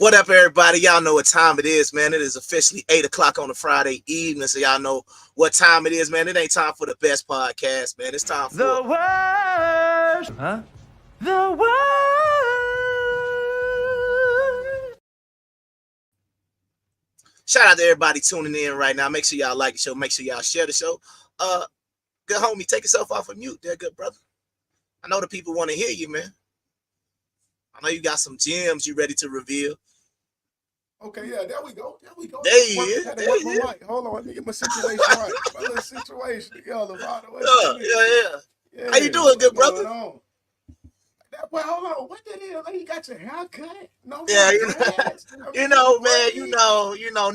What up, everybody? Y'all know what time it is, man. It is officially 8 o'clock on a Friday evening, so y'all know what time it is, man. It ain't time for the best podcast, man. It's time for the worst, huh? The worst. Shout out to everybody tuning in right now. Make sure y'all like the show. Make sure y'all share the show. Good homie, take yourself off of mute there, good brother. I know the people want to hear you, man. I know you got some gems you ready to reveal. Okay, yeah, there we go. There we go. There you is. Hold on, let me get my situation right. My little situation together, by the way. Yeah. How you doing, good brother? Well, hold on. What that is? Like, you got your hair cut? No, yeah, man.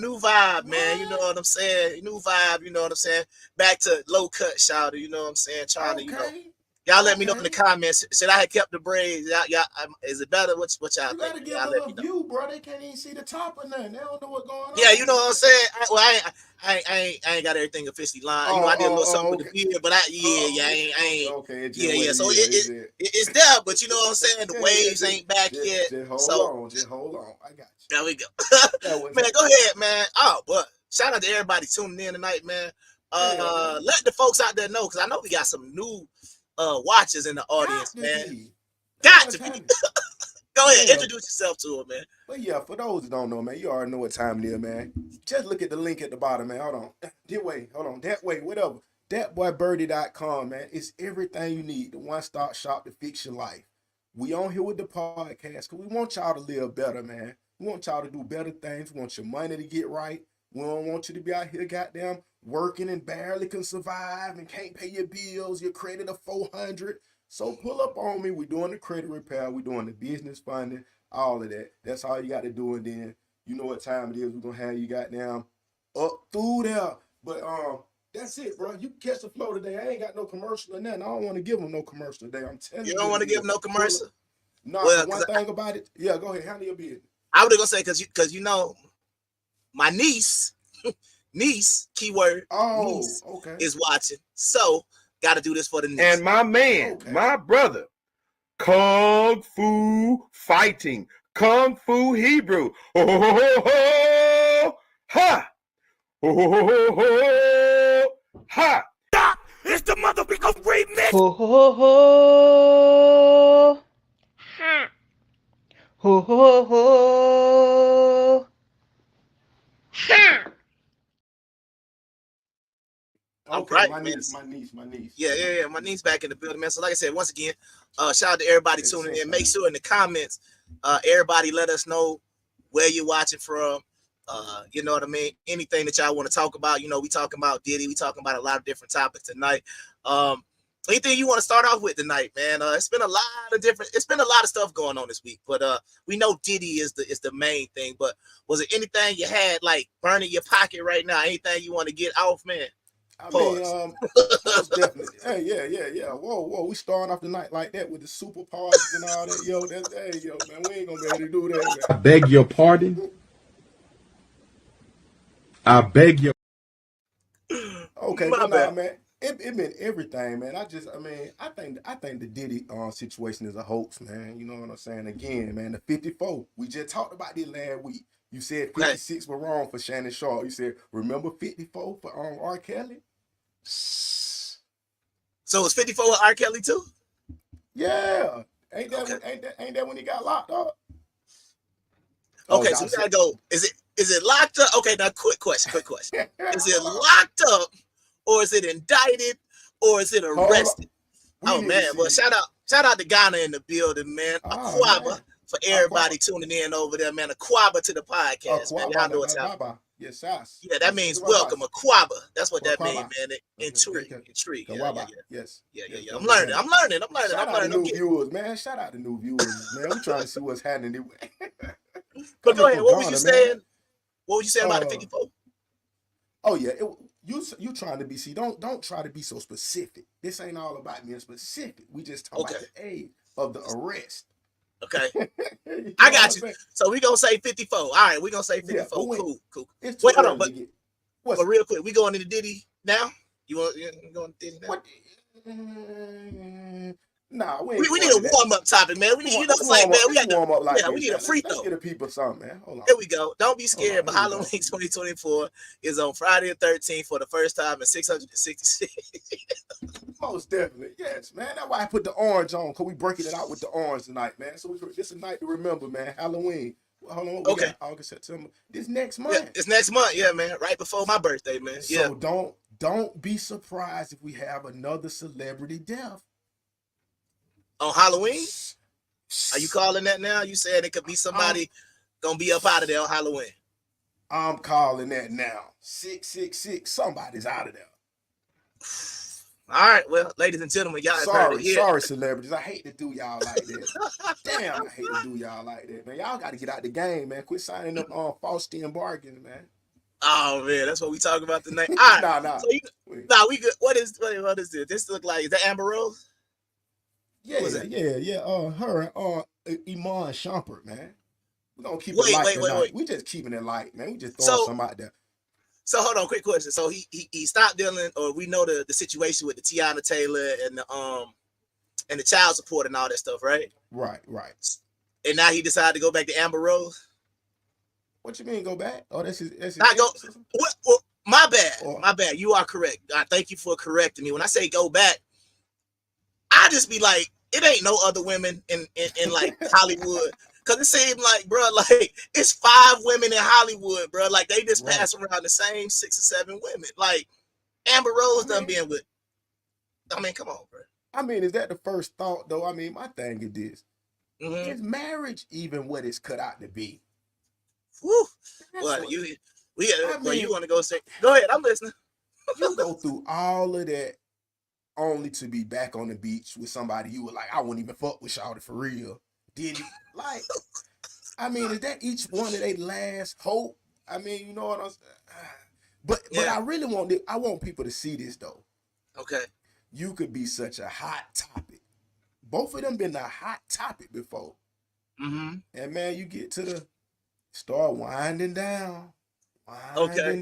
New vibe, man. You know what I'm saying? New vibe, you know what I'm saying? Back to low cut, shouter, you know what I'm saying? Trying to, y'all let me know in the comments. Should I have kept the braids? Y'all, is it better? What y'all think? You gotta give a little view, bro. They can't even see the top of nothing. They don't know what's going on. Yeah, you know what I'm saying? I ain't got everything officially lined. I did a little something with the beard, but I ain't. Okay, so it's there, but you know what I'm saying? The waves ain't back yet. Just hold on. I got you. There we go. Man, go ahead, man. Oh, but shout out to everybody tuning in tonight, man. Let the folks out there know, because I know we got some new watchers in the audience, man. Got to be. Go ahead, introduce yourself to them, man. But yeah, for those who don't know, man, you already know what time it is, man. Just look at the link at the bottom, man. Hold on. That way, whatever. Thatboybirdie.com, man. It's everything you need. The one-stop shop to fix your life. We on here with the podcast because we want y'all to live better, man. We want y'all to do better things. We want your money to get right. We don't want you to be out here goddamn working and barely can survive and can't pay your bills. Your credit of 400. So pull up on me. We're doing the credit repair. We're doing the business funding, all of that. That's all you got to do. And then you know what time it is. We're going to have you goddamn up through there. But that's it, bro. You can catch the flow today. I ain't got no commercial or nothing. I don't want to give them no commercial today. I'm telling you. You don't want to give no commercial? No, well, one thing about it. Yeah, go ahead. Handle your business. I was going to say, because you know, my niece, keyword, niece, okay, is watching. So, got to do this for the niece. And my man, my brother, Kung Fu Fighting, Kung Fu Hebrew. Ho, ho, ho, ho, ha. Ho, ho, ho, ho, ha. It's the motherfucking remix. Ho, ho, ho. Ha. Ho, ho, ho. Ha. Okay, right, my man. niece. Yeah. My niece back in the building, man. So like I said, once again, shout out to everybody tuning in. Make sure in the comments, everybody let us know where you're watching from. You know what I mean? Anything that y'all want to talk about. You know, we talking about Diddy. We talking about a lot of different topics tonight. Anything you want to start off with tonight, man? It's been a lot of stuff going on this week, but we know Diddy is the main thing. But was it anything you had like burning your pocket right now? Anything you want to get off, man? I mean, most definitely. Hey, yeah. Whoa. We starting off the night like that with the super parties and all that. Yo, man, we ain't gonna be able to do that, man. I beg your pardon. Okay, but nah, man. It been everything, man. I think the Diddy situation is a hoax, man. You know what I'm saying? Again, man, the 54. We just talked about this last week. You said 56 were wrong for Shannon Sharp. You said, remember 54 for R. Kelly? So it's 54 with R. Kelly too? Yeah. Ain't that when he got locked up? Okay, so we gotta go. Is it locked up? Okay, now quick question. Is it locked up, or is it indicted, or is it arrested? Oh man, well shout out to Ghana in the building, man. Aquaba for everybody tuning in over there, man. Aquaba to the podcast, man. Y'all know what's happening. Yes, yeah, that means welcome. Aquaba. That's what that means, man. Intrigue. Yes. Yeah. I'm learning. Shout out to new viewers, man. Shout out to new viewers, man. We trying to see what's happening. But go ahead. What was you saying? What were you saying about the 54? Oh yeah, you trying to be don't try to be so specific. This ain't all about being specific. We just talk about the age of the arrest. Okay. I got you. So we gonna say 54. All right, we gonna say 54. Yeah, cool. Wait, hold on, but real quick, we going into Diddy now? You want going to Diddy now? What? Nah, we We need a warm up topic, man. We need, you know, it's like, man, we got to warm up like yeah, this, we need a man. free Let's throw. get the people something, man. Hold on. Here we go. Don't be scared, but Here we go. Halloween 2024 is on Friday the 13th for the first time in 666. Most definitely, yes, man. That's why I put the orange on, because we breaking it out with the orange tonight, man. So this is a night to remember, man. Halloween. Well, hold on, what we Okay. got? August, September. This next month. Yeah, it's next month, yeah, man. Right before my birthday, man. Yeah. So don't be surprised if we have another celebrity death On Halloween? Are you calling that now? You said it could be somebody gonna be up out of there on Halloween. I'm calling that now. 666. Somebody's out of there. All right, well, ladies and gentlemen, y'all heard it here. Sorry, celebrities. I hate to do y'all like that. Damn, I hate to do y'all like that, man. Y'all got to get out the game, man. Quit signing up on Faustian bargains, man. Oh man, that's what we talking about tonight. All right, Nah. So we good. What is this? This look like, is that Amber Rose? Yeah. Her, Iman Shumpert, man. We're gonna keep it light tonight. We just keeping it light, man. We just throwing some out there. So hold on, quick question. So he stopped dealing, or we know the situation with the Tiana Taylor and the child support and all that stuff, right? Right. And now he decided to go back to Amber Rose. What you mean go back? Oh, that's his Not go. Well, my bad. You are correct. I thank you for correcting me. When I say go back, I just be like, it ain't no other women in like Hollywood. Cause it seemed like, bro, like it's 5 women in Hollywood, bro. Like they just pass around the same 6 or 7 women. Like Amber Rose done being with. I mean, come on, bro. I mean, is that the first thought though? I mean, my thing is this: Mm-hmm. is marriage even what it's cut out to be? Woo. Well, you want to go say? Go ahead, I'm listening. You go through all of that only to be back on the beach with somebody you were like, I wouldn't even fuck with Shawty for real. Diddy, like, I mean, is that each one of their last hope? I mean, you know what I'm saying? But I really want people to see this though. Okay. You could be such a hot topic. Both of them been a hot topic before. Mm-hmm. And man, you get to the start winding down. Okay.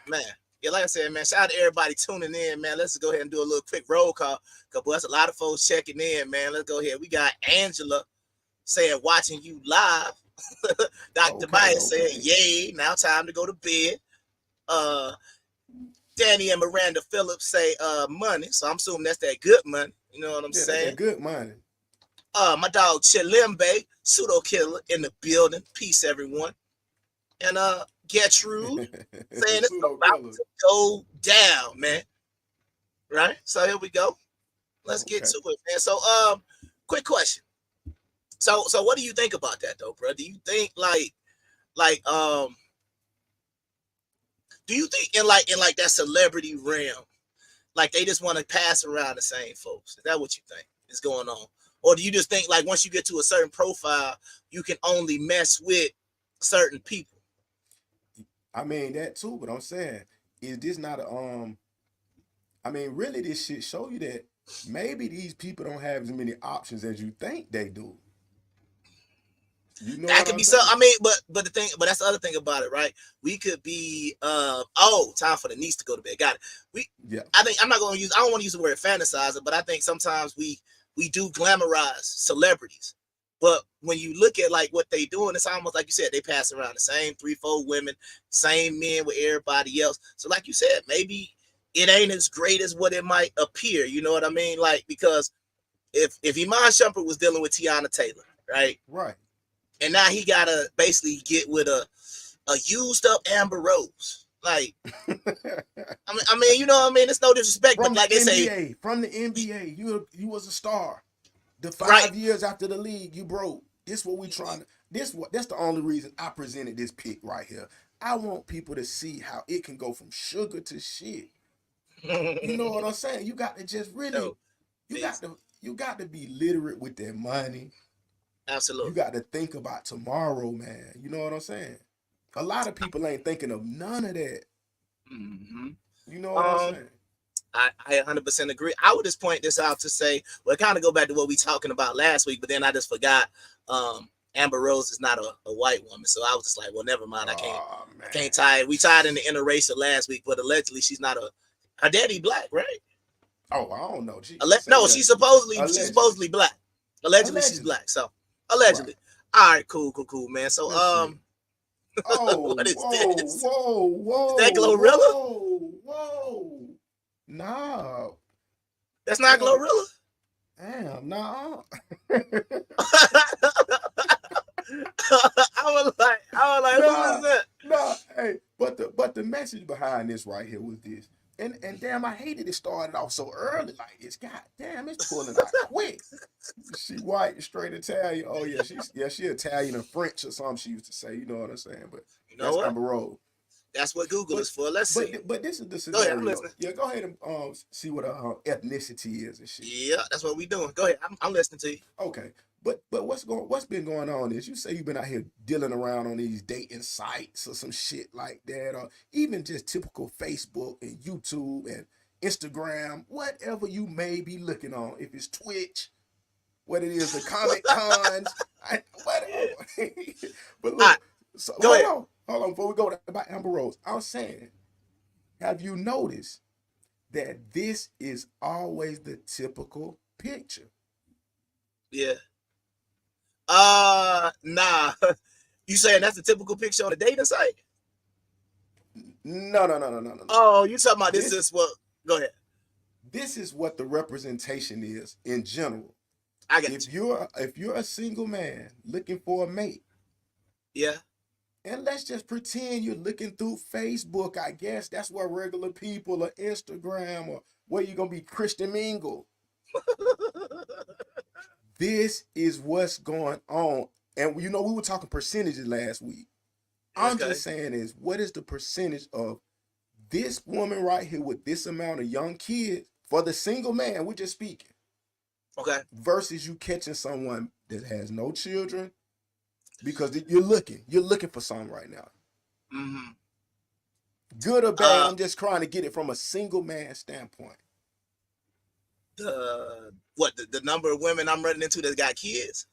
Man. Yeah, like I said, man, shout out to everybody tuning in, man. Let's go ahead and do a little quick roll call. Because that's a lot of folks checking in, man. Let's go ahead. We got Angela saying, watching you live. Dr. Bias saying, yay, now time to go to bed. Danny and Miranda Phillips say money. So I'm assuming that's that good money. You know what I'm saying? That good money. My dog Chilimbe, pseudo killer in the building. Peace, everyone. And Gertrude saying it's about to go down, man. Right? So here we go. Let's get to it, man. So quick question. So what do you think about that though, bro? Do you think like do you think in like that celebrity realm, like they just want to pass around the same folks? Is that what you think is going on? Or do you just think like once you get to a certain profile, you can only mess with certain people? I mean that too, but I'm saying, is this not a I mean, really this shit show you that maybe these people don't have as many options as you think they do. You know that could be so. I mean, but that's the other thing about it, right? We could be time for the niece to go to bed. Got it. I think I don't want to use the word fantasizer, but I think sometimes we do glamorize celebrities. But when you look at like what they doing, it's almost like you said, they pass around the same 3-4 women, same men with everybody else. So like you said, maybe it ain't as great as what it might appear. You know what I mean? Like, because if Iman Shumpert was dealing with Tiana Taylor, right? Right. And now he gotta basically get with a used up Amber Rose. Like, I mean, you know what I mean? It's no disrespect, but like they say, from the NBA, you was a star. The 5 years after the league, you broke. This what we trying to. That's the only reason I presented this pick right here. I want people to see how it can go from sugar to shit. You know what I'm saying? You got to just really, you got to be literate with that money. Absolutely. You got to think about tomorrow, man. You know what I'm saying? A lot of people ain't thinking of none of that. Mm-hmm. You know what I'm saying? I 100% agree. I would just point this out to say, well, kind of go back to what we talking about last week, but then I just forgot Amber Rose is not a white woman. So I was just like, well, never mind. I can't tie it. We tied in the interracial last week, but allegedly she's not Her daddy black, right? Oh, I don't know. No, she's supposedly black. Allegedly, she's Allegedly. black. So allegedly. Right. All right, cool, man. So Let's see. Oh, what is whoa, this? whoa, Is that Glorilla? Whoa. No. That's not Whoa. Glorilla. Damn, no. I was like, who is that? No, hey, but the message behind this right here was this. And damn, I hated it started off so early. Like it's goddamn, it's pulling out quick. She white, straight Italian. Oh yeah, she Italian and French or something. She used to say, you know what I'm saying? But You know that's what? Amber Rose. That's what Google is for. Let's see. But this is the Go ahead, scenario. I'm listening. Yeah, go ahead and see what her ethnicity is and shit. Yeah, that's what we doing. Go ahead. I'm listening to you. Okay, but what's been going on is you say you've been out here dealing around on these dating sites or some shit like that, or even just typical Facebook and YouTube and Instagram, whatever you may be looking on. If it's Twitch, what it is, the Comic Cons, whatever. But look, right, so go ahead. Hold on, before we go about Amber Rose, I was saying, have you noticed that this is always the typical picture? Yeah. Nah. You saying that's the typical picture on a dating site? No. Oh, you talking about this is what? Go ahead. This is what the representation is in general. I got you. If you're a single man looking for a mate, Yeah. and let's just pretend you're looking through Facebook, I guess that's where regular people or Instagram or where you're gonna be Christian mingle. This is what's going on. And you know, we were talking percentages last week. I'm just saying is what is the percentage of this woman right here with this amount of young kids for the single man, we're just speaking. Okay. Versus you catching someone that has no children, because you're looking for something right now. Mm-hmm. Good or bad, I'm just trying to get it from a single man standpoint. The number of women I'm running into that got kids?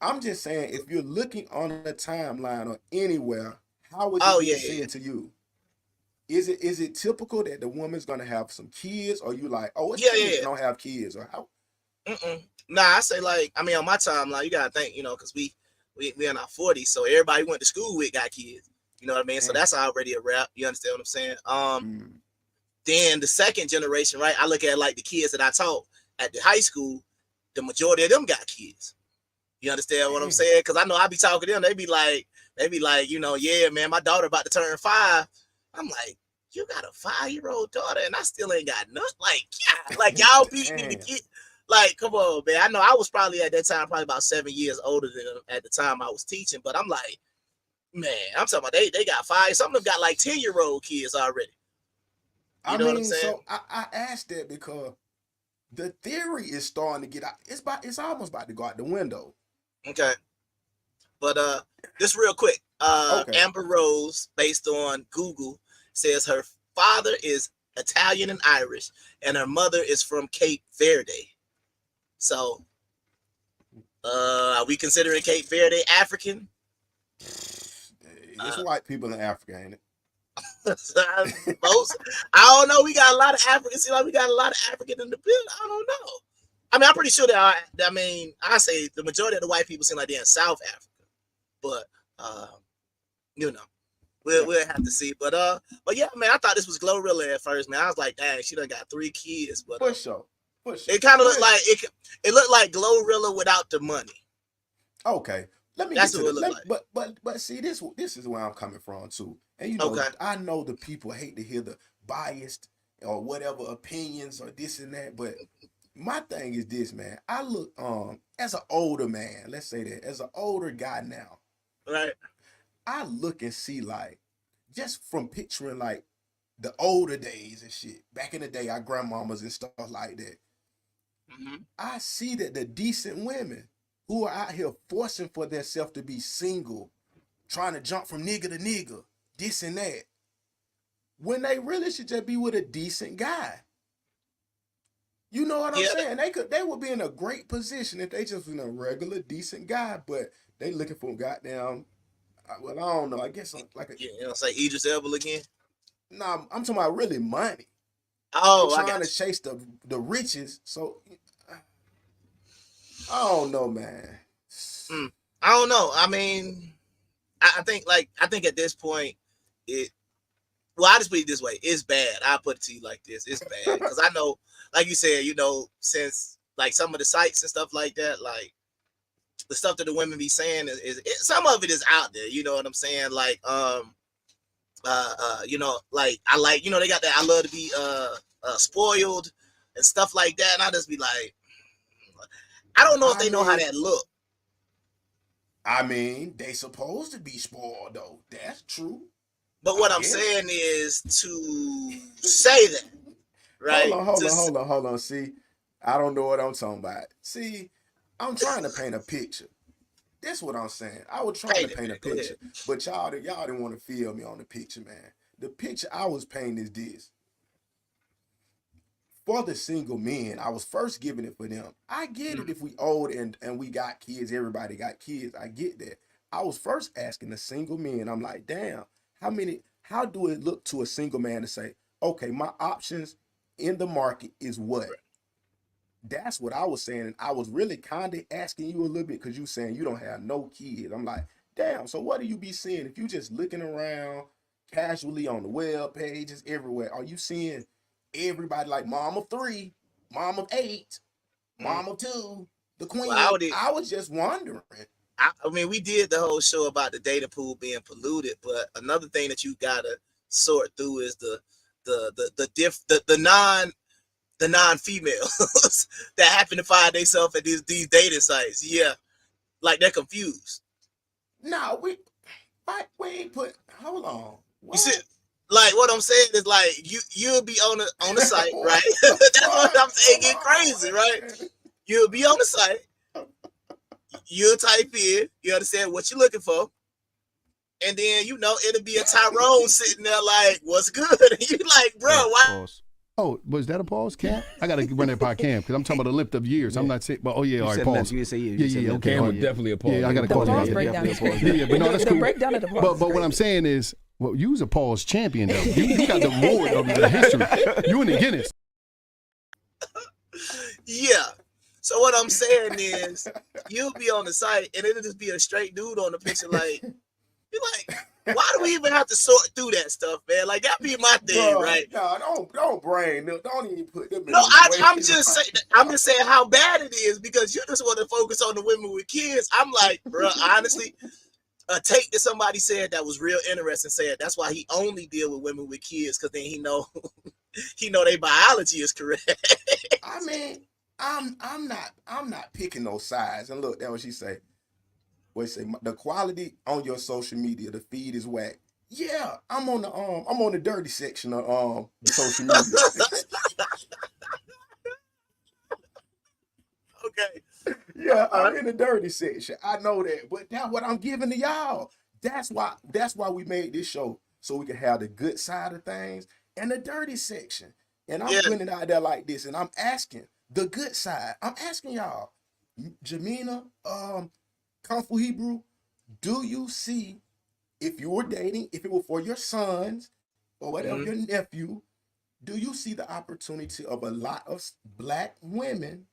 I'm just saying, if you're looking on the timeline or anywhere, how would it seem to you? Is it typical that the woman's gonna have some kids, or you like, oh, it's don't have kids, or how? Nah, I say on my timeline, you gotta think, because we in our 40s, so everybody went to school with got kids. You know what I mean? So that's already a wrap. You understand what I'm saying? Then the second generation, right? I look at like the kids that I taught at the high school, the majority of them got kids. You understand what I'm saying? Because I know I be talking to them, they be like, yeah, man, my daughter about to turn 5. I'm like, you got a 5-year-old daughter and I still ain't got nothing. Like y'all beat me to get. Like, come on, man. I know I was probably at that time probably about 7 years older than them at the time I was teaching, but I'm like, man, I'm talking about they got 5. Some of them got like 10-year-old kids already. You know what I'm saying? So I asked that because the theory is starting to get out. It's almost about to go out the window. Okay. But just real quick, Amber Rose, based on Google, says her father is Italian and Irish, and her mother is from Cape Verde. So, are we considering Cape Verde African? It's white people in Africa, ain't it? Most, I don't know. We got a lot of Africans. Seems like we got a lot of African in the building. I don't know. I'm pretty sure that I say the majority of the white people seem like they're in South Africa, but we'll have to see. But yeah, man, I thought this was Glorilla at first, man. I was like, dang, she done got 3 kids, but for sure. It kind of looked like it looked like Glorilla without the money. Okay, let me. That's what it looked like. But see, this is where I'm coming from too. And I know the people hate to hear the biased or whatever opinions or this and that, but my thing is this, man. I look as an older man, let's say that, as an older guy now, right? I look and see like just from picturing like the older days and shit. Back in the day, our grandmamas and stuff like that. I see that the decent women who are out here forcing for themselves to be single, trying to jump from nigga to nigga, this and that, when they really should just be with a decent guy. You know what I'm saying? They would be in a great position if they just was a regular decent guy, but they looking for a goddamn. Well, I don't know. I guess like say Idris Elba again. Nah, I'm talking about really money. Oh, I trying got to chase the riches. So I don't know, man. you. I don't know. I mean, I think at this point, it. Well, I just put it this way: it's bad. I'll put it to you like this: it's bad because I know, like you said, since like some of the sites and stuff like that, like the stuff that the women be saying some of it is out there. You know what I'm saying? Like like I like they got that I love to be spoiled and stuff like that, and I just be like, I don't know if they know how that look. I mean, they supposed to be spoiled though. That's true. But what I'm saying is to say that, right? Hold on. See, I don't know what I'm talking about. See, I'm trying to paint a picture. That's what I'm saying. I was trying to paint a picture, but y'all didn't want to feel me on the picture, man. The picture I was painting is this. For the single men, I was first giving it for them. I get it if we old and we got kids, everybody got kids. I get that. I was first asking the single men, I'm like, damn, how do it look to a single man to say, okay, my options in the market is what? That's what I was saying. And I was really kind of asking you a little bit because you saying you don't have no kids. I'm like, damn, so what do you be seeing? If you just looking around casually on the web pages everywhere, are you seeing everybody like mom of 3, mom of 8, mom of 2, the queen? Well, I was just wondering. I mean, we did the whole show about the data pool being polluted, but another thing that you gotta sort through is the non-females that happen to find themselves at these dating sites. Yeah, like they're confused. No, we ain't put. Hold on. What? You see, like what I'm saying is like you'll be on the site, right? That's what I'm saying. Get crazy, right? You'll be on the site. You'll type in, you understand what you're looking for, and then it'll be a Tyrone sitting there like, "What's good?" And you like, "Bro, why?" Pause. Oh, was that a pause, Cam? I gotta run that by Cam because I'm talking about the limp of years. I'm not saying, but all right, pause. You say yeah. Okay, Cam was definitely a pause. Yeah, I gotta call pause breakdown. Yeah, but no, that's cool. Breakdown of the pause. But what I'm saying is, well, you was a pause champion though. You got the award of the history. You in the Guinness. Yeah. So what I'm saying is, you'll be on the site and it'll just be a straight dude on the picture. Like, you're like, why do we even have to sort through that stuff, man? Like that be my thing, right? No, don't even put them. No, I'm just saying how bad it is because you just want to focus on the women with kids. I'm like, bro, honestly, a take that somebody said that was real interesting. Said that's why he only deal with women with kids because then he know their biology is correct. I mean. I'm not picking no sides. And look, that's what she say. What she say? The quality on your social media, the feed is whack. Yeah, I'm on the dirty section of the social media. Okay. Yeah, I'm in the dirty section. I know that, but that's what I'm giving to y'all. That's why we made this show so we can have the good side of things and the dirty section. And I'm putting it out there like this, and I'm asking. The good side. I'm asking y'all, Jamina, Kung Fu Hebrew, do you see if you were dating, if it were for your sons or whatever, your nephew, do you see the opportunity of a lot of black women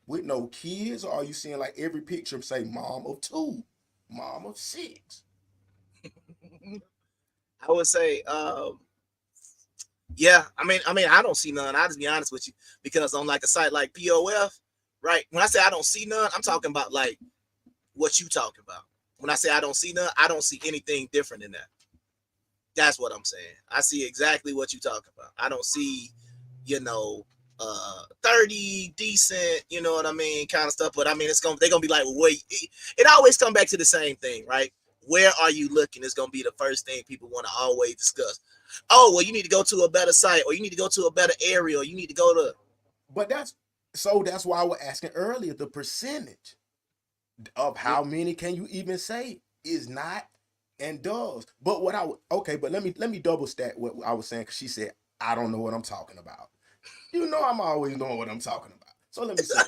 with no kids, or are you seeing like every picture say mom of 2, mom of 6? I would say, yeah, I mean, I don't see none. I'll just be honest with you because on like a site like POF, right? When I say I don't see none, I'm talking about like what you talking about. When I say I don't see none, I don't see anything different than that. That's what I'm saying. I see exactly what you talking about. I don't see, 30 decent, you know what I mean, kind of stuff. But I mean, they're gonna be like, well, wait, it always come back to the same thing, right? Where are you looking? Is gonna be the first thing people want to always discuss. Oh, well, you need to go to a better site, or you need to go to a better area, or you need to go to. But that's why I was asking earlier the percentage of how many can you even say is not and does. But but let me double stack what I was saying because she said I don't know what I'm talking about. I'm always knowing what I'm talking about. So let me say.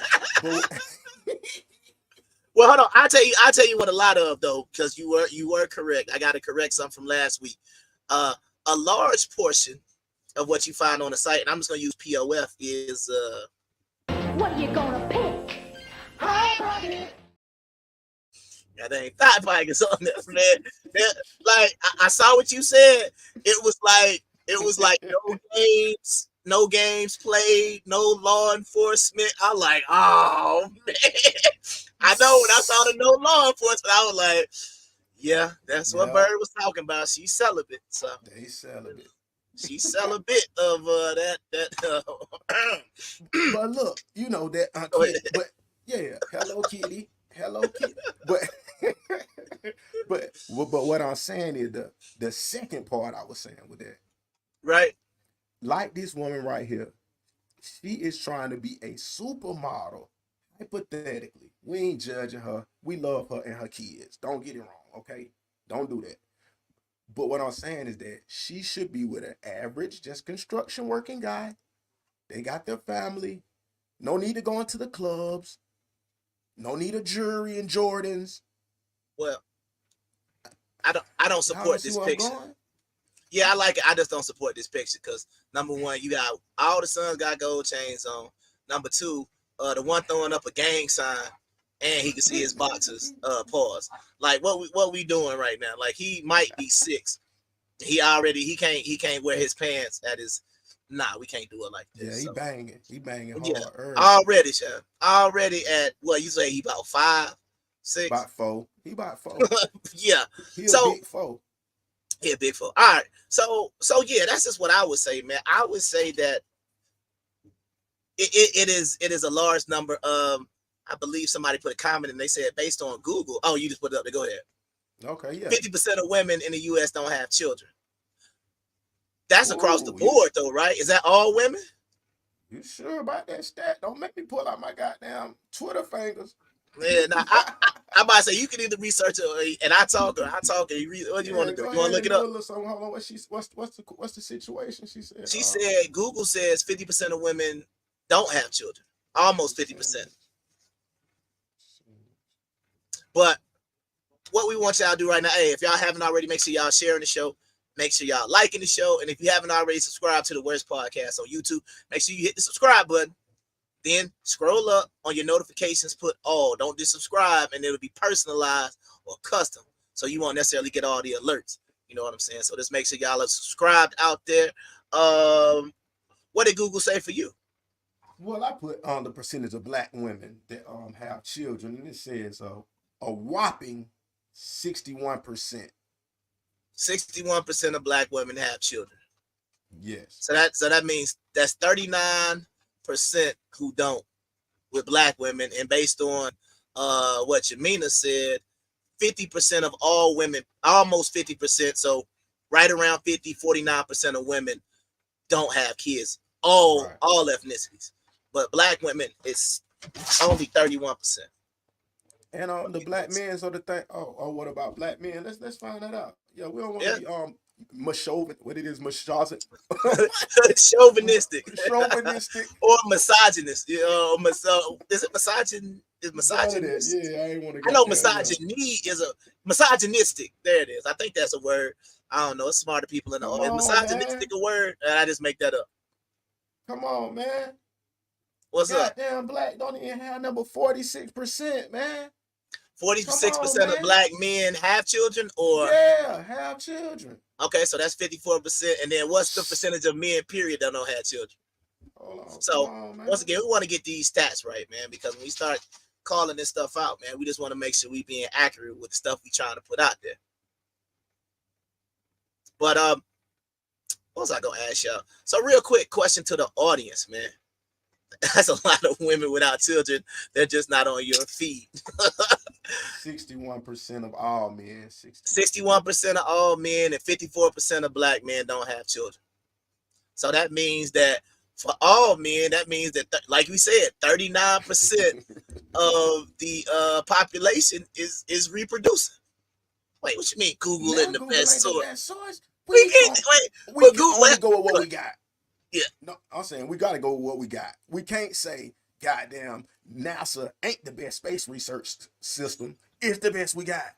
Well, hold on. I'll tell you what a lot of though, because you were correct. I got to correct something from last week. A large portion of what you find on the site, and I'm just gonna use POF is What are you gonna pick? yeah, they ain't thigh bikers on this, man. Like I saw what you said. It was like no games played, no law enforcement. I like, oh man. I know when I saw the no law enforcement, I was like, yeah, that's what Bird was talking about. She's celibate, so They celibate. she's celibate of that. But look, you know that Go ahead. Kitty, but yeah, hello Kitty, but but what I'm saying is the second part I was saying with that, Right? like this woman right here, she is trying to be a supermodel. Hypothetically, we ain't judging her. We love her and her kids. Don't get it wrong, okay? Don't do that. But what I'm saying is that she should be with an average, just construction working guy. They got their family. No need to go into the clubs. No need of jewelry and Jordans. Well, I don't Y'all support see this where I'm picture. going? Yeah, I like it. I just don't support this picture because number one, you got all the sons got gold chains on. Number two, the one throwing up a gang sign, and he can see his boxers. Pause. Like what we doing right now? Like he might be 6. He can't wear his pants at his. Nah, we can't do it like this. Yeah, he so. banging. He banging hard. Yeah, early. already, Chef. Already at what you say? He about 5, 6. About 4. He about 4. Yeah. He a So big 4. yeah, big 4. All right. So yeah, that's just what I would say, man. I would say that it is a large number. I believe somebody put a comment and they said based on Google. Oh, you just put it up there. Go ahead. Okay, yeah. 50% of women in the U.S. don't have children. That's across the Ooh, board, though, right? Is that all women? You sure about that stat? Don't make me pull out my goddamn Twitter fingers. Yeah, nah, I'm about to say you can either research it and I talk and you read. What do you want to do? You want to look it up? Hold on. What's the situation? She said. She said Google says 50% of women don't have children. Almost 50%. But what we want y'all to do right now, hey, if y'all haven't already, make sure y'all sharing the show. Make sure y'all liking the show. And if you haven't already subscribed to the W.O.R.S.E Podcast on YouTube, make sure you hit the subscribe button. Then scroll up on your notifications, put all. Don't just subscribe, and it'll be personalized or custom. So you won't necessarily get all the alerts. You know what I'm saying? So just make sure y'all are subscribed out there. What did Google say for you? Well, I put on the percentage of black women that have children, and it says a whopping 61%. 61% of black women have children. Yes. So that means that's 39% who don't with black women. And based on what Jamina said, 50% of all women, almost 50%, so right around 49% of women don't have kids. All ethnicities. But black women, it's only 31%. And the black men, so the thing. Oh, what about black men? Let's find that out. Yeah, we don't want to be what it is, chauvinistic, chauvinistic, or misogynist. You know, is it misogyn? Is misogynist? Yeah, I ain't want to. I know misogyny is a misogynistic. There it is. I think that's a word. I don't know. It's smarter people in the audience. Misogynistic a word, and I just make that up. Come on, man. What's up? Goddamn black don't even have number 46%, man. 46% of black men have children, or have children. Okay, so that's 54%. And then what's the percentage of men, period, that don't have children? Hold on. So once again, we want to get these stats right, man, because when we start calling this stuff out, man, we just want to make sure we being accurate with the stuff we trying to put out there. But what was I gonna ask y'all? So real quick question to the audience, man. That's a lot of women without children. They're just not on your feed. 61% of all men. 61% of all men and 54% of black men don't have children. So that means that for all men, that means that, like we said, 39% of the population is reproducing. Wait, what you mean Google isn't the best source? We can only go with what we got. Yeah. No, I'm saying we got to go with what we got. We can't say, goddamn, NASA ain't the best space research system. It's the best we got.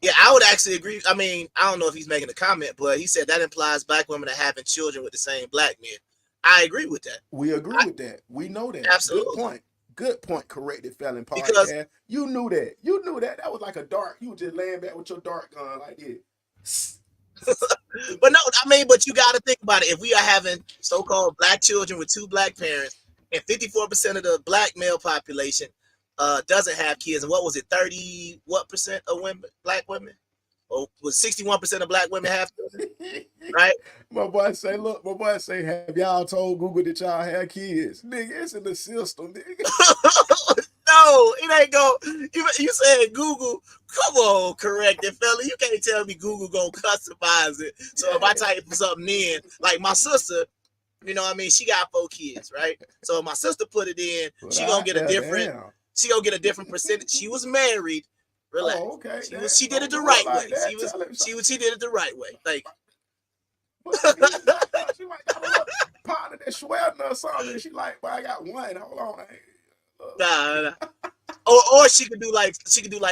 Yeah, I would actually agree. I mean, I don't know if he's making a comment, but he said that implies black women are having children with the same black men. I agree with that. We agree with that. We know that. Absolutely. Good point. Good point. Corrected Felon Podcast. Because- you knew that. You knew that. That was like a dart. You were just laying back with your dart gun like this. But no, I mean, but you got to think about it. If we are having so-called black children with 2 black parents, and 54% of the black male population doesn't have kids, and what was it, 30 what percent of women, black women, or was 61% of black women have children, right? My boy say, look, have y'all told Google that y'all have kids? Nigga, it's in the system, nigga. No, it ain't go. You said Google. Come on, correct it, fella. You can't tell me Google gonna customize it. So if I type something in, like my sister, you know what I mean, she got 4 kids, right? So if my sister put it in, she gonna get a different. Damn. She gonna get a different percentage. She was married. Relax. Oh, okay. She did it the Don't right do it way. like that. She did it the right way. Like she might got a little partner that sweating or something. She like, well, I got one. Hold on. nah. Or she could do like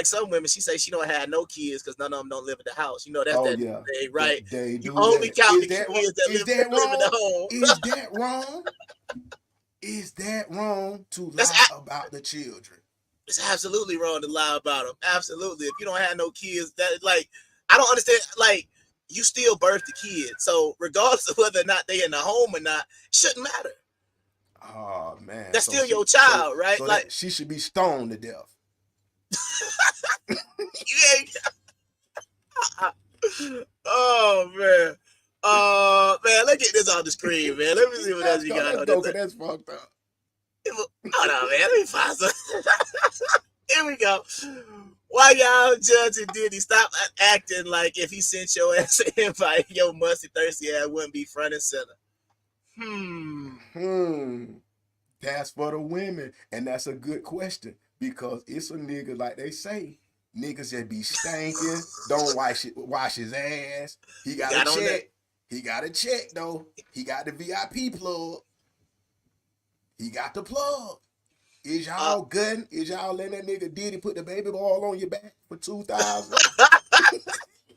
some women. She say she don't have no kids because none of them don't live in the house. You know that's that thing, right? They You do only that. count Is the that kids that is live in the home. Is that wrong? Is that wrong to lie about the children? It's absolutely wrong to lie about them. Absolutely. If you don't have no kids, that like I don't understand. Like you still birth the kid, so regardless of whether or not they in the home or not, it shouldn't matter. Oh man, That's still your child, right? So like she should be stoned to death. Oh man. Man, let's get this off the screen, man. Let me see what else you got. Let's go, 'cause that's fucked up. Hold on, man. Let me find some. Here we go. Why y'all judging Diddy? Stop acting like if he sent your ass an invite, your musty, thirsty ass wouldn't be front and center. That's for the women. And that's a good question because it's a nigga, like they say, niggas that be stinking, don't wash his ass. He got a check. He got a check, though. He got the VIP plug. He got the plug. Is y'all good? Is y'all letting that nigga Diddy put the baby ball on your back for 2,000?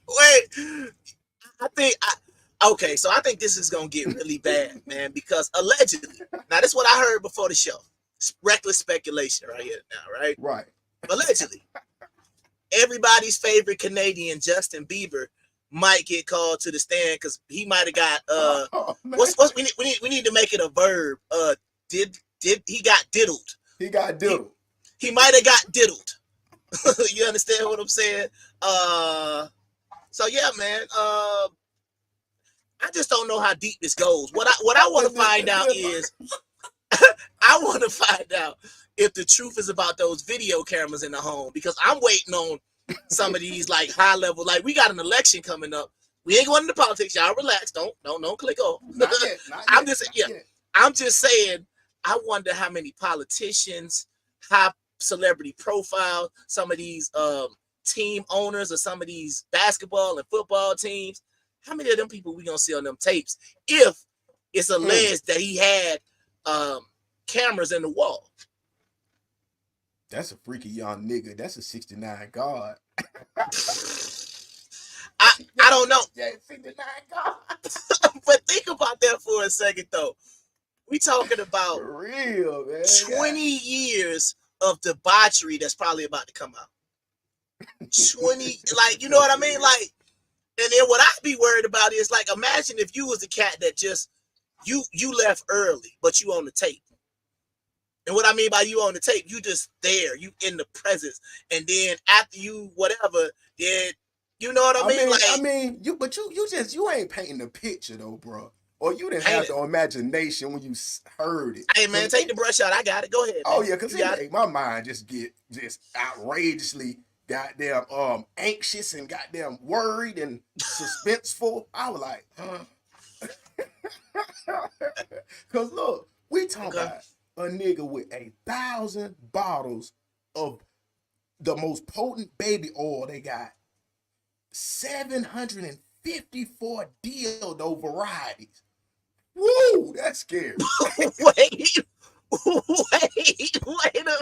Wait, okay, so I think this is gonna get really bad, man, because allegedly, now this is what I heard before the show. It's reckless speculation right here now, right? Right. Allegedly, everybody's favorite Canadian, Justin Bieber, might get called to the stand because he might have got we need to make it a verb. Did he got diddled? He got diddled. He might have got diddled. You understand what I'm saying? So yeah, man. I just don't know how deep this goes. What I want to find out is I want to find out if the truth is about those video cameras in the home because I'm waiting on some of these like high level. Like we got an election coming up. We ain't going into politics. Y'all relax. Don't click off. Not yet. I'm just saying. I wonder how many politicians, high celebrity profile, some of these team owners or some of these basketball and football teams, how many of them people we gonna see on them tapes if it's alleged that he had cameras in the wall? That's a freaky young nigga. That's a 69 guard. I don't know. Yeah, 69 guard. But think about that for a second though. We talking about for real, man. 20 years of debauchery that's probably about to come out. 20, like, you know what I mean? Like, and then what I'd be worried about is like, imagine if you was a cat that just, you left early, but you on the tape. And what I mean by you on the tape, you just there, you in the presence. And then after you, whatever, then, you know what I mean? You ain't painting the picture though, bro. Or you didn't have the imagination when you heard it. Hey man, take the brush out. I got it. Go ahead. Oh man. Yeah, because it made my mind just get outrageously goddamn anxious and goddamn worried and suspenseful. I was like, because look, we talking about a nigga with 1,000 bottles of the most potent baby oil they got, 754 dildo varieties. Woo, that's scary. Wait a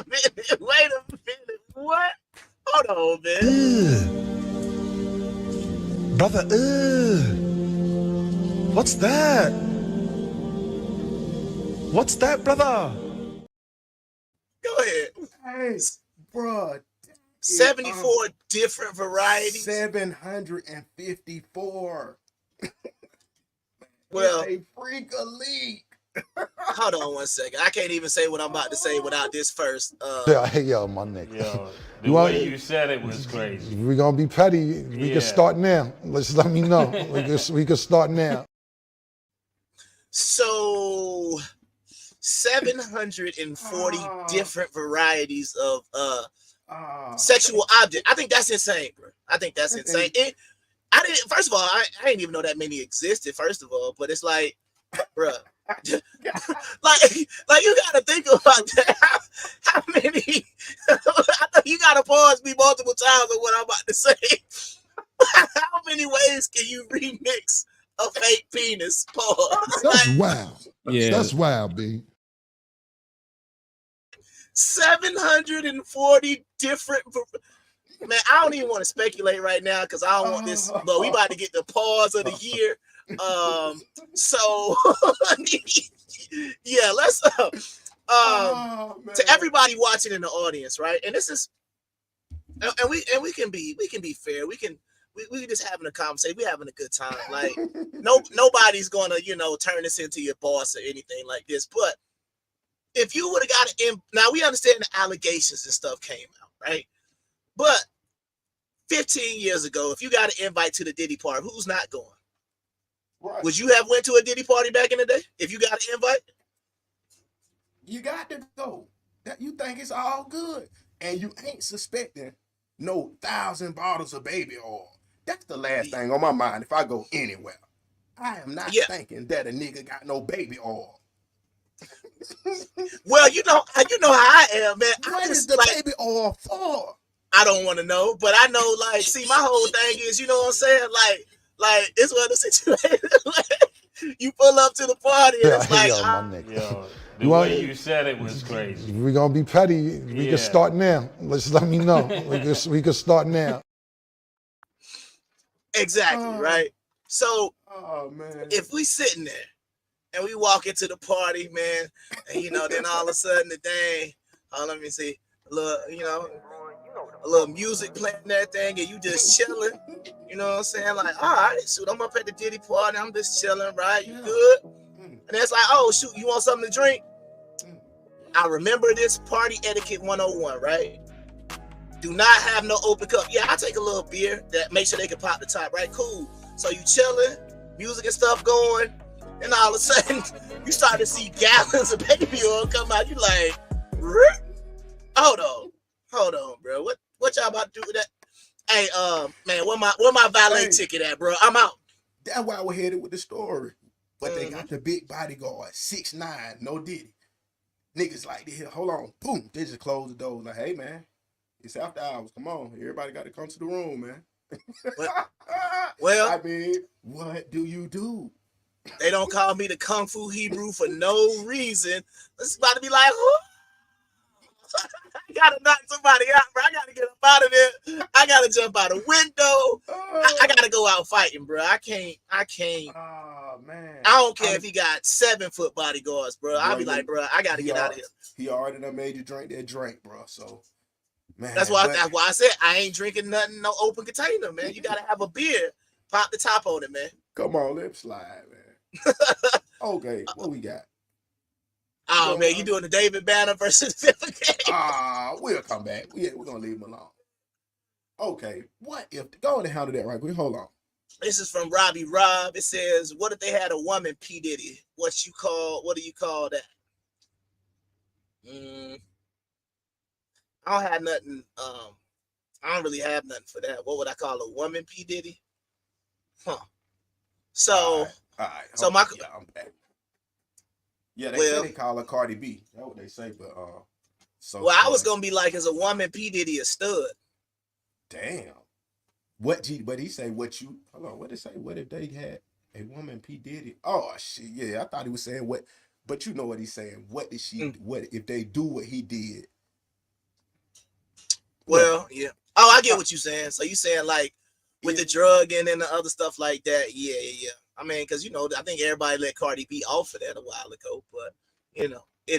minute. What? Hold on, man. Brother, what's that? What's that, brother? Go ahead. Hey, bruh. 74 different varieties. 754. Well, It's a freak elite. hold on one second. I can't even say what I'm about to say without this first. Yo, my nigga. Yo, the way you said it was crazy. We're gonna be petty. We can start now. Let me know. we can start now. So 740 different varieties of sexual object. I think that's insane, bro. I think that's insane. First of all, I didn't even know that many existed, first of all, but it's like, bro. like you gotta think about that. How many? You gotta pause me multiple times on what I'm about to say. How many ways can you remix a fake penis? Pause. That's wild. Yeah, that's wild, B. 740 different. Man, I don't even want to speculate right now because I don't want this. But we about to get the pause of the year. So yeah, let's to everybody watching in the audience, right? And this is and we can be fair. We just having a conversation. We having a good time. Like nobody's gonna, turn this into your boss or anything like this. But if you would have got now we understand the allegations and stuff came out, right? But 15 years ago, if you got an invite to the Diddy party, who's not going? Right. Would you have went to a Diddy party back in the day if you got an invite? You got to go. That you think it's all good, and you ain't suspecting no 1,000 bottles of baby oil. That's the last thing on my mind if I go anywhere. I am not thinking that a nigga got no baby oil. Well, you know how I am, man. What is the baby oil for? I don't want to know, but I know, see, my whole thing is, you know what I'm saying? Like it's one of the situations, like, you pull up to the party and it's like, yo, my nigga. Yo, the way you said it was crazy. We're gonna be petty. We can start now. Let me know. we can start now. Exactly, right? So, man. if we sitting there and we walk into the party, man, and then all of a sudden the thing, let me see, a little music playing and everything, and you just chilling, you know what I'm saying? Like, all right, shoot, I'm up at the Diddy party, I'm just chilling, right? You good? And it's like, oh, shoot, you want something to drink? I remember this party etiquette 101, right? Do not have no open cup. Yeah, I take a little beer that make sure they can pop the top, right? Cool. So you chilling, music and stuff going, and all of a sudden you start to see gallons of baby oil come out. You like, hold on, bro. What y'all about to do with that? Hey, man, where my valet ticket at, bro? I'm out. That's why we're headed with the story. But they got the big bodyguard, 6'9", no Diddy. Niggas like this here, hold on, boom. They just close the door. Like, hey, man, it's after hours. Come on, everybody got to come to the room, man. Well, I mean, what do you do? They don't call me the Kung Fu Hebrew for no reason. It's about to be like, whoo. I gotta knock somebody out, bro. I gotta get up out of there. I gotta jump out a window. I gotta go out fighting, bro. I can't. Oh man. I don't care if he got 7-foot bodyguards, bro. I'll be like, bro, I gotta get out of here. He already done made you drink that drink, bro. So, man. That's why I said I ain't drinking nothing, no open container, man. You gotta have a beer. Pop the top on it, man. Come on, let's slide, man. Okay, what we got? Oh man, you doing the David Banner versus Phil game? We'll come back. We're gonna leave him alone. Okay, what if go on and handle that right quick? Hold on. This is from Robbie Rob. It says, "What if they had a woman, P Diddy? What do you call that?" I don't have nothing. I don't really have nothing for that. What would I call a woman, P Diddy? Huh. So, all right. So my I'm back. Yeah, they say they call her Cardi B. That's what they say, but I was gonna be like, as a woman, P Diddy a stud. Damn. But he say what you hold on, what did it say? What if they had a woman P Diddy? Oh shit, yeah. I thought he was saying what, but you know what he's saying. What did she what if they do what he did? Well, yeah. Oh, I get what you're saying. So you saying like with the drugging and the other stuff like that. Yeah. I mean, because I think everybody let Cardi B off of that a while ago, but it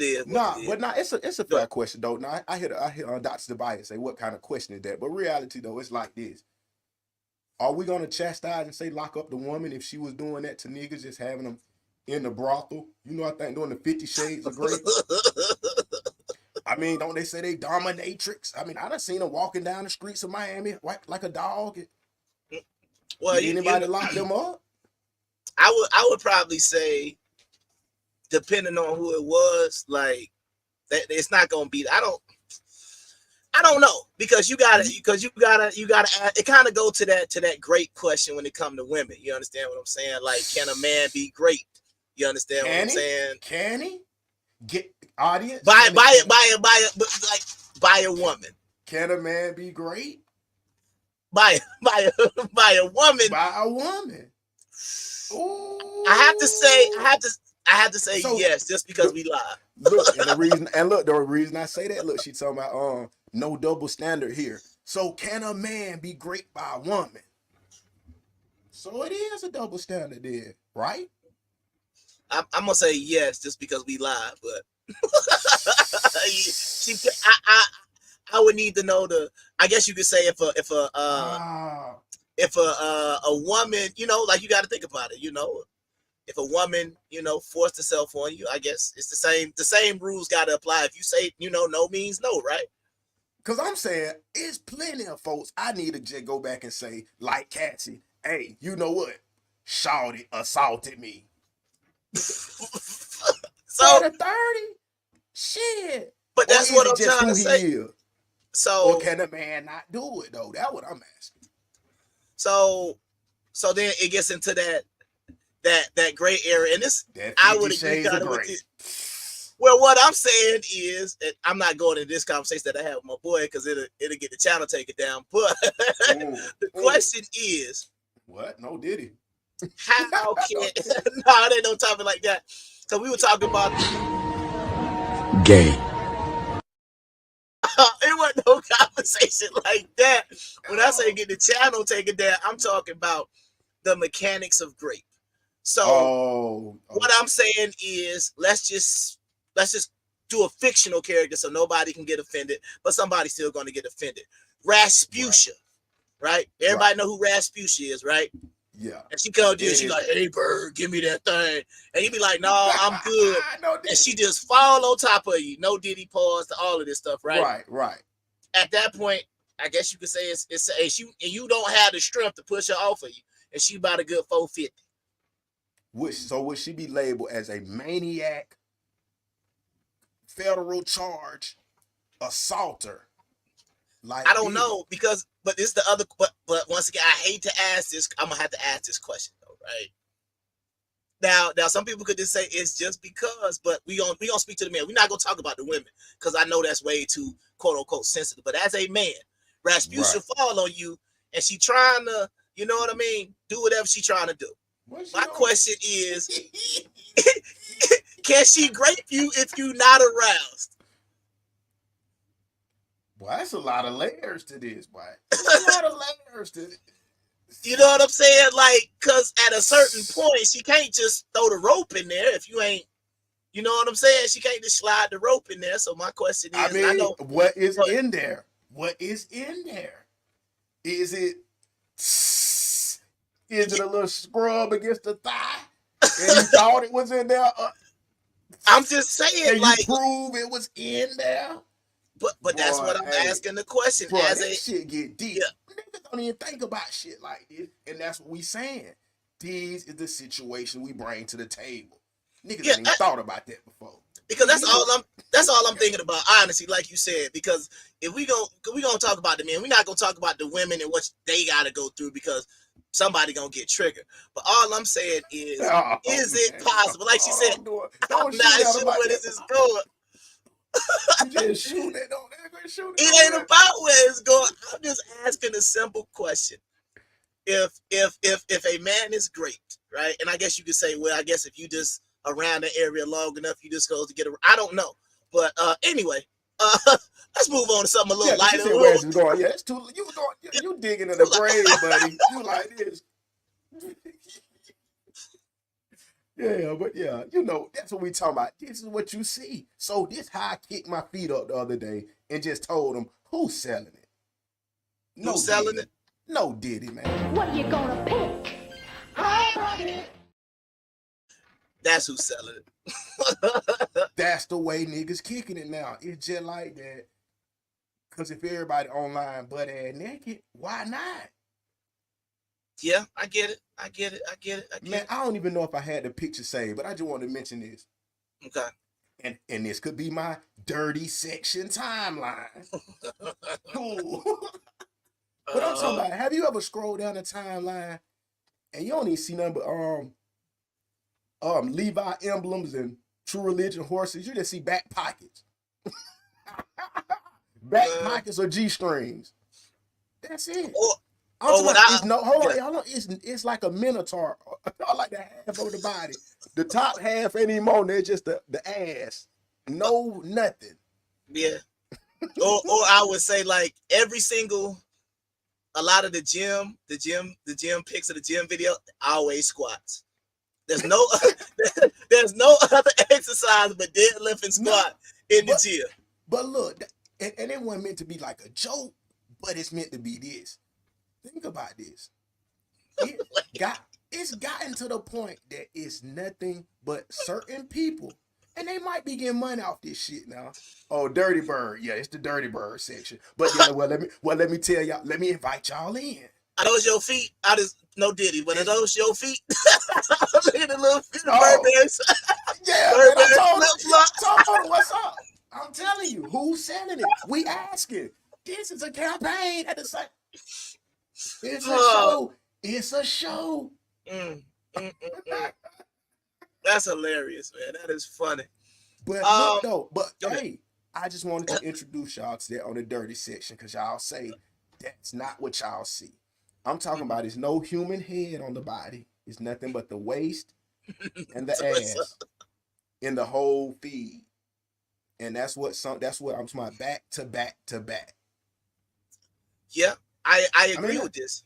is. It's a fair question though. Now I hear Dr. Tobias say, "What kind of question is that?" But reality though, it's like this: are we gonna chastise and say lock up the woman if she was doing that to niggas, just having them in the brothel? I think doing the 50 Shades of Grey. I mean, don't they say they dominatrix? I mean, I done seen them walking down the streets of Miami like a dog. Well, did anybody lock them up? I would probably say, depending on who it was, like that, it's not gonna be. I don't know, because you gotta. It kind of go to that great question when it comes to women. You understand what I'm saying? Like, can a man be great? You understand what I'm saying? Can he get audience? By a woman. Can a man be great? By a woman. By a woman. Ooh. I have to say yes, just because we live. Look, the reason I say that, look, she talking about no double standard here. So can a man be great by a woman? So it is a double standard there, right? I'm gonna say yes, just because we live, but I would need to know I guess you could say if a woman, like, you got to think about it, if a woman, forced herself on you, I guess it's the same rules got to apply. If you say, no means no, right? Because I'm saying, it's plenty of folks I need to just go back and say, like Cassie, hey, you know what? Shawty assaulted me. So 30? Shit. But that's what I'm trying to say. So, or can a man not do it though? That's what I'm asking. So then it gets into that gray area, and this I would agree kind of with it. Well, what I'm saying is, and I'm not going into this conversation that I have with my boy because it'll get the channel taken down. But the question is, what? No Diddy. How can no, they don't talk like that. So we were talking about gay. It wasn't no conversation like that. When I say get the channel taken down, I'm talking about the mechanics of grape. So what I'm saying is, let's just do a fictional character so nobody can get offended, but somebody's still going to get offended. Rasputia, right? Everybody know who Rasputia is, right? Yeah. And she comes to you and she's like, hey, bird, give me that thing. And you be like, no, I'm good. And she just fall on top of you. No Diddy pause to all of this stuff, right? Right. At that point, I guess you could say it's you don't have the strength to push her off of you. And she about a good 450. Would she be labeled as a maniac, federal charge, assaulter? Like, I don't know, but this is the other, but once again, I hate to ask this. I'm gonna have to ask this question though, right? Now, some people could just say it's just because, but we gonna speak to the men. We're not gonna talk about the women because I know that's way too quote unquote sensitive. But as a man, Rasputia fall on you, and she trying to, you know what I mean, do whatever she trying to do. My question is, can she grape you if you not aroused? Boy, that's a lot of layers to this, boy. That's a lot of layers to this. You know what I'm saying? Like, because at a certain point, she can't just throw the rope in there if you ain't, you know what I'm saying? She can't just slide the rope in there. So my question is, I mean, what is in there? What is in there? Is it a little scrub against the thigh? And you thought it was in there? I'm just saying, and like, you prove it was in there? But that's what I'm asking the question. Bro, this shit get deep. Yeah. Niggas don't even think about shit like this, and that's what we saying. This is the situation we bring to the table. Niggas ain't even thought about that before. Because that's all I'm thinking about, honestly, like you said. Because if we gonna talk about the men, we're not gonna talk about the women and what they gotta go through because somebody gonna get triggered. But all I'm saying is it possible? Like she said, I'm not sure where this is going. Just shoot it. It ain't about where it's going. I'm just asking a simple question. If a man is great, right? And I guess you could say, well, I guess if you just around the area long enough, you just go to get a. I don't know, but anyway, Let's move on to something a little Yeah, lighter. she said, where's it going? Yeah, it's too. You digging in the grave, buddy. You like this. Yeah, but yeah, that's what we talking about. This is what you see. So this how I kicked my feet up the other day and just told them who's selling it. Who's selling it? No Diddy, man. What you gonna pick? That's who's selling it. That's the way niggas kicking it now. It's just like that. Because if everybody online butt ass naked, why not? Yeah, I get it. Man, I don't even know if I had the picture saved, but I just wanted to mention this. Okay. And this could be my dirty section timeline. Cool. But I'm talking about, have you ever scrolled down the timeline and you don't even see nothing but Levi emblems and True Religion horses? You just see back pockets. Back pockets or G-strings. That's it. Hold on. It's like a minotaur. I like the half of the body. The top half ain't even on there, just the ass. No, nothing. Yeah. or I would say like a lot of the gym pics of the gym video always squats. There's no other exercise but deadlift and squat in the gym. But look, and it wasn't meant to be like a joke, but it's meant to be this. Think about this. It's gotten to the point that it's nothing but certain people, and they might be getting money off this shit now. Oh, Dirty Bird. Yeah, it's the Dirty Bird section. But yeah, let me tell y'all, let me invite y'all in. Are those your feet? No Diddy, but are those your feet? Look at the little feet. Burberry's. Yeah, I told her what's up. I'm telling you, who's selling it? We asking. This is a campaign at the same. It's a show. It's a show. That's hilarious, man. That is funny. But hey, I just wanted to introduce y'all to that on the dirty section because y'all say that's not what y'all see. I'm talking about there's no human head on the body. It's nothing but the waist and the ass in the whole feed. And that's what I'm talking about, back to back to back. Yeah, I agree with this.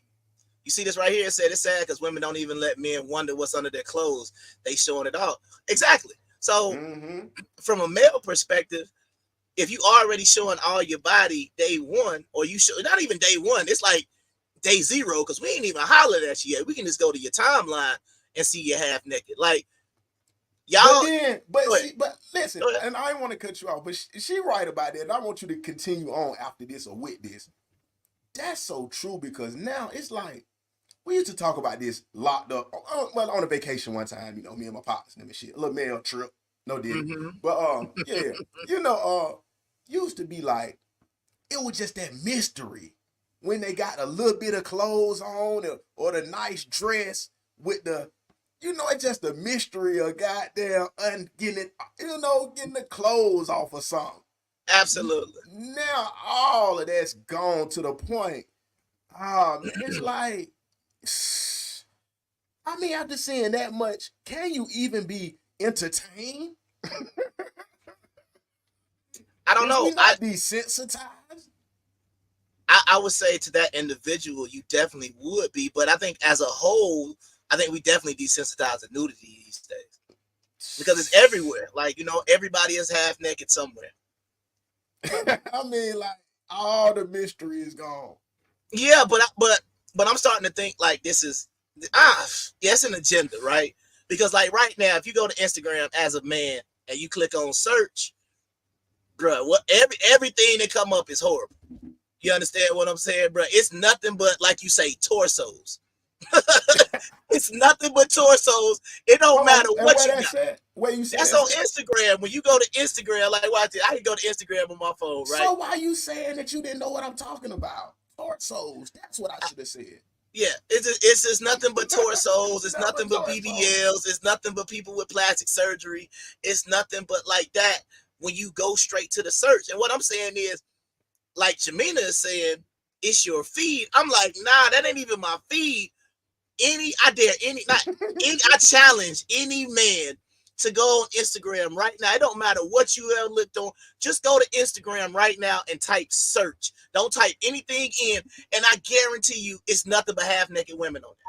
You see this right here? It said it's sad because women don't even let men wonder what's under their clothes. They showing it all. Exactly. So from a male perspective, if you already showing all your body day one, or you show not even day one, it's like day zero, because we ain't even hollered at you yet. We can just go to your timeline and see you half naked. Like y'all. But listen, and I don't want to cut you off, but she right about that. And I want you to continue on after this or with this. That's so true because now it's like we used to talk about this locked up. Well, on a vacation one time, me and my partners and shit, a little male trip, no deal. But yeah, used to be like it was just that mystery when they got a little bit of clothes on or the nice dress with the, it's just the mystery of goddamn getting the clothes off or something. Absolutely. Now all of that's gone to the point. It's like, after seeing that much, can you even be entertained? I don't know. We not desensitized. I would say to that individual, you definitely would be, but I think as a whole, I think we definitely desensitize to nudity these days because it's everywhere. Like everybody is half naked somewhere. Like all the mystery is gone. Yeah, but I'm starting to think like this is it's an agenda, right? Because like right now, if you go to Instagram as a man and you click on search, bro, everything that come up is horrible. You understand what I'm saying, bro? It's nothing but, like you say, torsos. It's nothing but torsos. It don't matter what you got. Where you That's on Instagram. When you go to Instagram, like watch it, I can go to Instagram on my phone, right? So why you saying that you didn't know what I'm talking about? Torsos. That's what I should have said. Yeah, it's just nothing but torsos. It's nothing but BBLs. It's nothing but people with plastic surgery. It's nothing but like that when you go straight to the search. And what I'm saying is, like Jamina is saying, it's your feed. I'm like, nah, that ain't even my feed. I challenge any man to go on Instagram right now. It don't matter what you ever looked on. Just go to Instagram right now and type search. Don't type anything in, and I guarantee you it's nothing but half-naked women on there.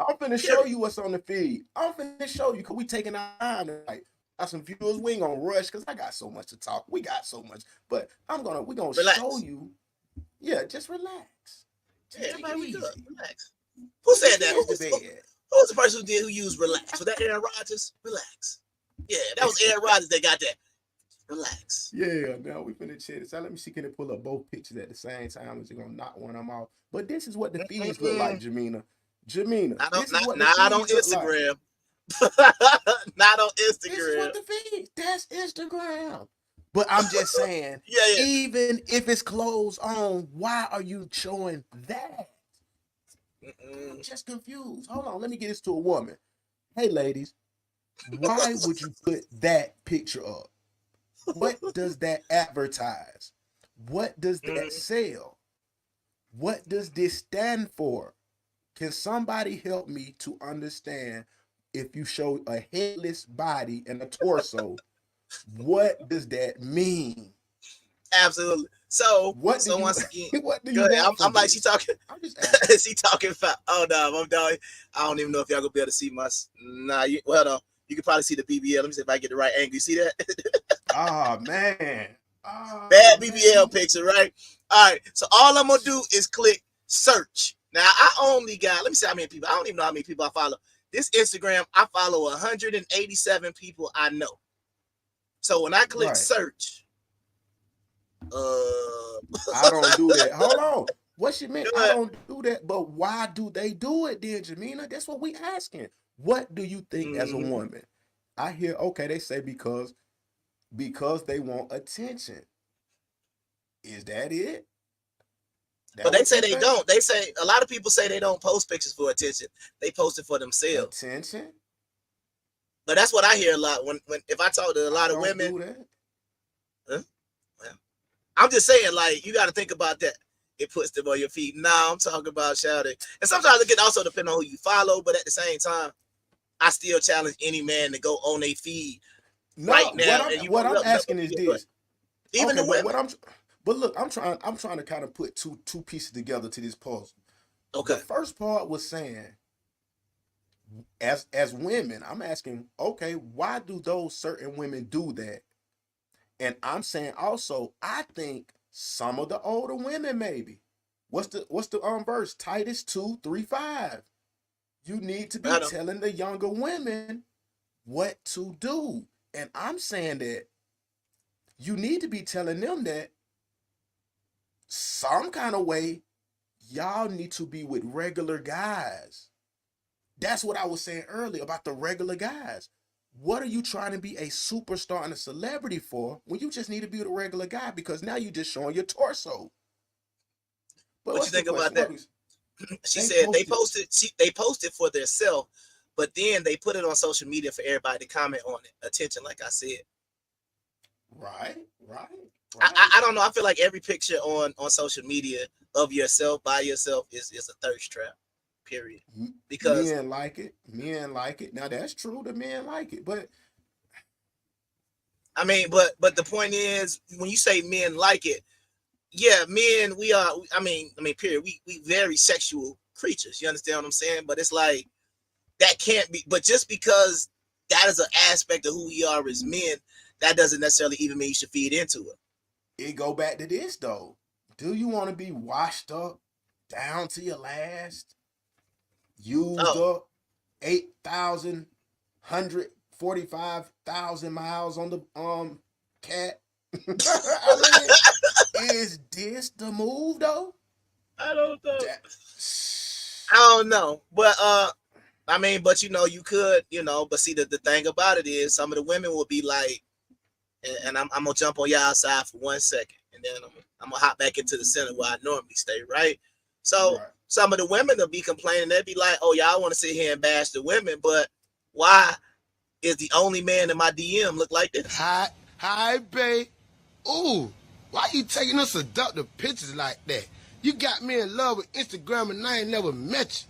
I'm finna show you what's on the feed. I'm finna show you because we taking our time tonight. Got some viewers. We ain't gonna rush because I got so much to talk. We got so much, but we're gonna show you. Yeah, just relax. Everybody relax. Who said that? Who's the person who used relax? Was that Aaron Rodgers? Relax. Yeah, that was Aaron Rodgers that got that. Relax. Yeah, now we finna check this out. Let me see, can it pull up both pictures at the same time? Is it gonna knock one of them off? But this is what the feeds look like, Jamina. Not on Instagram. Not on Instagram. This is what the feed. That's Instagram. But I'm just saying, yeah. Even if it's closed on, why are you showing that? I'm just confused. Hold on, let me get this to a woman. Hey, ladies, why would you put that picture up? What does that advertise? What does that sell? What does this stand for? Can somebody help me to understand if you show a headless body and a torso, what does that mean? Absolutely. So once again, what do you I'm like, she talking. She talking about. Oh no, I'm done. I don't even know if y'all gonna be able to see my. Nah, you can probably see the BBL. Let me see if I get the right angle. You see that? Oh man. Bad BBL picture, right? All right. So all I'm gonna do is click search. Now I only got. Let me see how many people. I don't even know how many people I follow. This Instagram, I follow 187 people I know. So when I click search, I don't do that. Hold on. What she meant? I don't do that. But why do they do it then, Jamina? That's what we asking. What do you think as a woman? I hear, okay, they say because they want attention. Is that it? But they say they don't. They say a lot of people say they don't post pictures for attention. They post it for themselves. Attention? But that's what I hear a lot when if I talk to a lot of women. Do that. Huh? Well, I'm just saying, like, you got to think about that. It puts them on your feet. Nah, I'm talking about shouting. And sometimes it can also depend on who you follow, but at the same time, I still challenge any man to go on their feed right now. What I'm asking is this. Even the women. But look, I'm trying to kind of put two pieces together to this puzzle. Okay. The first part was saying, as women, I'm asking, okay, why do those certain women do that? And I'm saying also, I think some of the older women maybe. What's the verse? Titus 2:3-5. You need to be telling the younger women what to do. And I'm saying that you need to be telling them that some kind of way, y'all need to be with regular guys. That's what I was saying earlier about the regular guys. What are you trying to be a superstar and a celebrity for when you just need to be with a regular guy? Because now you're just showing your torso. But what you think about that? She said they posted for themselves, but then they put it on social media for everybody to comment on it. Attention, like I said. Right. I don't know. I feel like every picture on social media of yourself by yourself is a thirst trap. Period. Because men like it. Now that's true. The men like it, but I mean, but the point is, when you say men like it, yeah, men, we are. I mean, period. We very sexual creatures. You understand what I'm saying? But it's like that can't be. But just because that is an aspect of who we are as men, that doesn't necessarily even mean you should feed into it. It go back to this though. Do you want to be washed up down to your last? Used up 145,000 miles on the cat. Is this the move though? I don't know. I don't know, but I mean, but you could, but see, the thing about it is, some of the women will be like, and I'm gonna jump on y'all side for 1 second, and then I'm gonna hop back into the center where I normally stay, right? So. Right. Some of the women will be complaining. They'll be like, oh, y'all want to sit here and bash the women, but why is the only man in my DM look like this? Hi, babe. Ooh, why you taking us seductive pictures like that? You got me in love with Instagram and I ain't never met you.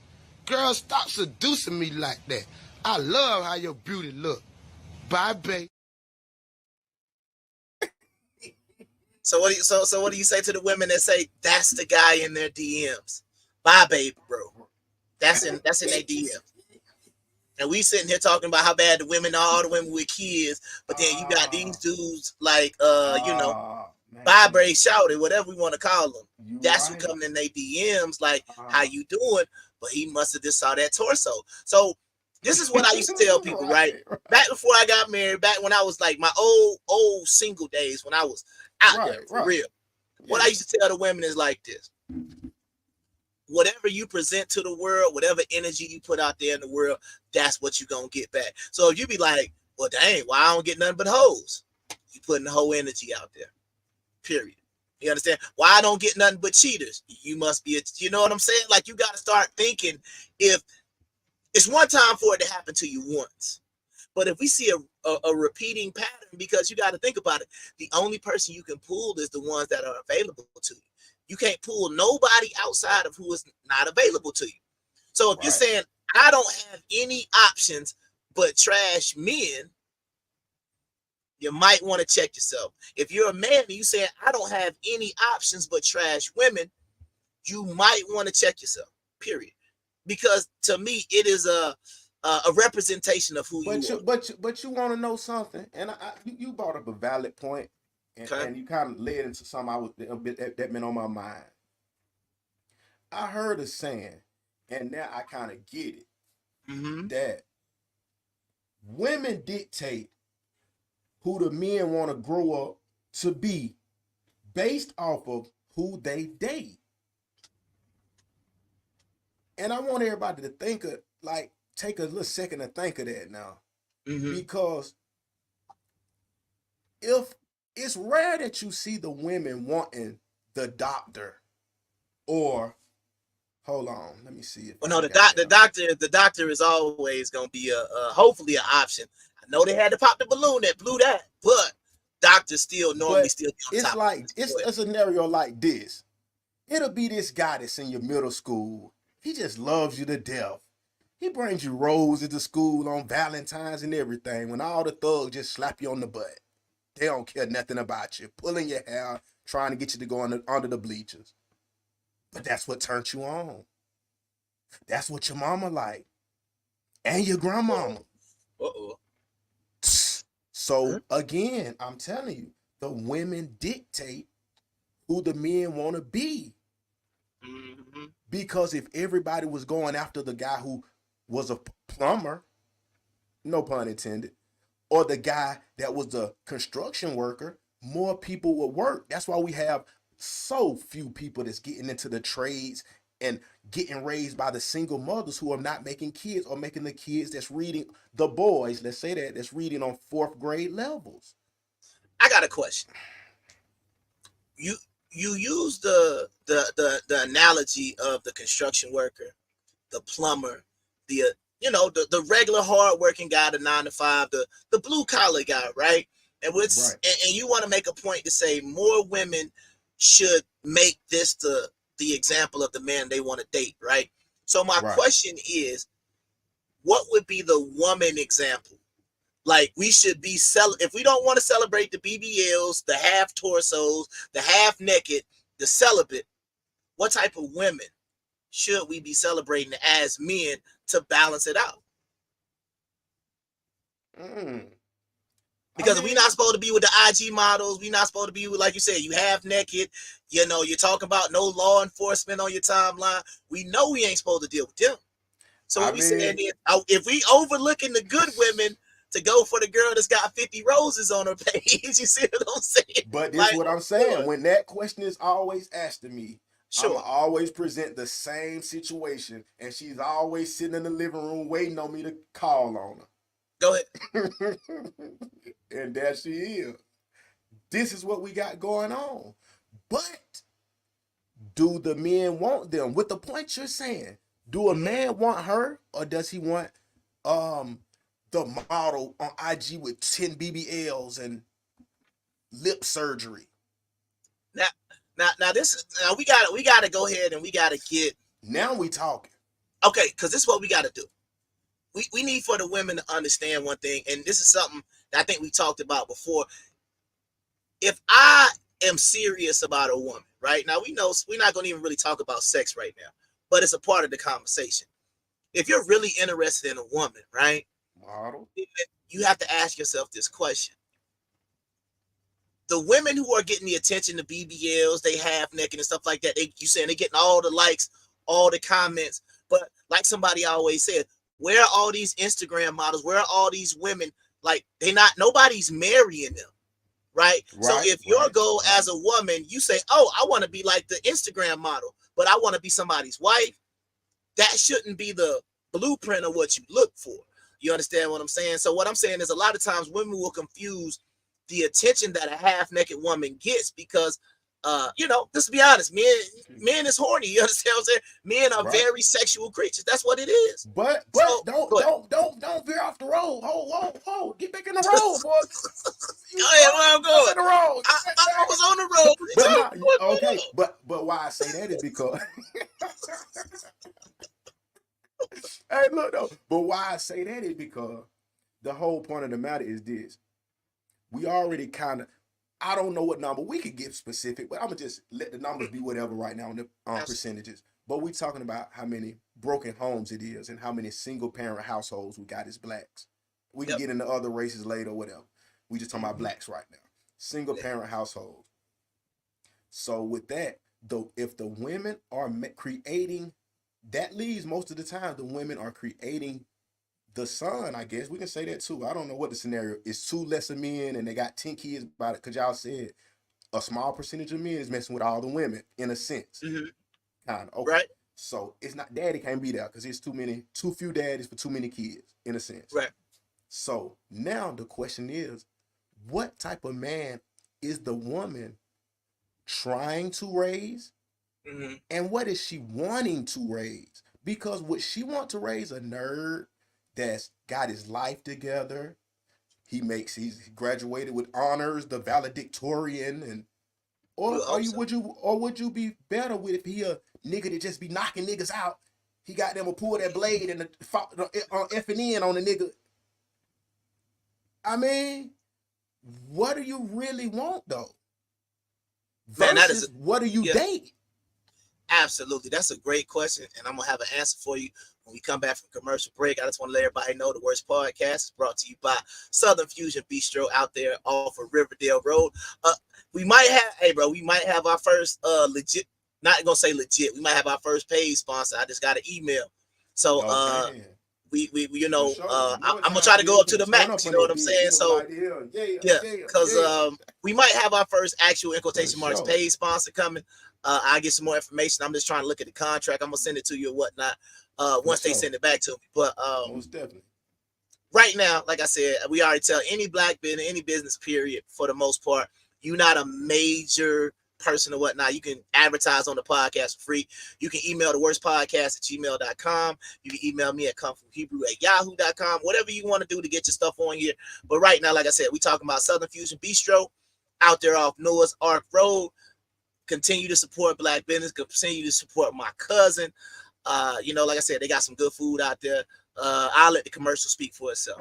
Girl, stop seducing me like that. I love how your beauty look. Bye, babe. So what do you say to the women that say that's the guy in their DMs? Bye, baby, bro. That's in their DMs. And we sitting here talking about how bad the women are, all the women with kids, but then you got these dudes like vibrate, shout it, whatever we want to call them. That's who coming in their DMs like, how you doing? But he must have just saw that torso. So this is what I used to tell people, right? Back before I got married, back when I was like my old single days, when I was out there for real. What I used to tell the women is like this. Whatever you present to the world, whatever energy you put out there in the world, that's what you're going to get back. So if you be like, well, dang, why I don't get nothing but hoes? You putting the whole energy out there, period. You understand? Why I don't get nothing but cheaters? You must be, you know what I'm saying? Like, you got to start thinking, if it's one time for it to happen to you once. But if we see a repeating pattern, because you got to think about it, the only person you can pull is the ones that are available to you. You can't pull nobody outside of who is not available to you. So if you're saying, I don't have any options but trash men, you might want to check yourself. If you're a man and you saying, I don't have any options but trash women, you might want to check yourself, period. Because to me, it is a representation of who you are. But you want to know something, and you brought up a valid point. And you kind of led into something that been on my mind. I heard a saying, and now I kind of get it, that women dictate who the men want to grow up to be based off of who they date. And I want everybody to think of, like, take a little second to think of that now. Because if it's rare that you see the women wanting the doctor, or hold on, let me see. Well, no, the doctor is always going to be hopefully an option. I know they had to pop the balloon that blew that, but doctors still normally still. It's like it's a scenario like this. It'll be this guy that's in your middle school. He just loves you to death. He brings you roses to school on Valentine's and everything. When all the thugs just slap you on the butt. They don't care nothing about you, pulling your hair, trying to get you to go under the bleachers. But that's what turns you on. That's what your mama like. And your grandmama. So again, I'm telling you, the women dictate who the men want to be. Because if everybody was going after the guy who was a plumber, no pun intended, or the guy that was the construction worker, more people would work. That's why we have so few people that's getting into the trades and getting raised by the single mothers who are not making kids, or making the kids that's reading, the boys, let's say that's reading on 4th grade levels. I got a question. You use the analogy of the construction worker, the plumber, the regular hardworking guy, the 9-to-5, the blue collar guy, right? And and you want to make a point to say more women should make this the example of the man they want to date, right? So my question is, what would be the woman example? Like, we should be if we don't want to celebrate the BBLs, the half torsos, the half naked, the celibate, what type of women should we be celebrating as men to balance it out? Because we're not supposed to be with the IG models. We're not supposed to be with, like you said, you half naked. You're talking about no law enforcement on your timeline. We know we ain't supposed to deal with them. So what we saying is, if we overlooking the good women to go for the girl that's got 50 roses on her page, you see what I'm saying? But this is what I'm saying. When that question is always asked to me, I'm always present the same situation, and she's always sitting in the living room waiting on me to call on her. Go ahead. And there she is. This is what we got going on. But do the men want them? With the point you're saying, do a man want her, or does he want the model on IG with 10 BBLs and lip surgery? Now we gotta go ahead and we gotta get. Now we talking. Okay, because this is what we gotta do. We need for the women to understand one thing, and this is something that I think we talked about before. If I am serious about a woman, right now, we know we're not going to even really talk about sex right now, but it's a part of the conversation. If you're really interested in a woman, right, Model. you have to ask yourself this question. The women who are getting the attention, the BBLs, they half naked and stuff like that, you saying they're getting all the likes, all the comments, but like somebody always said, where are all these Instagram models? Where are all these women? Like, nobody's marrying them, right? So if your goal as a woman, you say, oh, I want to be like the Instagram model, but I want to be somebody's wife, that shouldn't be the blueprint of what you look for. You understand what I'm saying? So what I'm saying is a lot of times women will confuse the attention that a half-naked woman gets because, just to be honest, men is horny. You understand what I'm saying? Men are very sexual creatures. That's what it is. But don't veer off the road. Hold. Get back in the road, boy. Where I'm going? The road. I was on the road. Okay, but why I say that is because hey, look though. But why I say that is because the whole point of the matter is this. We already kind of, I don't know what number, we could get specific, but I'm going to just let the numbers be whatever right now on the percentages. But we talking about how many broken homes it is and how many single parent households we got as blacks. We can get into other races later or whatever. We just talking about blacks right now. Single parent households. So with that, though, if the women are creating, that leaves most of the time the women are creating the son, I guess we can say that too. I don't know what the scenario is. 2 lesser men and they got 10 kids about it because y'all said a small percentage of men is messing with all the women in a sense. Kind of. Okay. Right. So it's not daddy can't be there because it's too few daddies for too many kids in a sense. Right. So now the question is, what type of man is the woman trying to raise? And what is she wanting to raise? Because would she want to raise a nerd that's got his life together? He's graduated with honors, the valedictorian, and would you be better with if he a nigga that just be knocking niggas out? He got them to pull that blade and effing in on the nigga. I mean, what do you really want though? Versus what do you date? Absolutely. That's a great question. And I'm going to have an answer for you when we come back from commercial break. I just want to let everybody know the W.O.R.S.E Podcast is brought to you by Southern Fusion Bistro out there off of Riverdale Road. We might have our first legit, not going to say legit, we might have our first paid sponsor. I just got an email. So I'm going to try to go up to the max, you know what I'm saying? So because we might have our first actual, in quotation marks, paid sponsor coming. I get some more information. I'm just trying to look at the contract. I'm gonna send it to you or whatnot once they send it back to me. But most definitely. Right now, like I said, we already tell any black business, any business period, for the most part, you're not a major person or whatnot. You can advertise on the podcast for free. You can email the W.O.R.S.E Podcast at gmail.com. You can email me at comefromhebrew@yahoo.com. Whatever you want to do to get your stuff on here. But right now, like I said, we talking about Southern Fusion Bistro out there off Noah's Ark Road. Continue to support black business. Continue to support my cousin. Like I said, they got some good food out there. I'll let the commercial speak for itself.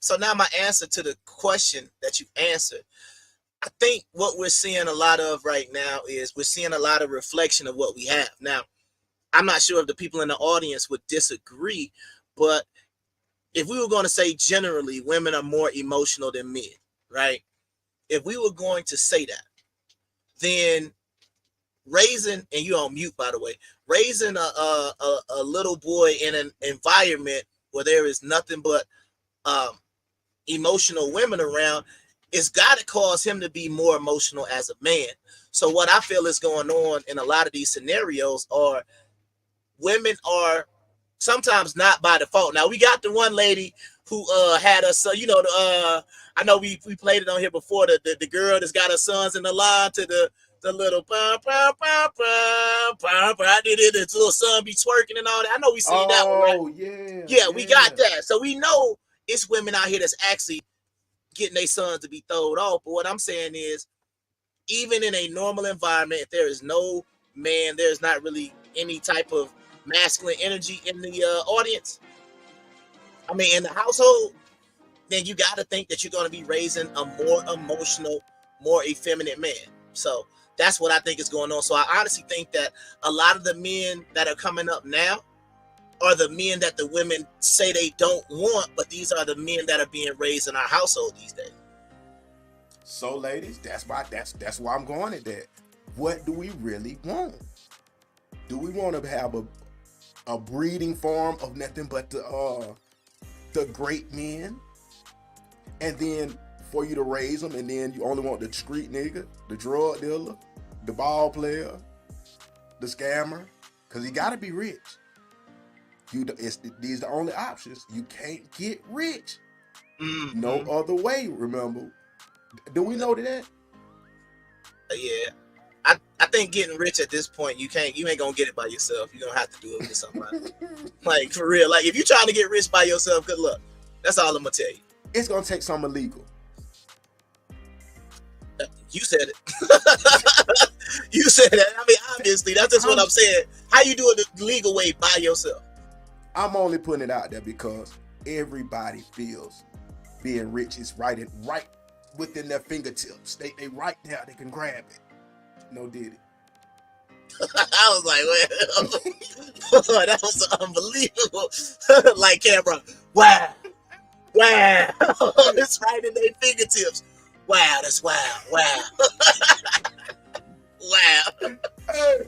So now my answer to the question that you answered, I think what we're seeing a lot of right now is we're seeing a lot of reflection of what we have. Now, I'm not sure if the people in the audience would disagree, but if we were going to say generally women are more emotional than men, right? If we were going to say that, then raising, and you're on mute, by the way, raising a little boy in an environment where there is nothing but emotional women around, it's got to cause him to be more emotional as a man. So what I feel is going on in a lot of these scenarios are women are sometimes not by default. Now we got the one lady who had her son, I know we played it on here before, the girl that's got her sons in the line to the little his little son be twerking and all that. I know we seen that one, right? Oh, yeah. Yeah, we got that. So we know it's women out here that's actually getting their sons to be throwed off. But what I'm saying is, even in a normal environment, if there is no man, there's not really any type of masculine energy in the audience, I mean, in the household, then you got to think that you're going to be raising a more emotional, more effeminate man. So that's what I think is going on. So I honestly think that a lot of the men that are coming up now are the men that the women say they don't want, but these are the men that are being raised in our household these days. So, ladies, that's why I'm going at that. What do we really want? Do we want to have a breeding farm of nothing but the great men, and then for you to raise them, and then you only want the street nigga, the drug dealer, the ball player, the scammer, because you got to be rich. These are the only options. You can't get rich. Mm-hmm. No other way, remember. Do we know that? Yeah. I think getting rich at this point, you ain't gonna get it by yourself. You're gonna have to do it with somebody. Like, for real. Like, if you're trying to get rich by yourself, good luck. That's all I'm gonna tell you. It's gonna take something illegal. You said it. You said that. I mean, obviously, that's just what I'm saying. How you do it the legal way by yourself? I'm only putting it out there because everybody feels being rich is right within their fingertips. They right there. They can grab it. No Diddy. I was like, well, that was unbelievable. Like, Cameron, wow. It's right in their fingertips. Wow, that's wow. Wow.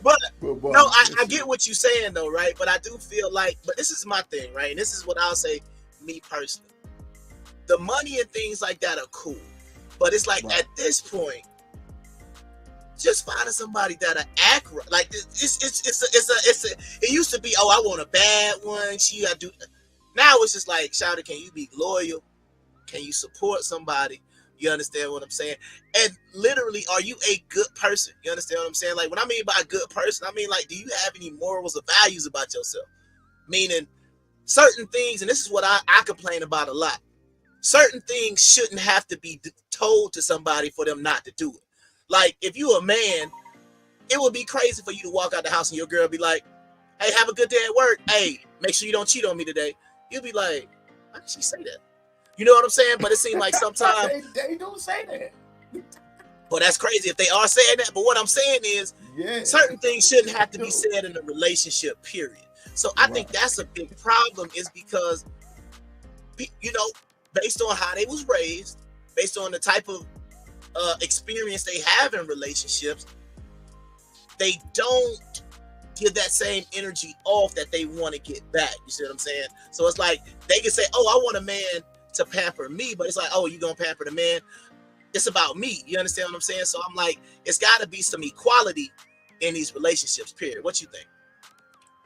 But no, I get what you're saying though, right? But I do feel like, but this is my thing, right? And this is what I'll say, me personally. The money and things like that are cool. But it's like, at this point, just finding somebody that'll act right. Like, it used to be, oh, I want a bad one. She gotta do. Now it's just like, Shawty, can you be loyal? Can you support somebody? You understand what I'm saying? And literally, are you a good person? You understand what I'm saying? Like, when I mean by a good person, I mean, like, do you have any morals or values about yourself? Meaning, certain things, and this is what I complain about a lot. Certain things shouldn't have to be told to somebody for them not to do it. Like, if you a man, it would be crazy for you to walk out the house and your girl be like, hey, have a good day at work. Hey, make sure you don't cheat on me today. You'll be like, why did she say that? You know what I'm saying? But it seems like sometimes they don't say that. But that's crazy if they are saying that. But what I'm saying is, certain things shouldn't have to be said in a relationship, period. So I think that's a big problem, is because, you know, based on how they was raised, based on the type of experience they have in relationships, they don't give that same energy off that they want to get back. You see what I'm saying? So it's like they can say, oh, I want a man to pamper me, but it's like, oh, you gonna pamper the man? It's about me. You understand what I'm saying? So I'm like, it's got to be some equality in these relationships, period. What you think?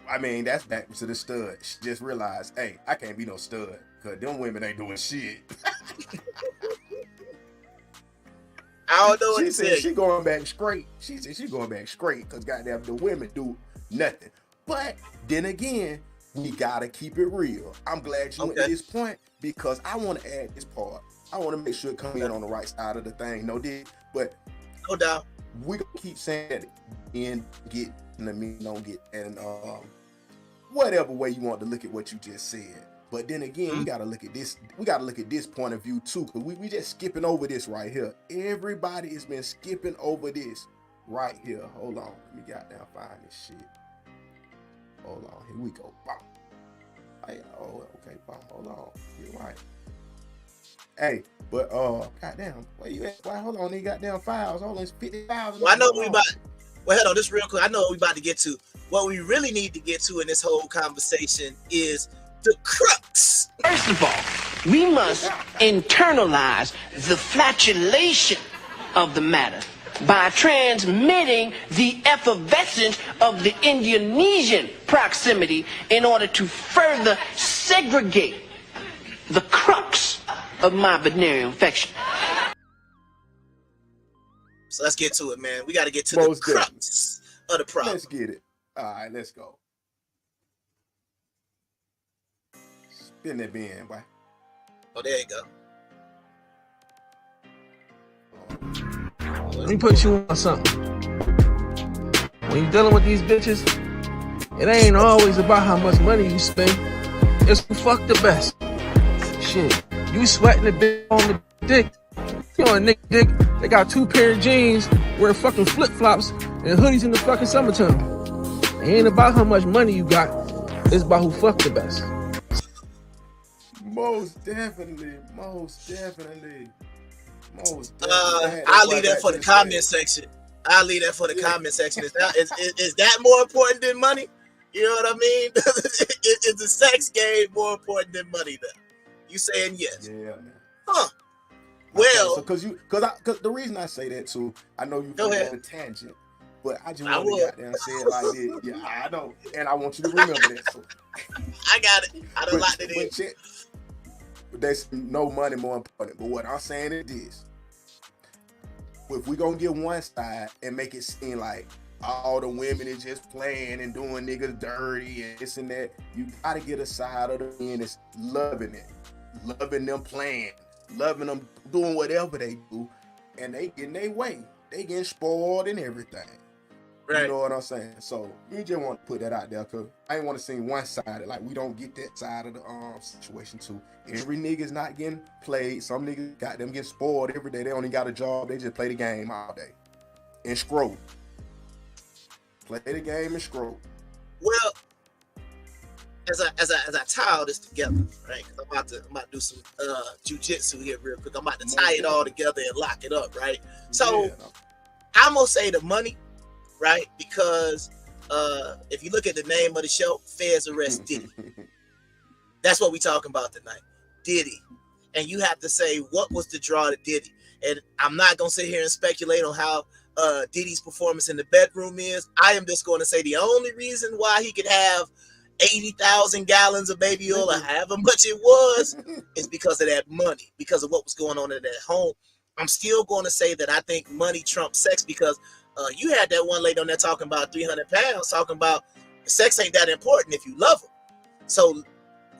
I mean, that's back to the stud. She just realized, hey, I can't be no stud because them women ain't doing shit. I don't know what she said. She going back straight. She said she going back straight because goddamn the women do nothing. But then again, we gotta keep it real. I'm glad you went to this point because I want to add this part. I want to make sure it comes in on the right side of the thing. No dig, but no doubt. We gonna keep saying that and get don't get, and whatever way you want to look at what you just said. But then again, we gotta look at this. We gotta look at this point of view too, because we just skipping over this right here. Everybody has been skipping over this right here. Hold on, let me goddamn find this shit. Hold on, here we go. Bam. Hey, oh, okay, bam. Hold on, you're right. Hey, but goddamn, where you at? Why? Hold on, these goddamn files. Hold on, it's 50,000. Well, I know we about. Well, hold on, this real quick. I know what we about to get to. What we really need to get to in this whole conversation is, the crux. First of all, we must internalize the flatulation of the matter by transmitting the effervescence of the Indonesian proximity in order to further segregate the crux of my venereal infection. So let's get to it, man. We got to get to the crux of the problem. Let's get it. All right, let's go. Spin that bin, boy. Oh, there you go. Let me put you on something. When you're dealing with these bitches, it ain't always about how much money you spend. It's who fuck the best. Shit, you sweating the bitch on the dick. You know a nigga dick, they got 2 pair of jeans, wear fucking flip-flops, and hoodies in the fucking summertime. It ain't about how much money you got. It's about who fuck the best. Most definitely. I'll leave that for the comment section. Is that more important than money? You know what I mean? Is the sex game more important than money then? You saying yes? Yeah, man. Huh. Well, because the reason I say that too, I know you go on a tangent, but I just want to get there and say it like this. Yeah, I know, and I want you to remember that. So. I got it. I done locked it in. There's no money more important. But what I'm saying is this: if we gonna get one side and make it seem like all the women is just playing and doing niggas dirty and this and that, you gotta get a side of the men that's loving it, loving them playing, loving them doing whatever they do, and they getting their way. They getting spoiled and everything. Right. You know what I'm saying? So you just want to put that out there, because I ain't want to see one-sided. Like, we don't get that side of the situation too. Every nigga's not getting played. Some niggas got them getting spoiled every day. They only got a job. They just play the game all day and scroll. Play the game and scroll. Well, as I tie all this together, right? Because I'm about to do some jujitsu here real quick. I'm about to tie it all together and lock it up, right? So I'm gonna say the money, right? Because if you look at the name of the show, Feds Arrest Diddy. That's what we talking about tonight, Diddy. And you have to say, what was the draw to Diddy? And I'm not gonna sit here and speculate on how Diddy's performance in the bedroom is. I am just going to say the only reason why he could have 80,000 gallons of baby oil or however much it was is because of that money, because of what was going on in that home. I'm still going to say that I think money trumps sex, because you had that one lady on there talking about 300 pounds, talking about sex ain't that important if you love her. So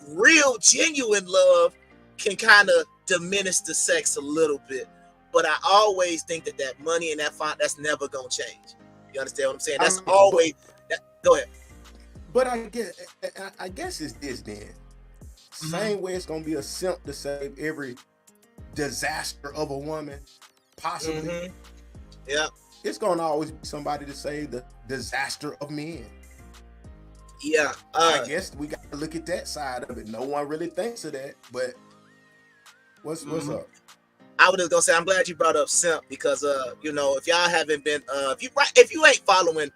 real, genuine love can kind of diminish the sex a little bit. But I always think that money and that's never going to change. You understand what I'm saying? That's always... go ahead. But I guess it's this then. Same way it's going to be a simp to save every disaster of a woman, possibly. Yeah. It's going to always be somebody to save the disaster of men. Yeah. I guess we got to look at that side of it. No one really thinks of that, but what's up? I was just gonna say, I'm glad you brought up simp, because you know, if y'all haven't been if you ain't following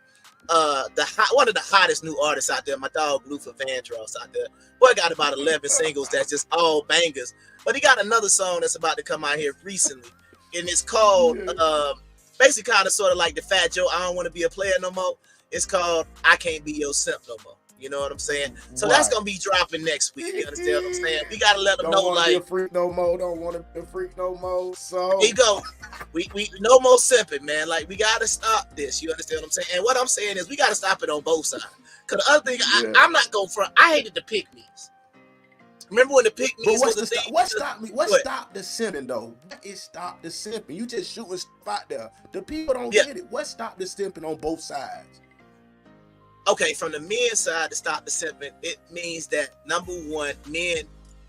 one of the hottest new artists out there, my dog Luther Vandross out there. Boy got about 11 singles that's just all bangers. But he got another song that's about to come out here recently, and it's called basically kind of sort of like the Fat Joe I Don't Want to Be a Player No More. It's called I Can't Be Your Simp No More. You know what I'm saying? So that's gonna be dropping next week. You understand what I'm saying? We gotta let them know, like, be a freak no more. Don't want to be a freak no more. So there you go. We no more simping, man. Like, we gotta stop this. You understand what I'm saying? And what I'm saying is we gotta stop it on both sides. Cause the other thing, I'm not going front. I hated the pick-me's. Remember when the pick-me's was the thing? What stopped me? What stopped the simping though? What is stop the simping? You just shooting spot there. The people don't get it. What stopped the simping on both sides? Okay, from the men's side, to stop the simping, it means that, number one, men,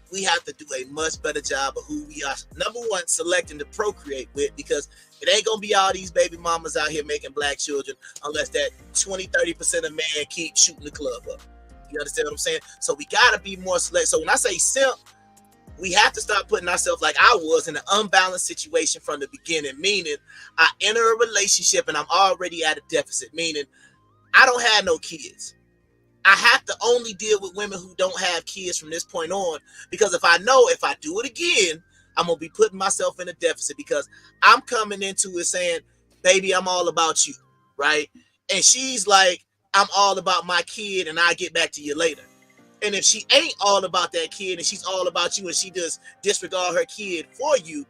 we have to do a much better job of who we are. Number one, selecting to procreate with, because it ain't gonna be all these baby mamas out here making black children unless that 20-30% of men keep shooting the club up. You understand what I'm saying? So we gotta be more select. So when I say simp, we have to start putting ourselves, like I was, in an unbalanced situation from the beginning, meaning I enter a relationship and I'm already at a deficit, meaning I don't have no kids. I have to only deal with women who don't have kids from this point on, because if I know if I do it again, I'm gonna be putting myself in a deficit, because I'm coming into it saying, baby, I'm all about you, right? And she's like, I'm all about my kid and I'll get back to you later. And if she ain't all about that kid and she's all about you and she just disregard her kid for you,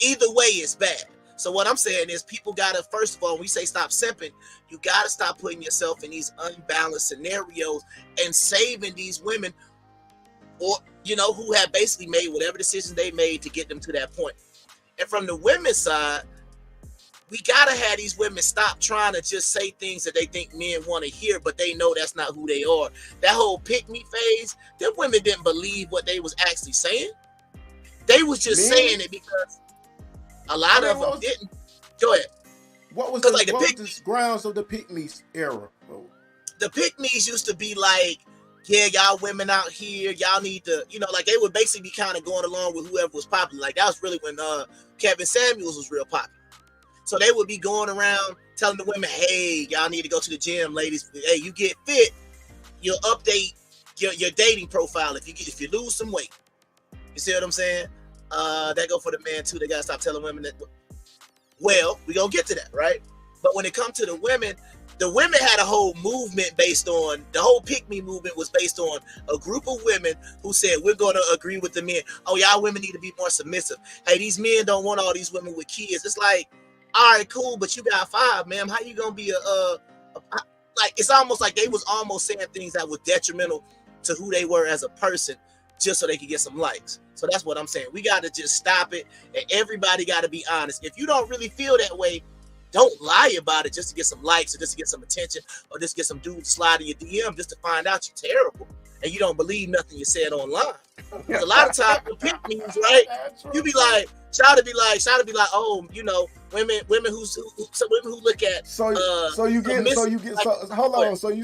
either way it's bad. So what I'm saying is, people gotta, first of all, when we say stop simping, you gotta stop putting yourself in these unbalanced scenarios and saving these women, or who have basically made whatever decisions they made to get them to that point. And from the women's side, we gotta have these women stop trying to just say things that they think men want to hear, but they know that's not who they are. That whole pick me phase, them women didn't believe what they was actually saying. They was just saying it because a lot of them didn't. Go ahead. What was the grounds of the pick-me's era? The pick-me's used to be like, yeah, y'all women out here, y'all need to, like they would basically be kind of going along with whoever was popular. Like that was really when Kevin Samuels was real popular. So they would be going around telling the women, hey, y'all need to go to the gym, ladies. Hey, you get fit, you'll update your dating profile if you lose some weight. You see what I'm saying? That go for the man too. They gotta stop telling women that. Well, we gonna get to that, right? But when it comes to the women had a whole movement based on, the whole pick me movement was based on a group of women who said, we're gonna agree with the men. Oh, y'all women need to be more submissive. Hey, these men don't want all these women with kids. It's like, all right, cool, but you got 5, ma'am. How you gonna be like, it's almost like they was almost saying things that were detrimental to who they were as a person, just so they could get some likes. So that's what I'm saying. We got to just stop it, and everybody got to be honest. If you don't really feel that way, don't lie about it just to get some likes or just to get some attention or just get some dudes sliding your DM just to find out you're terrible and you don't believe nothing you said online. Because a lot of times with pick me's, right, you be like, shout to be like, oh, women who look at So you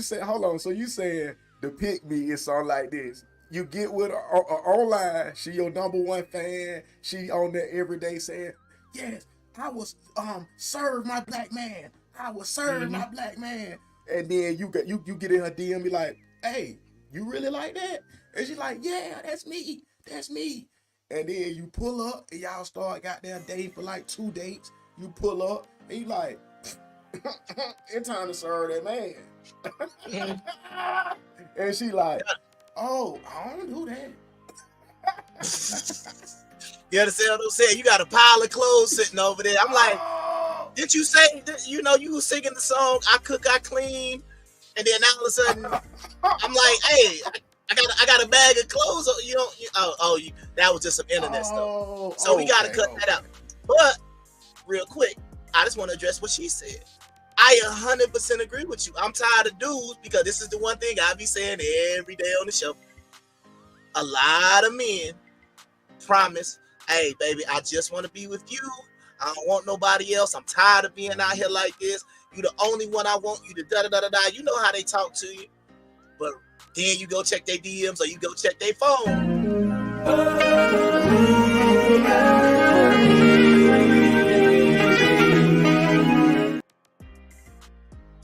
saying the pick me is something like this. You get with her online, she your number one fan, she on there every day saying, yes, I was serve my black man. I will serve my black man. And then you get in her DM, be like, hey, you really like that? And she's like, yeah, that's me. That's me. And then you pull up and y'all start goddamn dating for like 2 dates. You pull up and you like, it's time to serve that man. And she like, oh, I don't do that. You understand what I'm saying? You got a pile of clothes sitting over there. I'm like, did you say, you was singing the song, I cook, I clean, and then all of a sudden, I'm like, hey, I got a bag of clothes. That was just some internet stuff. So we got to cut that out. But real quick, I just want to address what she said. I 100% agree with you. I'm tired of dudes, because this is the one thing I be saying every day on the show. A lot of men promise, hey, baby, I just want to be with you. I don't want nobody else. I'm tired of being out here like this. You the only one I want. You the da-da-da-da-da. You know how they talk to you. But then you go check their DMs or you go check their phone.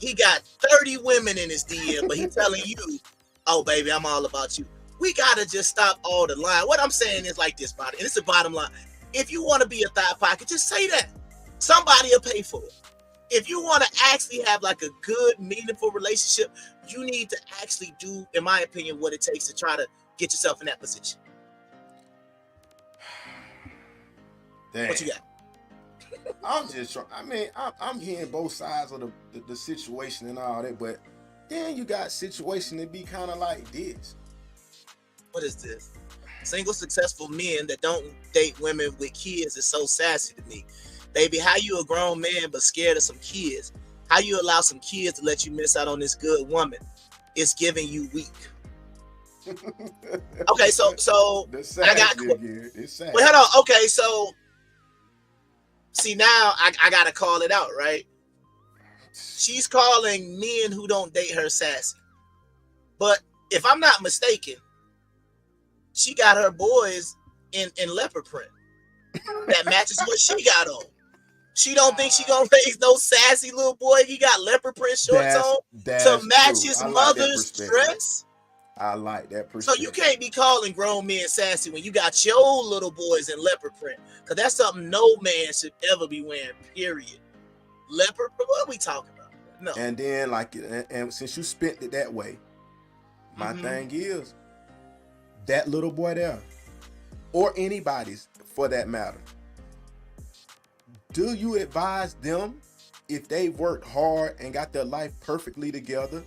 He got 30 women in his DM, but he's telling you, oh, baby, I'm all about you. We got to just stop all the lying. What I'm saying is like this, body. And it's the bottom line. If you want to be a thigh pocket, just say that. Somebody will pay for it. If you want to actually have like a good, meaningful relationship, you need to actually do, in my opinion, what it takes to try to get yourself in that position. Damn. What you got? I'm just trying. I mean, I'm hearing both sides of the situation and all that, but then you got situation that be kind of like this. What is this? Single successful men that don't date women with kids is so sassy to me. Baby, how you a grown man but scared of some kids? How you allow some kids to let you miss out on this good woman? It's giving you weak. Okay, so I got. Wait, hold on. Okay, so see now I gotta call it out, right? She's calling men who don't date her sassy, but if I'm not mistaken, she got her boys in leopard print that matches what she got on. She don't think she gonna raise no sassy little boy. He got leopard print shorts on to match his mother's dress. I like that So perspective. you can't be calling grown men sassy when you got your little boys in leopard print, because that's something no man should ever be wearing. Period. Leopard print. What are we talking about? No. And then and since you spent it that way, my thing is that little boy there, or anybody's for that matter. Do you advise them, if they worked hard and got their life perfectly together,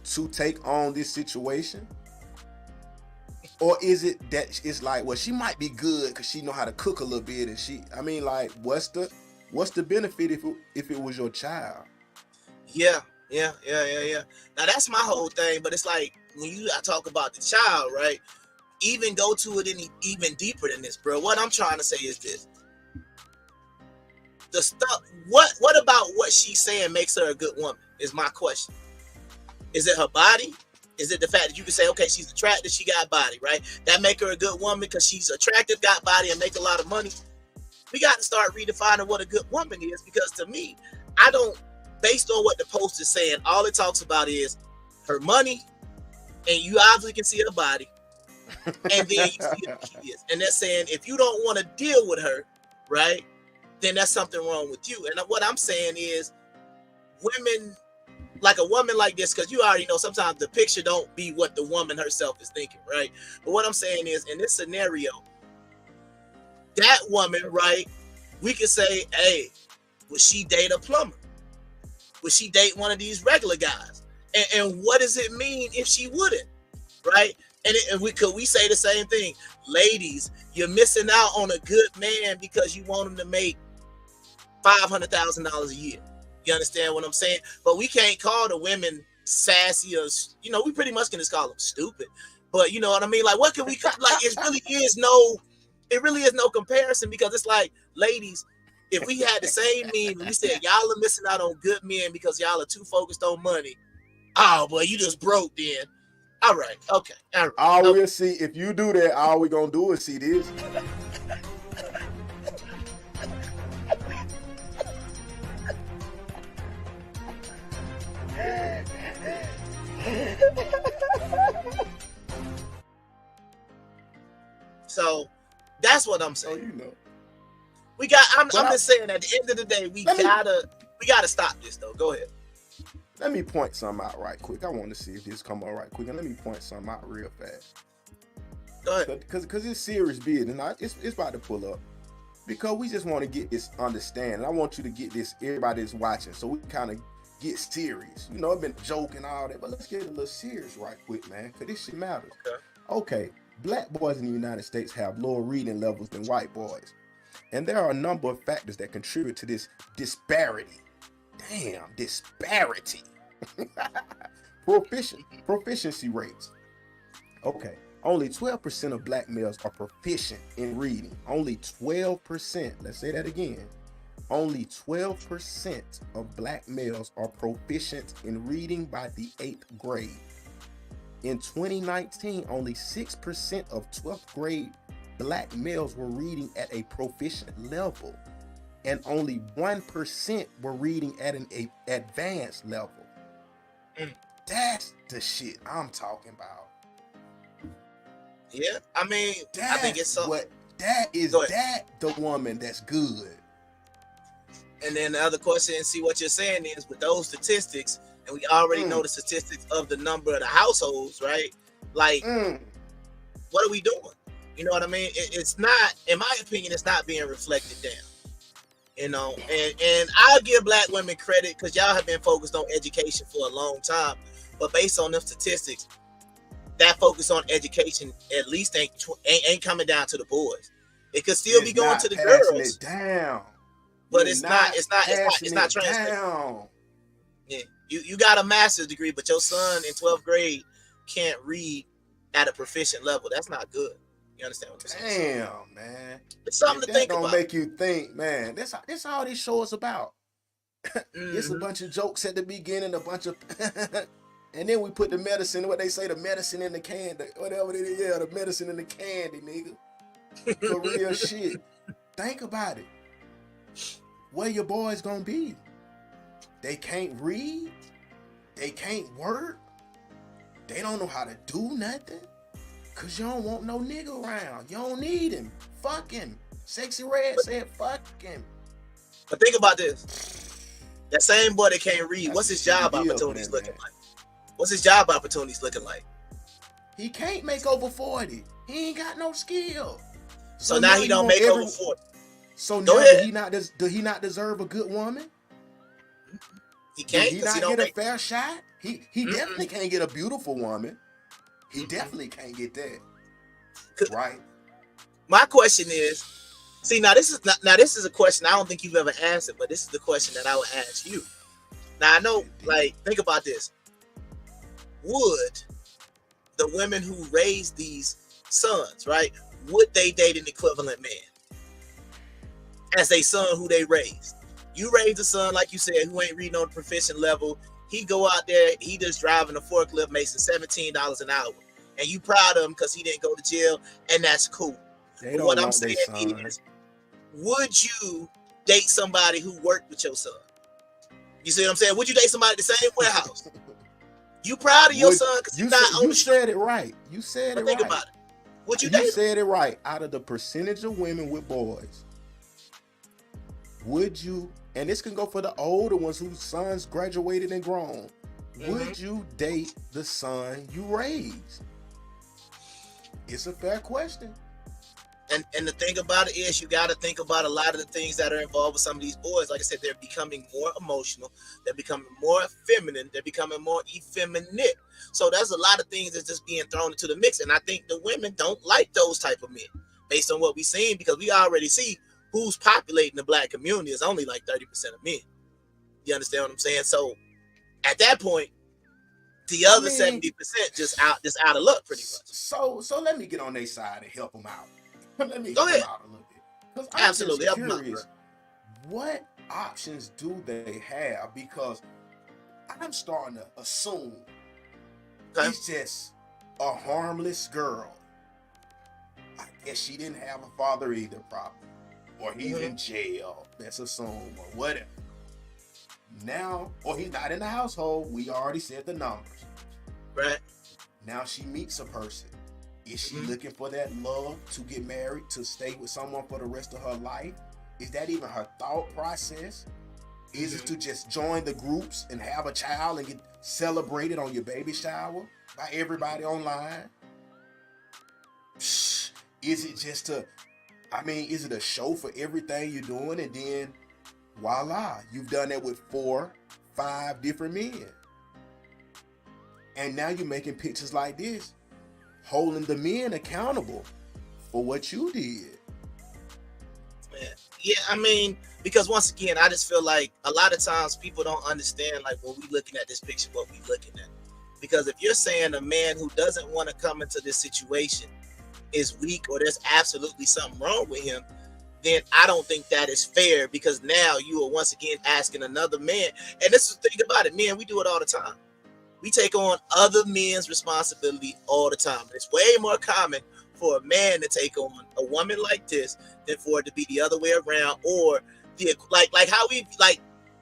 to take on this situation? Or is it that it's like, well, she might be good because she know how to cook a little bit, and what's the benefit if it was your child? Yeah. Now that's my whole thing, but it's like when you talk about the child, right? Even go to it even deeper than this, bro. What I'm trying to say is this. The stuff, what about what she's saying makes her a good woman is my question. Is it her body? Is it the fact that you can say, okay, she's attractive, she got body, right? That make her a good woman because she's attractive, got body, and make a lot of money? We got to start redefining what a good woman is, because to me, I don't, based on what the post is saying, all it talks about is her money, and you obviously can see her body, and then you see her kids. And they're saying, if you don't want to deal with her, right, then that's something wrong with you. And what I'm saying is, women, like a woman like this, because you already know sometimes the picture don't be what the woman herself is thinking, right? But what I'm saying is, in this scenario, that woman, right, we could say, hey, would she date a plumber? Would she date one of these regular guys? And what does it mean if she wouldn't, right? And we say the same thing. Ladies, you're missing out on a good man because you want him to make $500,000 a year. You understand what I'm saying? But we can't call the women sassy, or, we pretty much can just call them stupid. But you know what I mean? Like, what can we call? Like, it really is no comparison, because it's like, ladies, if we had the same meme and we said y'all are missing out on good men because y'all are too focused on money, oh boy, you just broke then. All right, okay, all right. All we'll see, if you do that, all we're gonna do is see this. So that's what I'm saying. Oh, I'm just saying, at the end of the day, we gotta stop this though. Go ahead. Let me point something out right quick. I want to see if this come up right quick, and let me point something out real fast. Go ahead. Because it's serious business, and it's about to pull up. Because we just want to get this understanding. I want you to get this, everybody that's watching, so we kind of get serious. I've been joking all that, but let's get a little serious right quick, man, because this shit matters. Okay, black boys in the United States have lower reading levels than white boys. And there are a number of factors that contribute to this disparity. Damn, disparity. Proficiency rates. Okay, only 12% of black males are proficient in reading. Only 12%. Let's say that again. Only 12% of black males are proficient in reading by the 8th grade. In 2019, only 6% of 12th grade black males were reading at a proficient level, and only 1% were reading at an advanced level. That's the shit I'm talking about. Yeah, I mean, I think it's so. The woman that's good. And then the other question, and see what you're saying is, with those statistics, and we already know the statistics of the number of the households, right? Like, what are we doing? You know what I mean? It's not, in my opinion, it's not being reflected down. And I'll give black women credit because y'all have been focused on education for a long time. But based on them statistics, that focus on education at least ain't coming down to the boys. It could still be going to the girls. It down. But it's not translating. Yeah, you got a master's degree, but your son in 12th grade can't read at a proficient level. That's not good. You understand what I'm saying? Damn, man. It's something to think about. That don't make you think, man. That's all this show is about. It's a bunch of jokes at the beginning, a bunch of and then we put the medicine, what they say, the medicine in the candy, whatever it is, the medicine in the candy, nigga. For real shit. Think about it. where your boys gonna be? They can't read. They can't work. They don't know how to do nothing. Cause you don't want no nigga around. You don't need him. Fuck him. Sexy Red said fuck him. But think about this. That same boy that can't read, what's his job opportunities looking like? What's his job opportunities looking like? He can't make over 40. He ain't got no skill. So now he don't make over 40. So now does he not deserve a good woman? He can't. Did he not get a fair shot? He definitely can't get a beautiful woman. He definitely can't get that. Right. My question is, see, now this is a question I don't think you've ever answered, but this is the question that I would ask you. Now I know, like, think about this. Would the women who raise these sons, right, would they date an equivalent man as they son who they raised? You raised a son, like you said, who ain't reading on the proficient level. He go out there, he just driving a forklift, making $17 an hour. And you proud of him because he didn't go to jail, and that's cool. But what I'm saying is, would you date somebody who worked with your son? You see what I'm saying? Would you date somebody at the same warehouse? You proud of your son because he's not on the street? You said it right. You said it right. Think about it. Would you date him? You said it right. Out of the percentage of women with boys, would you, and this can go for the older ones whose sons graduated and grown, would you date the son you raised? It's a fair question. And the thing about it is, you got to think about a lot of the things that are involved with some of these boys. Like I said, they're becoming more emotional. They're becoming more feminine. They're becoming more effeminate. So there's a lot of things that's just being thrown into the mix. And I think the women don't like those type of men based on what we've seen, because we already see who's populating the black community is only like 30% of men. You understand what I'm saying? So at that point, the other 70% just out of luck pretty much. So let me get on their side and help them out. Let me go ahead. Out a little bit. Because Absolutely. I'm just curious, what options do they have? Because I'm starting to assume it's just a harmless girl. I guess she didn't have a father either, probably. Or he's in jail. Let's assume, or whatever. Now, or he's not in the household. We already said the numbers. Right. Now she meets a person. Is she looking for that love to get married, to stay with someone for the rest of her life? Is that even her thought process? Is it to just join the groups and have a child and get celebrated on your baby shower by everybody online? Is it just is it a show for everything you're doing, and then voila, you've done that with 4, 5 different men. And now you're making pictures like this, holding the men accountable for what you did. Man. Yeah, because once again, I just feel like a lot of times people don't understand, like, when we looking at this picture, what we looking at. Because if you're saying a man who doesn't want to come into this situation is weak, or there's absolutely something wrong with him, then I don't think that is fair, because now you are once again asking another man. And this is the thing about it, men, we do it all the time. We take on other men's responsibility all the time. It's way more common for a man to take on a woman like this than for it to be the other way around. Or like how we, like,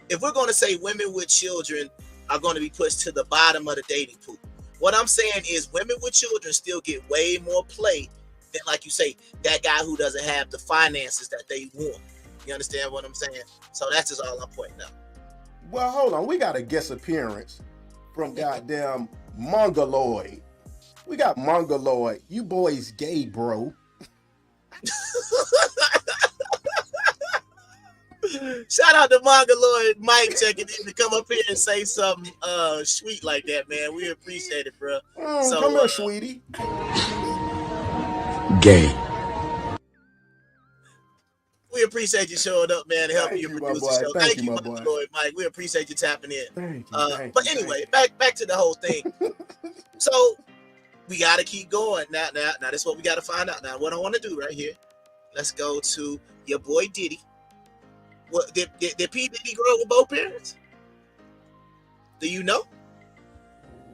if we're going to say women with children are going to be pushed to the bottom of the dating pool, what I'm saying is women with children still get way more play than, like you say, that guy who doesn't have the finances that they want. You understand what I'm saying? So that's just all I'm pointing out. Well, hold on. We got a guest appearance from goddamn Mongoloid. We got Mongoloid. You boys gay, bro. Shout out to Mongoloid Mike checking in to come up here and say something sweet like that, man. We appreciate it, bro. So, come here, sweetie. Gay. We appreciate you showing up, man, and helping you produce the show. Thank you, Mongoloid Mike. We appreciate you tapping in. Thank you, but anyway, back to the whole thing. So we got to keep going. Now, this is what we got to find out. Now, what I want to do right here, let's go to your boy Diddy. What did P. Diddy grow up with both parents? Do you know?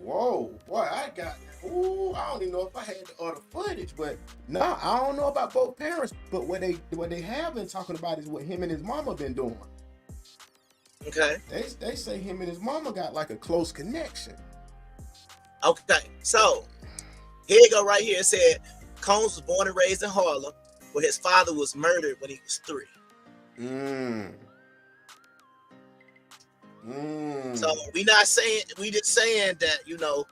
Whoa, boy, I don't even know if I had the other footage, but I don't know about both parents. But what they have been talking about is what him and his mama been doing. Okay. They say him and his mama got like a close connection. Okay. So here you go right here. It said Combs was born and raised in Harlem, where his father was murdered when he was 3. So we just saying that, you know,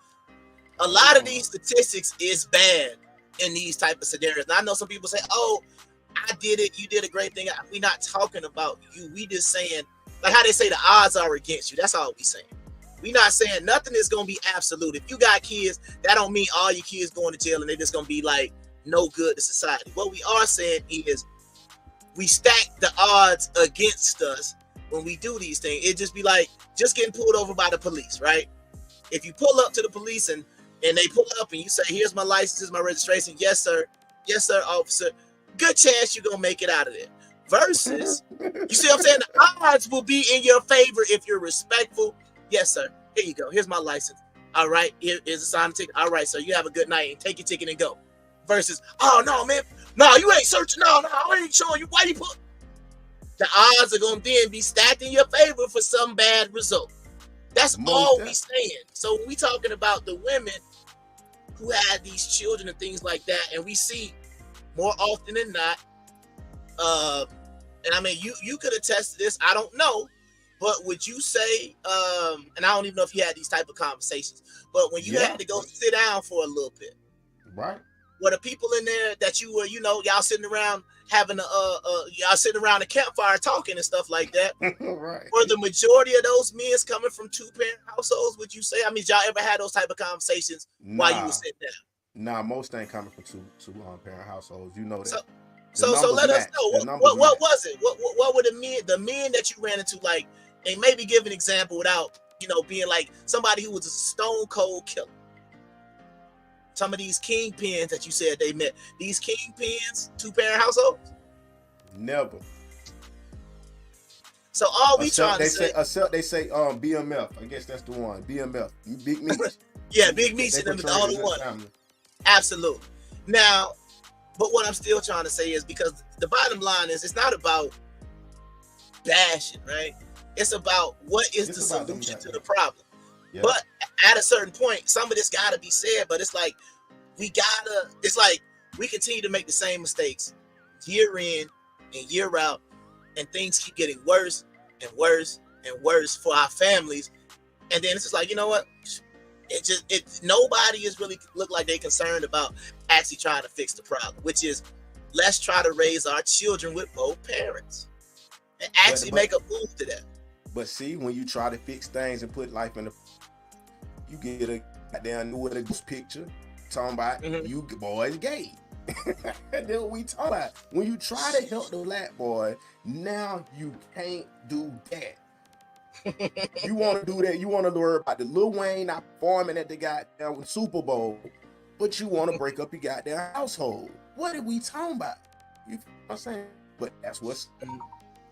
a lot of these statistics is bad in these type of scenarios. And I know some people say, oh, I did it, you did a great thing. We're not talking about you. We just saying, like how they say the odds are against you. That's all we saying. We not saying nothing is gonna be absolute. If you got kids, that don't mean all your kids going to jail and they're just gonna be like no good to society. What we are saying is we stack the odds against us when we do these things. It just be like just getting pulled over by the police, right? If you pull up to the police and they pull up and you say, here's my license, here's my registration, yes sir, officer, good chance you're gonna make it out of there. Versus, you see what I'm saying? The odds will be in your favor if you're respectful. Yes sir, here you go, here's my license. All right, here's a signed ticket. All right, sir, you have a good night and take your ticket and go. Versus, oh no man, no, you ain't searching, no, I ain't showing you. Why you put? The odds are gonna then be stacked in your favor for some bad result. That's all we saying. So when we talking about the women who had these children and things like that, and we see more often than not, and I mean you could attest to this, I don't know, but would you say, and I don't even know if you had these type of conversations, but when you had to go sit down for a little bit, right? Were the people in there that you were, you know, y'all sitting around having y'all sitting around a campfire talking and stuff like that? Right. Were the majority of those men coming from 2-parent households? Would you say? I mean, y'all ever had those type of conversations while you were sitting down? Nah, most ain't coming from two parent households. You know that. So let us know what was it? What were the men that you ran into, like, and maybe give an example without, you know, being like somebody who was a stone cold killer. Some of these kingpins that you said they met, these kingpins, 2-parent households? Never. So all we trying to say, they say BMF. I guess that's the one. BMF. You Big Meats. Yeah, Big Meats and them is the only one. Absolutely. Now, but what I'm still trying to say is, because the bottom line is, it's not about bashing, right? It's about what is the solution to the problem. Yeah. But at a certain point, some of this gotta be said, but it's like it's like we continue to make the same mistakes year in and year out, and things keep getting worse and worse and worse for our families. And then it's just like, you know what? Nobody is really look like they concerned about actually trying to fix the problem, which is let's try to raise our children with both parents and actually make a move to that. But see, when you try to fix things and put life in the, you get a goddamn new picture talking about you boys gay. That's what we talking about. When you try to help the black boy, now you can't do that. You want to do that. You want to learn about the Lil Wayne not performing at the goddamn Super Bowl, but you want to break up your goddamn household. What are we talking about? You know what I'm saying? But that's what's.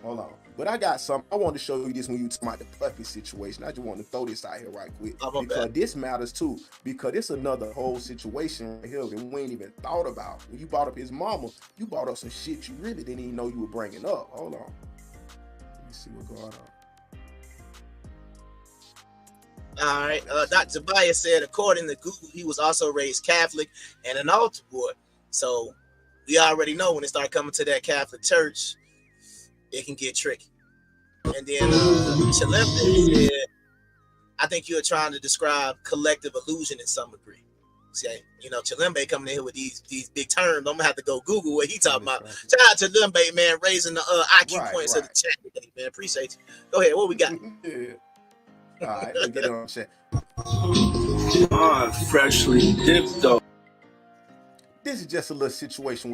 Hold on. But I got something. I want to show you this when you talk about the Puffy situation. I just want to throw this out here right quick. Because this matters too. Because it's another whole situation right here that we ain't even thought about. When you brought up his mama, you brought up some shit you really didn't even know you were bringing up. Hold on. Let me see what's going on. All right. Dr. Tobias said, according to Google, he was also raised Catholic and an altar boy. So we already know when it started coming to that Catholic church, it can get tricky. And then Chalembe said, I think you're trying to describe collective illusion in some degree. See, you know, Chalembe coming in here with these big terms. I'm gonna have to go Google what he talking about. Shout out to Chalembe, man, raising the IQ points of the chat today, man. Appreciate you. Go ahead, what we got? Yeah. All right, let's get it on chat. Freshly dipped though. This is just a little situation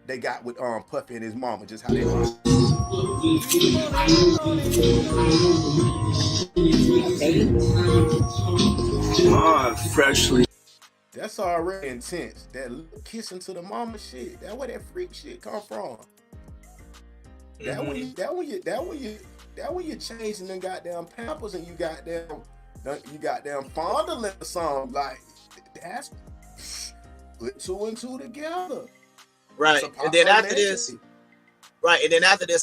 they got with Puffy and his mama, just how they were. Freshly. That's already intense. That little kissing to the mama shit. That's where that freak shit come from. That when you changing them goddamn Pampers and you goddamn fondling or something, like that's put 2 and 2 together. Right. And then after this,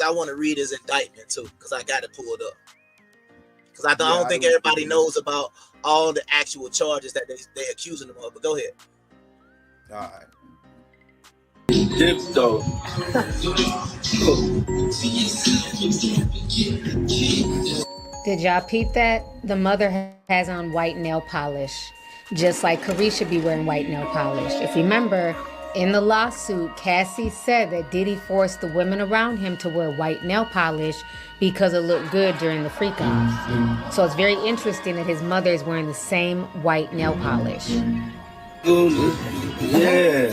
I want to read his indictment too, because I got to pull it up. Because I don't think everybody knows about all the actual charges that they're accusing them of. But go ahead. All right. Dip though. Did y'all peep that? The mother has on white nail polish, just like Carisha be wearing white nail polish. If you remember, in the lawsuit, Cassie said that Diddy forced the women around him to wear white nail polish because it looked good during the freak-offs. So it's very interesting that his mother is wearing the same white nail polish. Yeah,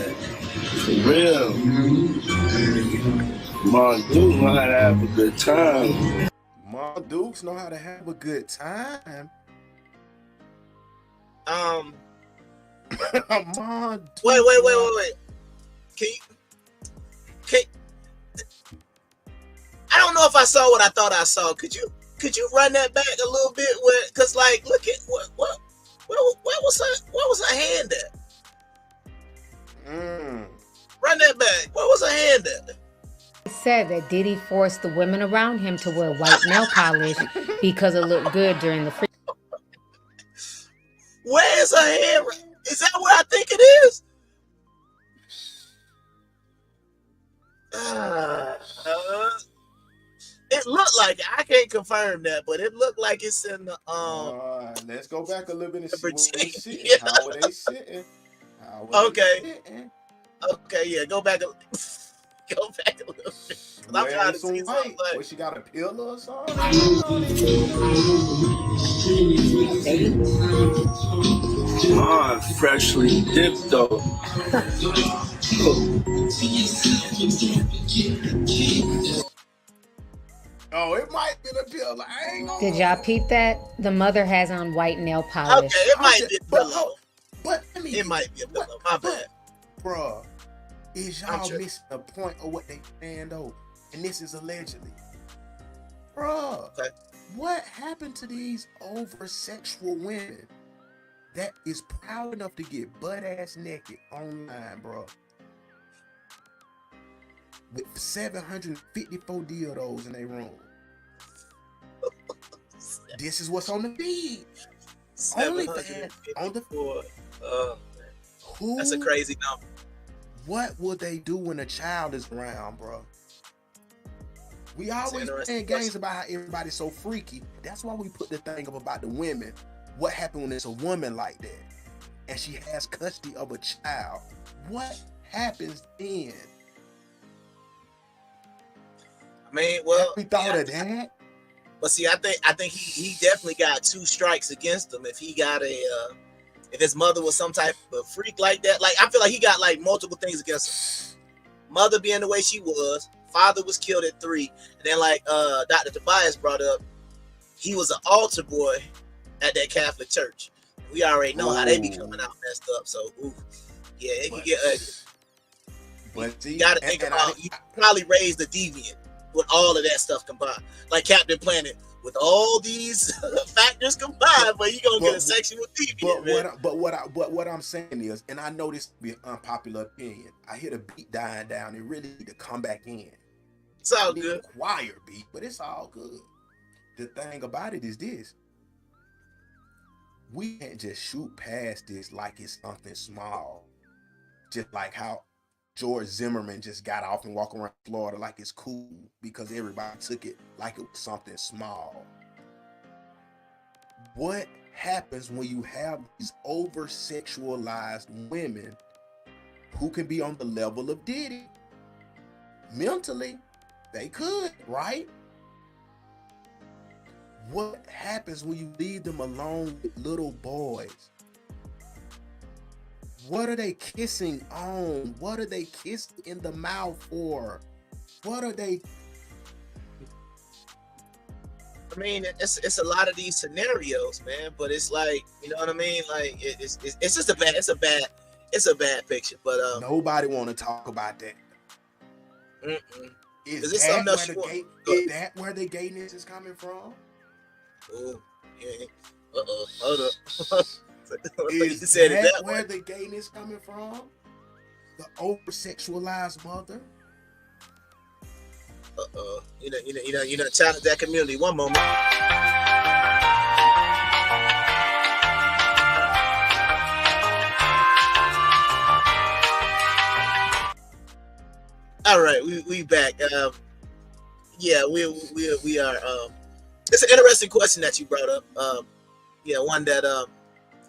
for real. Mon Duke know how to have a good time. Mon Dukes know how to have a good time. Wait. I don't know if I saw what I thought I saw. Could you run that back a little bit? Cause like, look at where was her hand at? Run that back. Where was her hand at? Said that Diddy forced the women around him to wear white nail polish because it looked good during the freak. Where is her hand? Is that where I think it is? It looked like it. I can't confirm that, but it looked like it's in the Let's go back a little bit and see Virginia. how are they sitting. Okay, yeah, go back a little bit. I'm trying to see something like. What, she got a pill or something? Freshly dipped though. Oh, it might be the pill. I ain't gonna. Did y'all peep that? The mother has on white nail polish. Okay, it might be a pillow. But I mean, it might be a pillow. My bad. Bruh, is y'all missing the point of what they saying though? And this is allegedly. Bruh, what happened to these over-sexual women that is proud enough to get butt-ass naked online, bro? With 754 dildos in their room. This is what's on the feed. Only on the that's a crazy number. What will they do when a child is around, bro? We always playing games about how everybody's so freaky. That's why we put the thing up about the women. What happened when it's a woman like that and she has custody of a child? What happens then? I mean, well, we thought of that. But see, I think he definitely got 2 strikes against him. If he got if his mother was some type of freak like that, like I feel like he got like multiple things against him. Mother being the way she was, father was killed at 3, and then like Dr. Tobias brought up, he was an altar boy at that Catholic church. We already know how they be coming out messed up. So yeah, it can get ugly. But you gotta think about he probably raised a deviant with all of that stuff combined, like Captain Planet, with all these factors combined, but you gonna get a sexual deviant. But what I'm saying is, and I know this to be an unpopular opinion, I hear the beat dying down. It really need to come back in. It's all good. Choir beat, but it's all good. The thing about it is this: we can't just shoot past this like it's something small, just like how George Zimmerman just got off and walked around Florida like it's cool because everybody took it like it was something small. What happens when you have these over-sexualized women who can be on the level of Diddy? Mentally, they could, right? What happens when you leave them alone with little boys? What are they kissing on? What are they kissing in the mouth for? What are they? I mean, it's a lot of these scenarios, man. But it's like, you know what I mean? Like it's just a bad picture. But nobody want to talk about that. Is that where the gayness is coming from? Oh, yeah. Hold up. Is that where the gayness coming from? The over-sexualized mother? You know, challenge that community. One moment. All right, we back. Yeah, we are. It's an interesting question that you brought up. Yeah, one that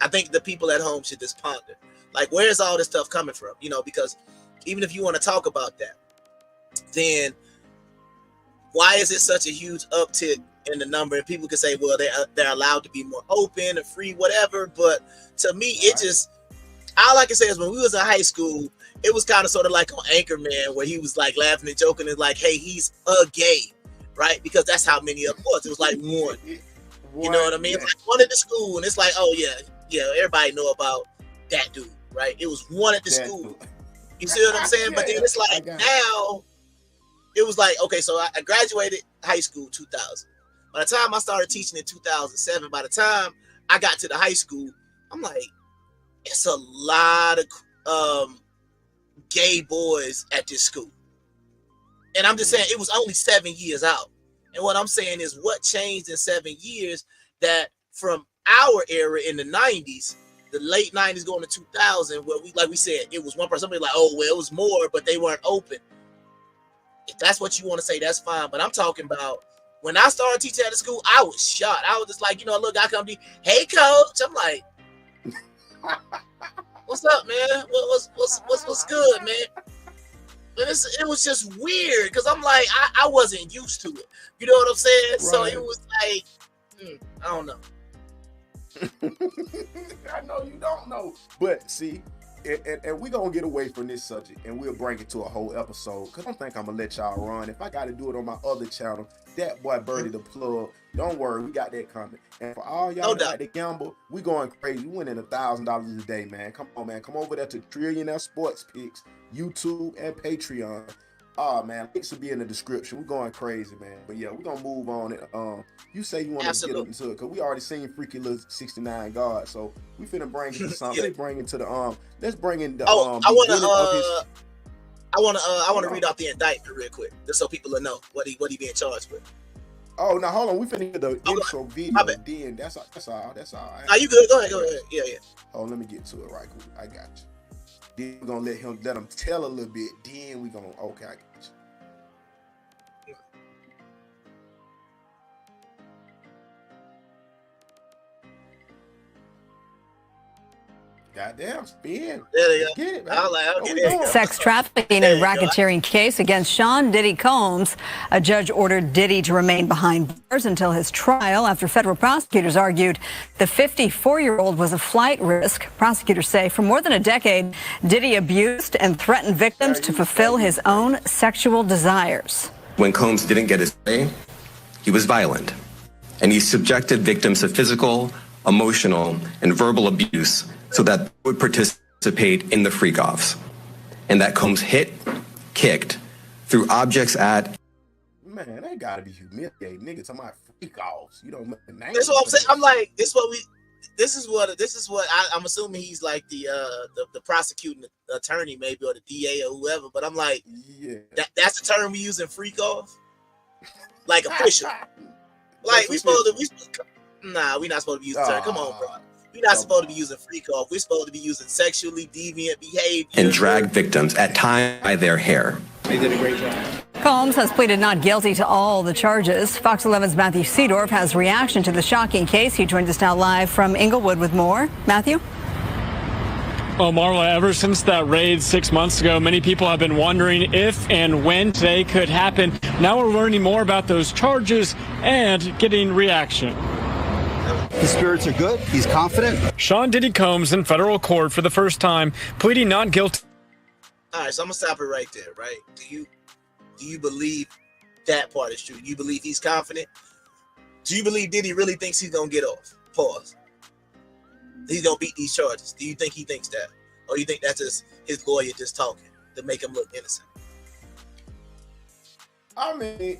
I think the people at home should just ponder. Like, where's all this stuff coming from? You know, because even if you want to talk about that, then why is it such a huge uptick in the number? And people can say, well, they're allowed to be more open and free, whatever. But to me, it just, all I can say is when we was in high school, it was kind of sort of like on Anchorman, where he was like laughing and joking and like, hey, he's a gay, right? Because that's how many of them was. It was like one. You know what I mean? It's like one at the school, and it's like, oh yeah, everybody know about that dude, right? It was one at the school. You see what I'm saying? But then it's like now, it was like, okay, so I graduated high school 2000. By the time I started teaching in 2007, by the time I got to the high school, I'm like, it's a lot of gay boys at this school. And I'm just saying, it was only 7 years out. And what I'm saying is, what changed in 7 years that from our era in the 90s, the late 90s going to 2000, where we, like we said, it was one person, somebody like, oh, well, it was more, but they weren't open. If that's what you want to say, that's fine. But I'm talking about when I started teaching at the school, I was shocked. I was just like, look, I come to you, hey, coach. I'm like, what's up, man? What's good, man? And it was just weird because I'm like, I wasn't used to it. You know what I'm saying? Right. So it was like, I don't know. I know you don't know. But see, and we're going to get away from this subject and we'll bring it to a whole episode because I don't think I'm going to let y'all run. If I got to do it on my other channel, that boy Birdie the plug, don't worry, we got that coming. And for all y'all that like to gamble, we going crazy. We winning $1,000 a day, man. Come on, man. Come over there to Trillionaire Sports Picks, YouTube, and Patreon. Oh, man, links will be in the description. We're going crazy, man. But yeah, we're going to move on it. You say you want to get up into it because we already seen Freaky Little 69 guards, so we finna bring it to something. Let's bring it to the let's bring in the I want to read off the indictment real quick, just so people will know what he being charged with. Oh, now hold on, we finna get the intro video. Then that's all. Are you good? Go ahead. Yeah. Oh, let me get to it right quick. I got you. Then we're gonna let him tell a little bit. Then we gonna I got you. Goddamn, spin. There you go. Get it, man. I'll get it. Sex trafficking and racketeering case against Sean Diddy Combs. A judge ordered Diddy to remain behind bars until his trial after federal prosecutors argued the 54-year-old was a flight risk. Prosecutors say for more than a decade, Diddy abused and threatened victims to fulfill his own sexual desires. When Combs didn't get his way, he was violent, and he subjected victims to physical, emotional, and verbal abuse so that they would participate in the freak-offs, and that Combs hit, kicked, threw objects at. Man, they gotta be humiliating niggas. Talking about freak-offs. You don't. That's what I'm saying. I'm like, this is what I'm assuming he's like the prosecuting attorney maybe, or the DA or whoever. But I'm like, yeah, that's the term we use in freak-off, like official. Like we're not supposed to use the term. Come on, bro. We're not supposed to be using freak off. We're supposed to be using sexually deviant behavior. And drag victims at times by their hair. They did a great job. Combs has pleaded not guilty to all the charges. Fox 11's Matthew Seedorf has reaction to the shocking case. He joins us now live from Inglewood with more. Matthew? Well, Marla, ever since that raid 6 months ago, many people have been wondering if and when today could happen. Now we're learning more about those charges and getting reaction. His spirits are good. He's confident. Sean Diddy Combs in federal court for the first time, pleading not guilty. All right, so I'm gonna stop it right there. Right? Do you believe that part is true? Do you believe he's confident? Do you believe Diddy really thinks he's gonna get off? Pause. He's gonna beat these charges. Do you think he thinks that, or do you think that's just his lawyer just talking to make him look innocent? I mean,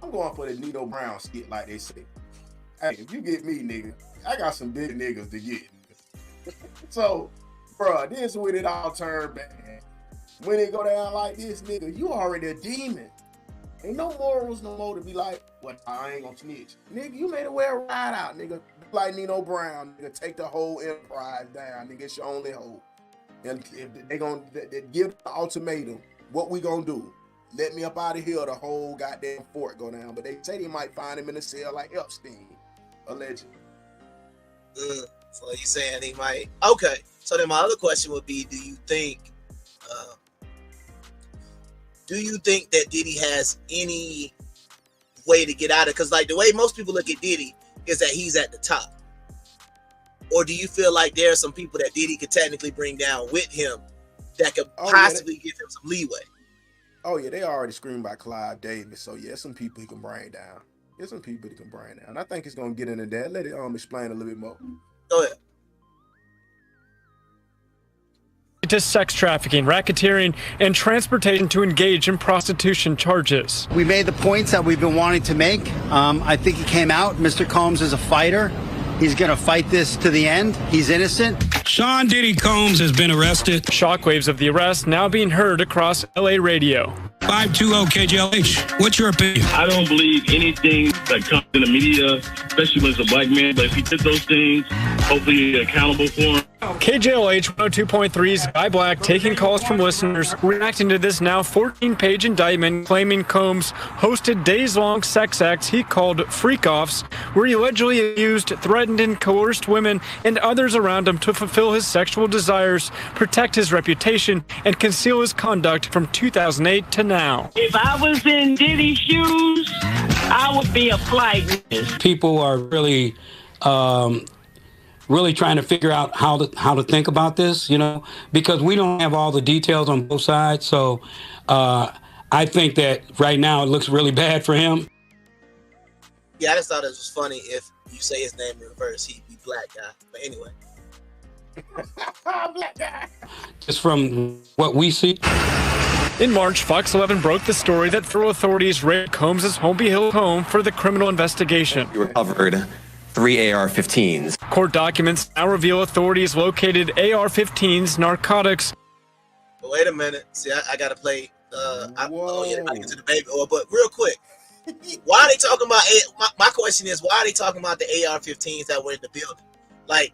I'm going for the Nino Brown skit, like they say. Hey, if you get me, nigga, I got some big niggas to get. So, bro, this is when it all turned bad. When it go down like this, nigga, you already a demon. Ain't no morals no more to be like, well, I ain't gonna snitch. Nigga, you made a way to ride out, nigga. Like Nino Brown, nigga, take the whole enterprise down, nigga. It's your only hope. And if they give the ultimatum, what we gonna do? Let me up out of here, the whole goddamn fort go down. But they say they might find him in a cell like Epstein, allegedly. So you saying he might? Okay. So then my other question would be: do you think that Diddy has any way to get out of it? Because like the way most people look at Diddy is that he's at the top. Or do you feel like there are some people that Diddy could technically bring down with him that could possibly give him some leeway? Oh yeah, they already screamed by Clive Davis. So yeah, some people he can bring down. There's some people he can bring down. I think he's gonna get into that. Let it explain a little bit more. Go ahead. To sex trafficking, racketeering, and transportation to engage in prostitution charges. We made the points that we've been wanting to make. I think he came out. Mr. Combs is a fighter. He's going to fight this to the end. He's innocent. Sean Diddy Combs has been arrested. Shockwaves of the arrest now being heard across LA radio. 520 KJLH. What's your opinion? I don't believe anything that comes in the media, especially when it's a black man. But if he did those things, hopefully he's accountable for them. KJLH 102.3's Guy Black taking calls from listeners reacting to this now 14-page indictment claiming Combs hosted days-long sex acts he called freak-offs, where he allegedly abused, threatened, and coerced women and others around him to fulfill his sexual desires, protect his reputation, and conceal his conduct from 2008 to now. If I was in Diddy's shoes, I would be a flight witness. People are really trying to figure out how to think about this, because we don't have all the details on both sides. So I think that right now it looks really bad for him. Yeah, I just thought it was funny if you say his name in reverse, he'd be black guy. But anyway. Black guy. Just from what we see. In March, Fox 11 broke the story that federal authorities raided Combs' Holmby Hill home for the criminal investigation. We recovered 3 AR-15s. Court documents now reveal authorities located AR-15s, narcotics. But wait a minute. See, I got to play. I get to the baby oil, but real quick. Why are they talking about? My question is, why are they talking about the AR-15s that were in the building? Like,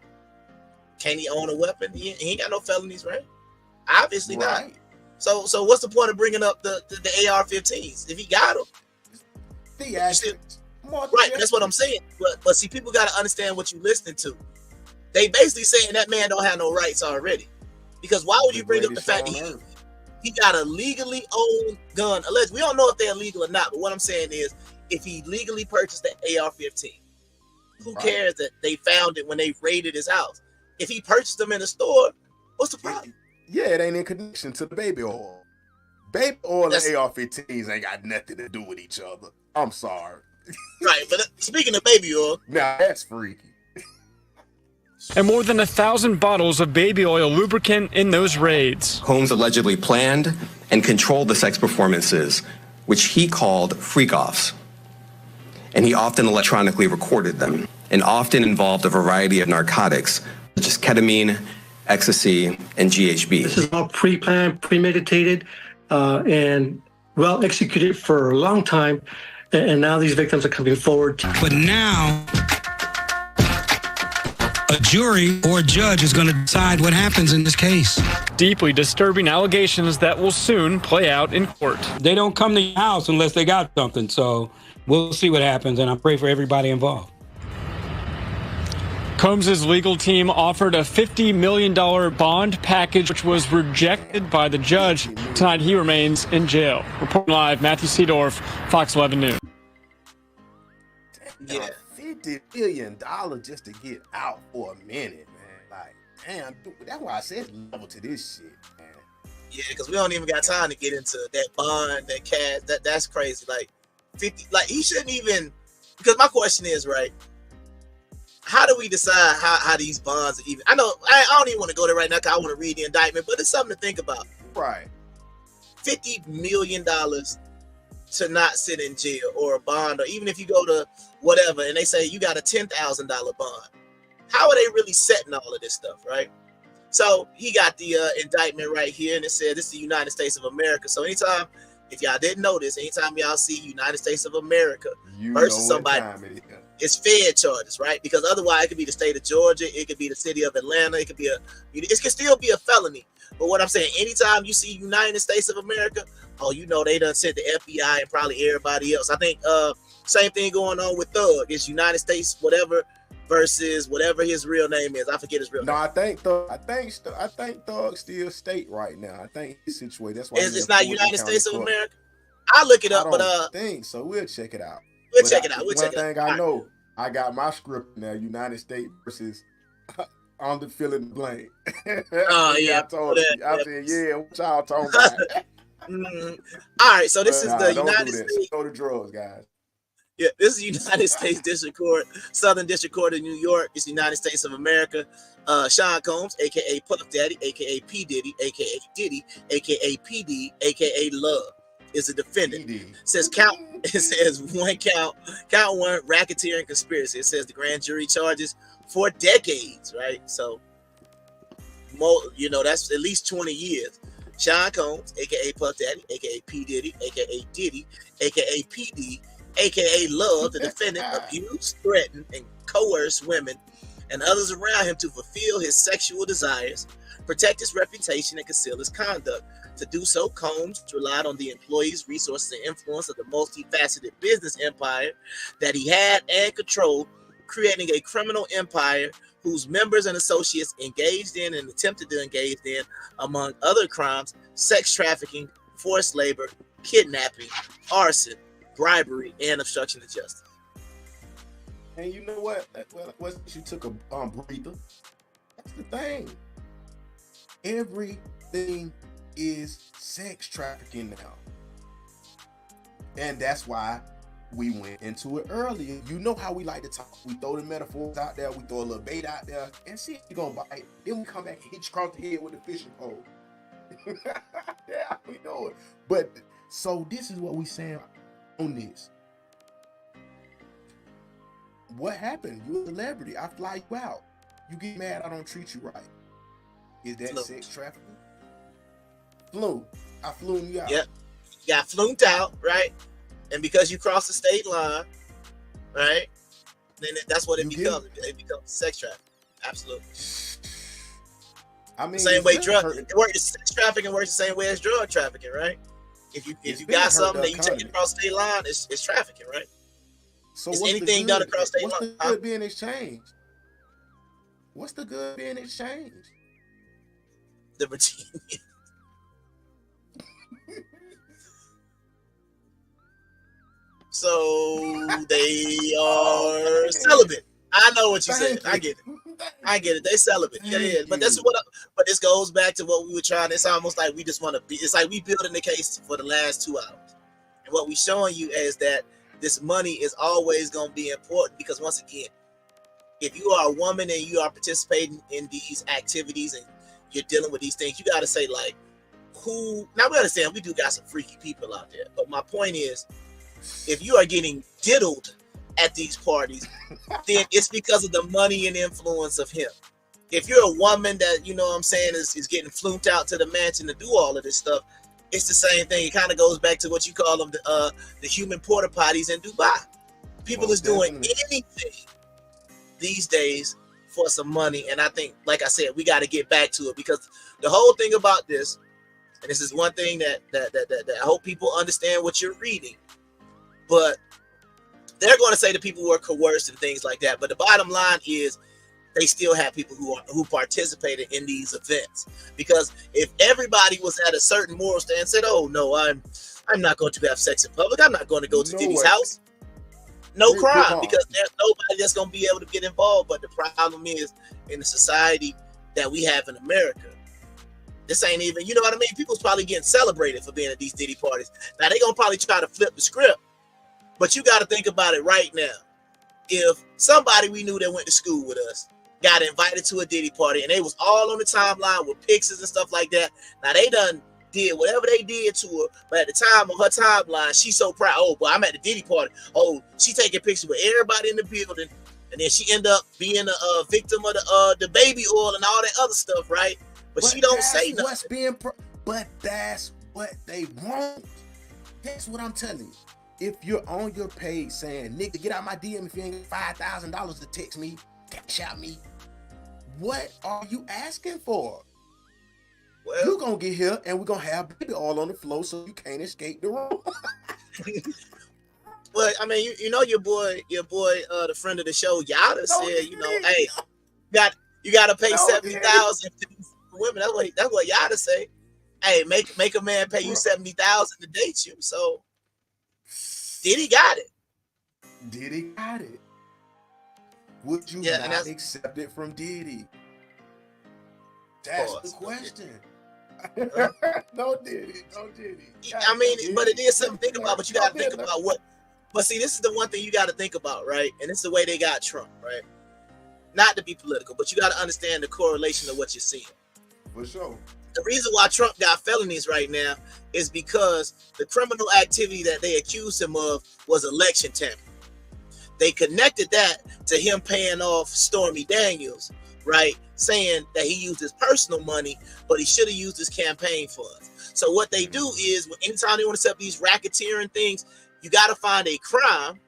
can he own a weapon? He ain't got no felonies, right? Obviously not. So what's the point of bringing up the AR-15s if he got them? Right, that's what I'm saying. But see, people got to understand what you're listening to. They basically saying that man don't have no rights already. Because why would you bring up the fact that he got a legally owned gun? Allegedly, we don't know if they're illegal or not. But what I'm saying is, if he legally purchased the AR-15, who cares that they found it when they raided his house? If he purchased them in the store, what's the problem? Yeah, it ain't in connection to the baby oil. Baby oil and AR-15s ain't got nothing to do with each other. I'm sorry. Right, but speaking of baby oil, nah, that's freaky. And more than 1,000 bottles of baby oil lubricant in those raids. Combs allegedly planned and controlled the sex performances, which he called freak-offs. And he often electronically recorded them, and often involved a variety of narcotics, such as ketamine, ecstasy, and GHB. This is all pre-planned, premeditated, and well executed for a long time. And now these victims are coming forward. But now, a jury or a judge is going to decide what happens in this case. Deeply disturbing allegations that will soon play out in court. They don't come to your house unless they got something. So we'll see what happens, and I pray for everybody involved. Combs' legal team offered a $50 million bond package, which was rejected by the judge. Tonight, he remains in jail. Reporting live, Matthew Seedorf, Fox 11 News. Yeah, $50 million just to get out for a minute, man. Like, damn, dude, that's why I said level to this shit, man. Yeah, because we don't even got time to get into that bond, that cash. That's crazy. Like 50, like he shouldn't even. Because my question is, right? How do we decide how these bonds are even? I know I don't even want to go there right now because I want to read the indictment, but it's something to think about. Right. $50 million to not sit in jail or a bond, or even if you go to whatever and they say you got a $10,000 bond. How are they really setting all of this stuff, right? So he got the indictment right here, and it said this is the United States of America. So anytime, if y'all didn't know this, anytime y'all see United States of America versus somebody, it's Fed charges, right? Because otherwise it could be the state of Georgia, it could be the city of Atlanta, it could can still be a felony. But what I'm saying, anytime you see United States of America, oh, you know they done sent the FBI and probably everybody else. I think same thing going on with Thug. It's United States whatever versus whatever his real name is. I forget his real name. No, I think Thug still state right now. I think he's situated. That's why it's not United States of America. I'll look it up, I don't think so. We'll check it out. We'll check it out. One thing I know, I got my script now. United States versus on the fill in the blank. Oh yeah, I told you. I said, yeah, what y'all talking about? All right, so this is the United States. Go to drugs, guys. Yeah, this is United States District Court, Southern District Court of New York. It's the United States of America. Sean Combs, aka Puff Daddy, aka P Diddy, aka Diddy, aka PD, aka Love, is a defendant. It says one count one, racketeering conspiracy. It says the grand jury charges for decades, right? So, that's at least 20 years. Sean Combs, aka Puff Daddy, aka P Diddy, aka Diddy, aka PD, aka Love, the defendant abused, threatened, and coerced women and others around him to fulfill his sexual desires, protect his reputation, and conceal his conduct. To do so, Combs relied on the employees, resources, and influence of the multifaceted business empire that he had and controlled, creating a criminal empire whose members and associates engaged in and attempted to engage in, among other crimes, sex trafficking, forced labor, kidnapping, arson, bribery, and obstruction of justice. And you know what? You took a breather. That's the thing. Everything is sex trafficking now. And that's why we went into it earlier. You know how we like to talk. We throw the metaphors out there. We throw a little bait out there and see if you're going to bite. Then we come back and hit you across the head with the fishing pole. Yeah, we know it. But so this is what we saying on this. What happened? You're a celebrity. I fly you out. You get mad, I don't treat you right. Is that sex trafficking? I flew you out. Yep. You got flumed out, right? And because you crossed the state line, right? Then that's what it becomes. It becomes sex trafficking. Absolutely. I mean, same way sex trafficking works the same way as drug trafficking, right? If you got something that you take across state line, it's trafficking, right? So is anything done across state line? What's the good being exchanged? What's the good being exchanged? The routine. So they are celibate. I know what you said. I get it. They celibate. Yeah. But that's but this goes back to what we were trying. It's almost like we just want to be. It's like we building the case for the last 2 hours, and what we showing you is that this money is always going to be important because once again, if you are a woman and you are participating in these activities and you're dealing with these things, you got to say like, who? Now we understand we do got some freaky people out there, but my point is, if you are getting diddled at these parties, then it's because of the money and influence of him. If you're a woman that, you know what I'm saying, is getting flunked out to the mansion to do all of this stuff, it's the same thing. It kind of goes back to what you call them, the human porta potties in Dubai. People is doing anything these days for some money. And I think, like I said, we got to get back to it because the whole thing about this, and this is one thing that I hope people understand what you're reading, but they're going to say that people were coerced and things like that. But the bottom line is they still have people who participated in these events. Because if everybody was at a certain moral stand and said, oh, no, I'm not going to have sex in public. I'm not going to go to Diddy's house. No crime, because there's nobody that's going to be able to get involved. But the problem is in the society that we have in America, this ain't even, you know what I mean? People's probably getting celebrated for being at these Diddy parties. Now, they're going to probably try to flip the script. But you got to think about it right now. If somebody we knew that went to school with us got invited to a Diddy party and they was all on the timeline with pictures and stuff like that. Now they done did whatever they did to her, but at the time on her timeline, she's so proud. Oh, but I'm at the Diddy party. Oh, she taking pictures with everybody in the building, and then she end up being a victim of the baby oil and all that other stuff, right? But she don't say nothing. But that's what they want. That's what I'm telling you. if you're on your page saying, nigga, get out my DM if you ain't got $5,000 to text me, cash out me, what are you asking for? Well, you're gonna get here and we're gonna have baby all on the floor so you can't escape the room. Well, I mean, you know your boy, the friend of the show, Yada said, you know, hey, you gotta pay 70,000 to women. That's what Yada say. Hey, make a man pay you 70,000 to date you. So Diddy got it. Would you not accept it from Diddy? That's the question. No Diddy. I mean, but it is something to think about. But you got to think about what. But see, this is the one thing you got to think about, right? And it's the way they got Trump, right? Not to be political, but you got to understand the correlation of what you're seeing. For sure. The reason why Trump got felonies right now is because the criminal activity that they accused him of was election tampering. They connected that to him paying off Stormy Daniels, right? Saying that he used his personal money, but he should have used his campaign funds. So what they do is, anytime they want to set up these racketeering things, you got to find a crime.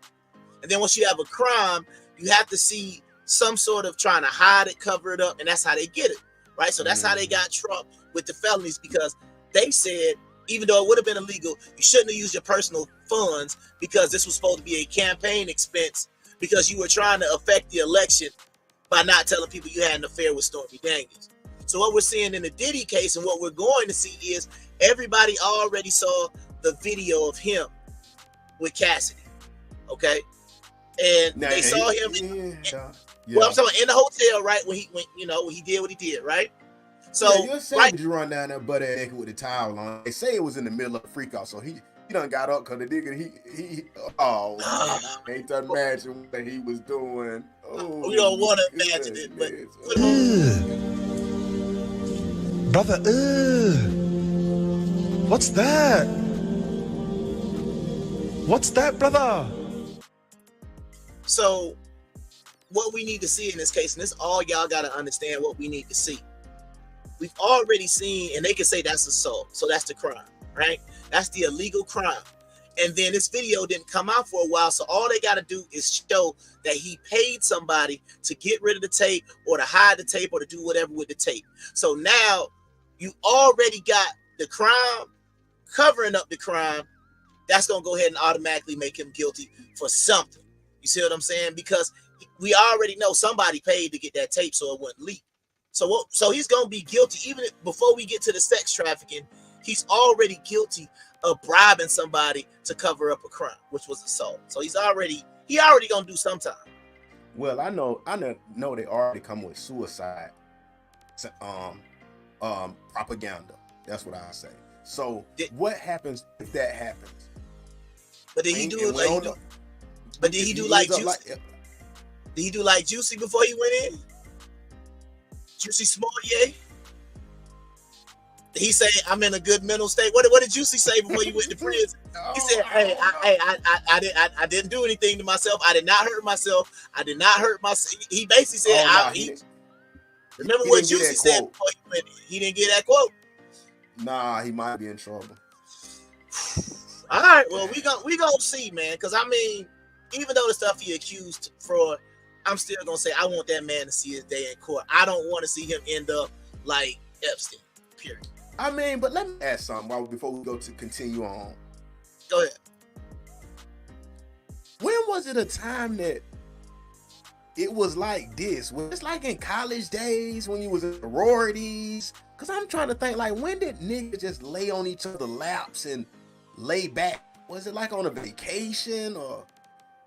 And then once you have a crime, you have to see some sort of trying to hide it, cover it up, and that's how they get it, right? So that's how they got Trump with the felonies, because they said, even though it would have been illegal, you shouldn't have used your personal funds because this was supposed to be a campaign expense because you were trying to affect the election by not telling people you had an affair with Stormy Daniels. So what we're seeing in the Diddy case and what we're going to see is everybody already saw the video of him with Cassidy, okay? And they saw him well, I'm talking in the hotel, right? When he did what he did, right? So you're saying you run down there butt naked with the towel on. They say it was in the middle of a freak out, so he done got up because the nigga he ain't that imagine what he was doing. Oh, we don't want to imagine it, but brother, what's that? What's that, brother? So what we need to see in this case, and this all y'all got to understand what we need to see. We've already seen, and they can say that's assault, so that's the crime, right? That's the illegal crime. And then this video didn't come out for a while, so all they got to do is show that he paid somebody to get rid of the tape or to hide the tape or to do whatever with the tape. So now you already got the crime covering up the crime. That's going to go ahead and automatically make him guilty for something. You see what I'm saying? Because we already know somebody paid to get that tape so it wouldn't leak. So he's going to be guilty. Even before we get to the sex trafficking, he's already guilty of bribing somebody to cover up a crime, which was assault. So he already going to do some time. Well, I know they already come with suicide propaganda. That's what I say. So what happens if that happens? But did he do it like? But did he do like Juicy? Did he do like Juicy before he went in? Juicy Smollett? He said, "I'm in a good mental state." What did Juicy say before you went to prison? He said, "Hey, I didn't do anything to myself. I did not hurt myself. I did not hurt myself." He basically said, "Remember what Juicy said before he went in? He didn't get that quote." Nah, he might be in trouble. All right, well, we gonna see, man. Because I mean, even though the stuff he accused fraud, I'm still gonna say I want that man to see his day in court. I don't want to see him end up like Epstein. Period. I mean, but let me ask something before we go to continue on. Go ahead. When was it a time that it was like this? Was it like in college days when you was in sororities? Because I'm trying to think, like, when did niggas just lay on each other's laps and lay back? Was it like on a vacation, or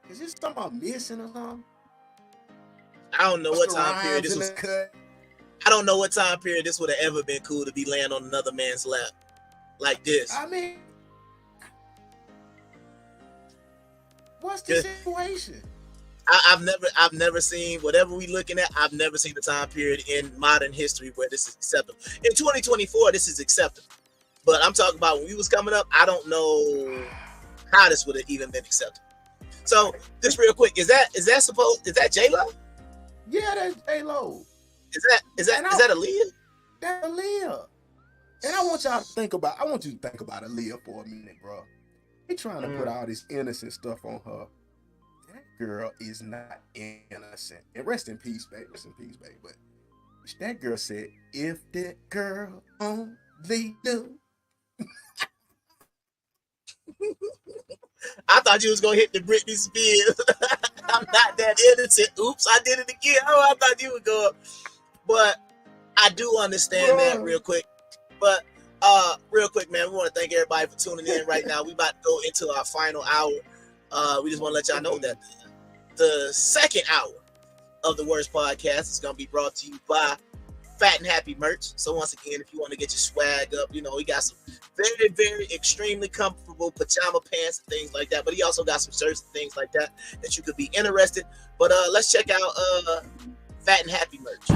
is this something I'm missing or something? I don't know what time period this was. I don't know what time period this would have ever been cool to be laying on another man's lap like this. I mean, what's the situation? I've never seen, whatever we looking at, I've never seen a time period in modern history where this is acceptable. In 2024, this is acceptable. But I'm talking about when we was coming up, I don't know how this would have even been acceptable. So just real quick, is that J-Lo? Yeah, that's J-Lo. Is that Aaliyah? That's Aaliyah. And I want you to think about Aaliyah for a minute, bro. They trying to put all this innocent stuff on her. That girl is not innocent. And rest in peace, babe. Rest in peace, babe. But that girl said, if that girl only knew. I thought you was gonna hit the Britney Spears. I'm not that innocent. Oops, I did it again. Oh, I thought you would go up. But I do understand that real quick. But real quick, man, we want to thank everybody for tuning in right now. We about to go into our final hour. We just want to let y'all know that the second hour of the W.O.R.S.E Podcast is going to be brought to you by Fat and Happy merch. So once again, if you want to get your swag up, you know, he got some very, very extremely comfortable pajama pants and things like that. But he also got some shirts and things like that that you could be interested. But let's check out Fat and Happy merch.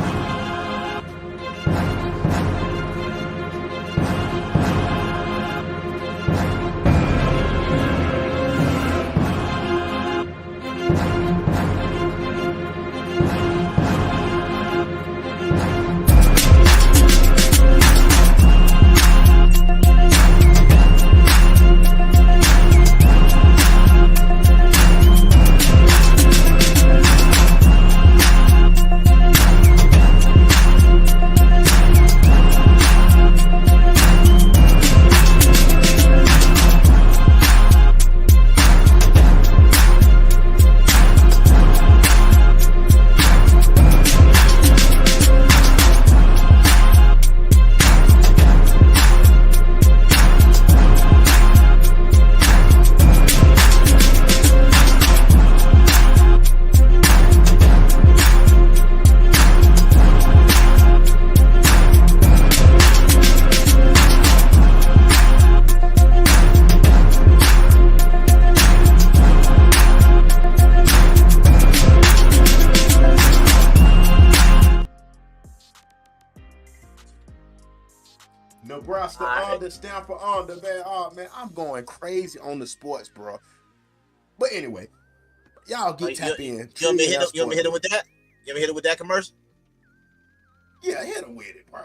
Nebraska under, Stanford under, man. Oh, man, I'm going crazy on the sports, bro. But anyway, y'all get tapped in. You want me to hit him with that? You want me to hit him with that commercial? Yeah, hit him with it, bro.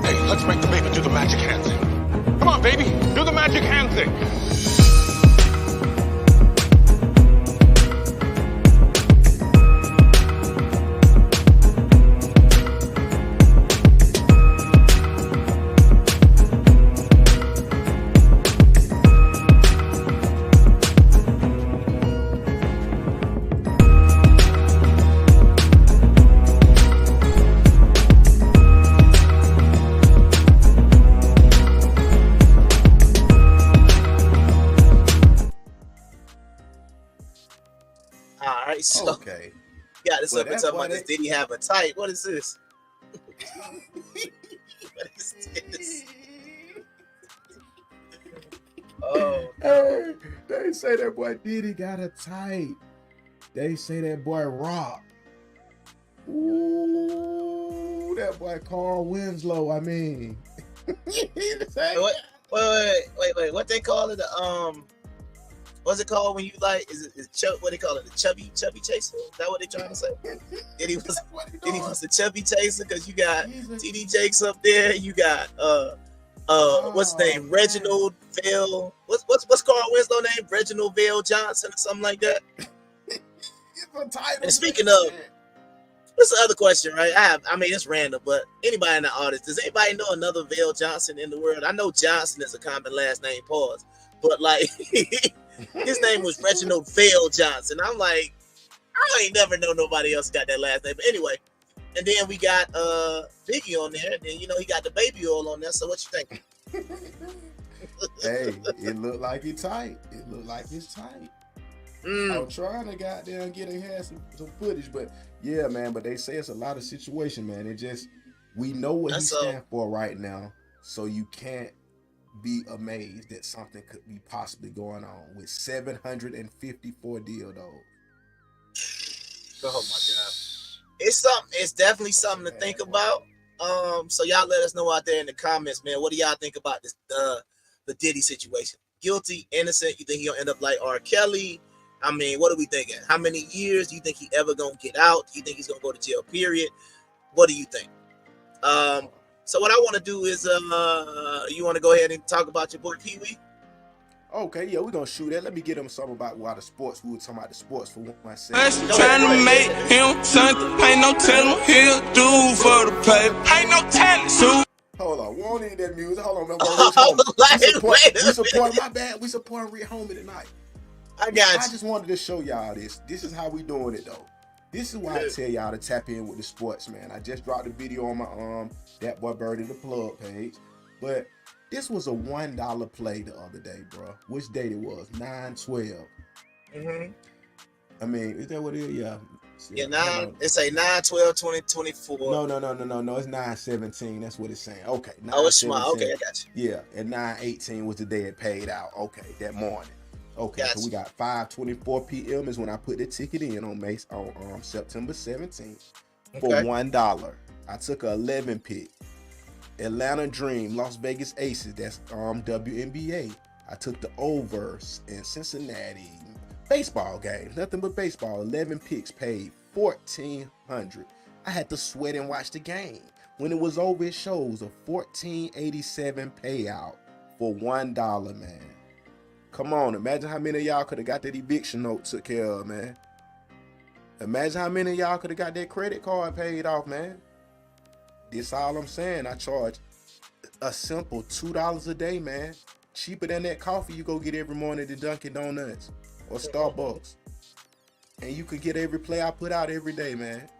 Hey, let's make the baby do the magic hand thing. Come on, baby, do the magic hand thing. So, okay. Yeah, this up and talking about this. Did he have a type? What is this? What is this? Oh, hey, they say that boy Diddy got a type. They say that boy Rock. Ooh, that boy Carl Winslow. I mean, wait. What they call it? What's it called when you like? Is what they call it? The chubby chaser? Is that what they trying to say? Diddy was a chubby chaser because you got TD Jakes up there. You got what's his name? Reginald Vale. What's Carl Winslow name? Reginald Vale Johnson or something like that. And speaking of, what's the other question, right? I mean, it's random, but anybody in the audience, does anybody know another Vale Johnson in the world? I know Johnson is a common last name, pause, but like. His name was Reginald Vale Johnson. I'm like, I ain't never know nobody else got that last name. But anyway, and then we got Biggie on there, and then he got the baby oil on there. So what you think? Hey, it looked like it's tight. It looked like it's tight. I'm trying to goddamn get in here some footage, but yeah, man. But they say it's a lot of situation, man. It just we know what he stands for right now, so you can't be amazed that something could be possibly going on with 754 dildos. Oh my god, it's something. It's definitely something to think about. So y'all let us know out there in the comments, man. What do y'all think about this the Diddy situation? guilty, innocent? You think he'll end up like R. Kelly? I mean, what are we thinking? How many years do you think he ever gonna get out? Do you think he's gonna go to jail, period? What do you think? So what I want to do is, you want to go ahead and talk about your boy Peewee? Okay, yeah, we're gonna shoot that. Let me get him something about why the sports. We were talking about the sports for 1 second. Trying to make him something, ain't no telling he'll do for the paper. Ain't no telling. So hold on, we don't need that music. Hold on, man. We support my bad. We support Rich Homie tonight. I got you. I just wanted to show y'all this. This is how we doing it though. This is why I tell y'all to tap in with the sports, man. I just dropped a video on my That Boy Birdie the plug page, but this was a $1 play the other day, bro. Which date it was? 9/12. I mean, is that what it is? Yeah. Yeah, 9. It's a 9/12/2024. No. It's 9/17. That's what it's saying. Okay. Oh, it's small. Okay, I got you. Yeah, and 9/18 was the day it paid out. Okay, that morning. Okay, so we got 5:24 p.m. is when I put the ticket in on September 17th for $1. I took a 11 pick. Atlanta Dream, Las Vegas Aces. That's WNBA. I took the overs in Cincinnati. Baseball games, nothing but baseball. 11 picks, paid $1,400. I had to sweat and watch the game. When it was over, it shows a $1,487 payout for $1, man. Come on, imagine how many of y'all could have got that eviction note took care of, man. Imagine how many of y'all could have got that credit card paid off, man. This all I'm saying. I charge a simple $2 a day, man. Cheaper than that coffee you go get every morning at Dunkin' Donuts or Starbucks. And you can get every play I put out every day, man.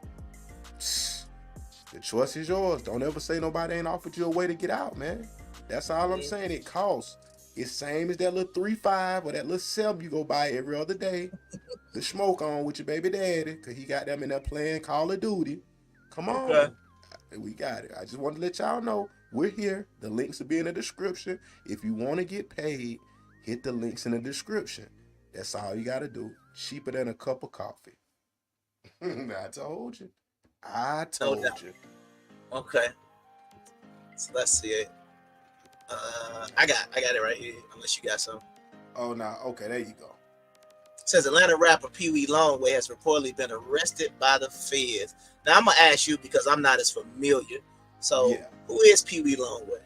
The choice is yours. Don't ever say nobody ain't offered you a way to get out, man. That's all I'm saying. It costs. It's same as that little 3.5 or that little 7 you go buy every other day. The smoke on with your baby daddy, because he got them in there playing Call of Duty. Come on. Okay. We got it. I just want to let y'all know we're here. The links will be in the description. If you want to get paid, hit the links in the description. That's all you got to do. Cheaper than a cup of coffee. I told you. I told you. Okay. So let's see it. I got it right here. Unless you got some. Oh no. Okay, there you go. It says Atlanta rapper Peewee Longway has reportedly been arrested by the feds. Now I'm gonna ask you because I'm not as familiar. So who is Peewee Longway?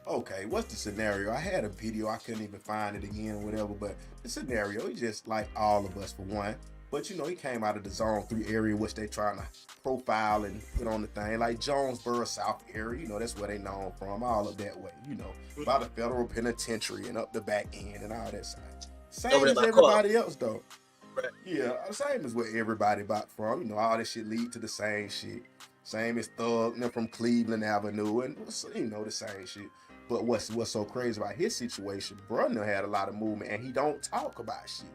Okay, what's the scenario? I had a video, I couldn't even find it again or whatever, but the scenario, he's just like all of us for one. But you know, he came out of the Zone 3 area, which they trying to profile and put on the thing, like Jonesboro South area. You know, that's where they known from, all of that way. You know, by the federal penitentiary and up the back end and all that side. Same as everybody else, though. Right. Yeah, same as where everybody about from. You know, all this shit lead to the same shit. Same as Thug, you know, from Cleveland Avenue, and you know, the same shit. But what's so crazy about his situation, brother had a lot of movement, and he don't talk about shit.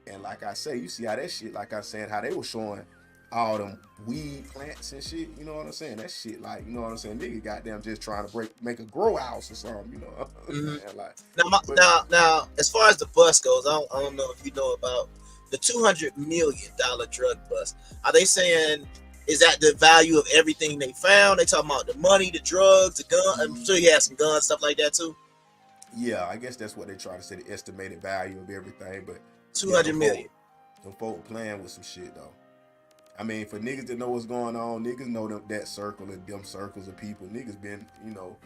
And like I say, you see how that shit, like I said, how they were showing all them weed plants and shit, you know what I'm saying? That shit, like, you know what I'm saying? Nigga goddamn just trying to make a grow house or something, you know? Mm-hmm. Like, now, as far as the bust goes, I don't know if you know about the $200 million drug bust. Are they saying, is that the value of everything they found? They talking about the money, the drugs, the gun? I'm sure you had some guns, stuff like that too. Yeah, I guess that's what they try to say, the estimated value of everything, but 200 million. Them folk playing with some shit though. I mean, for niggas that know what's going on, niggas know that circle and them circles of people. Niggas been, you know,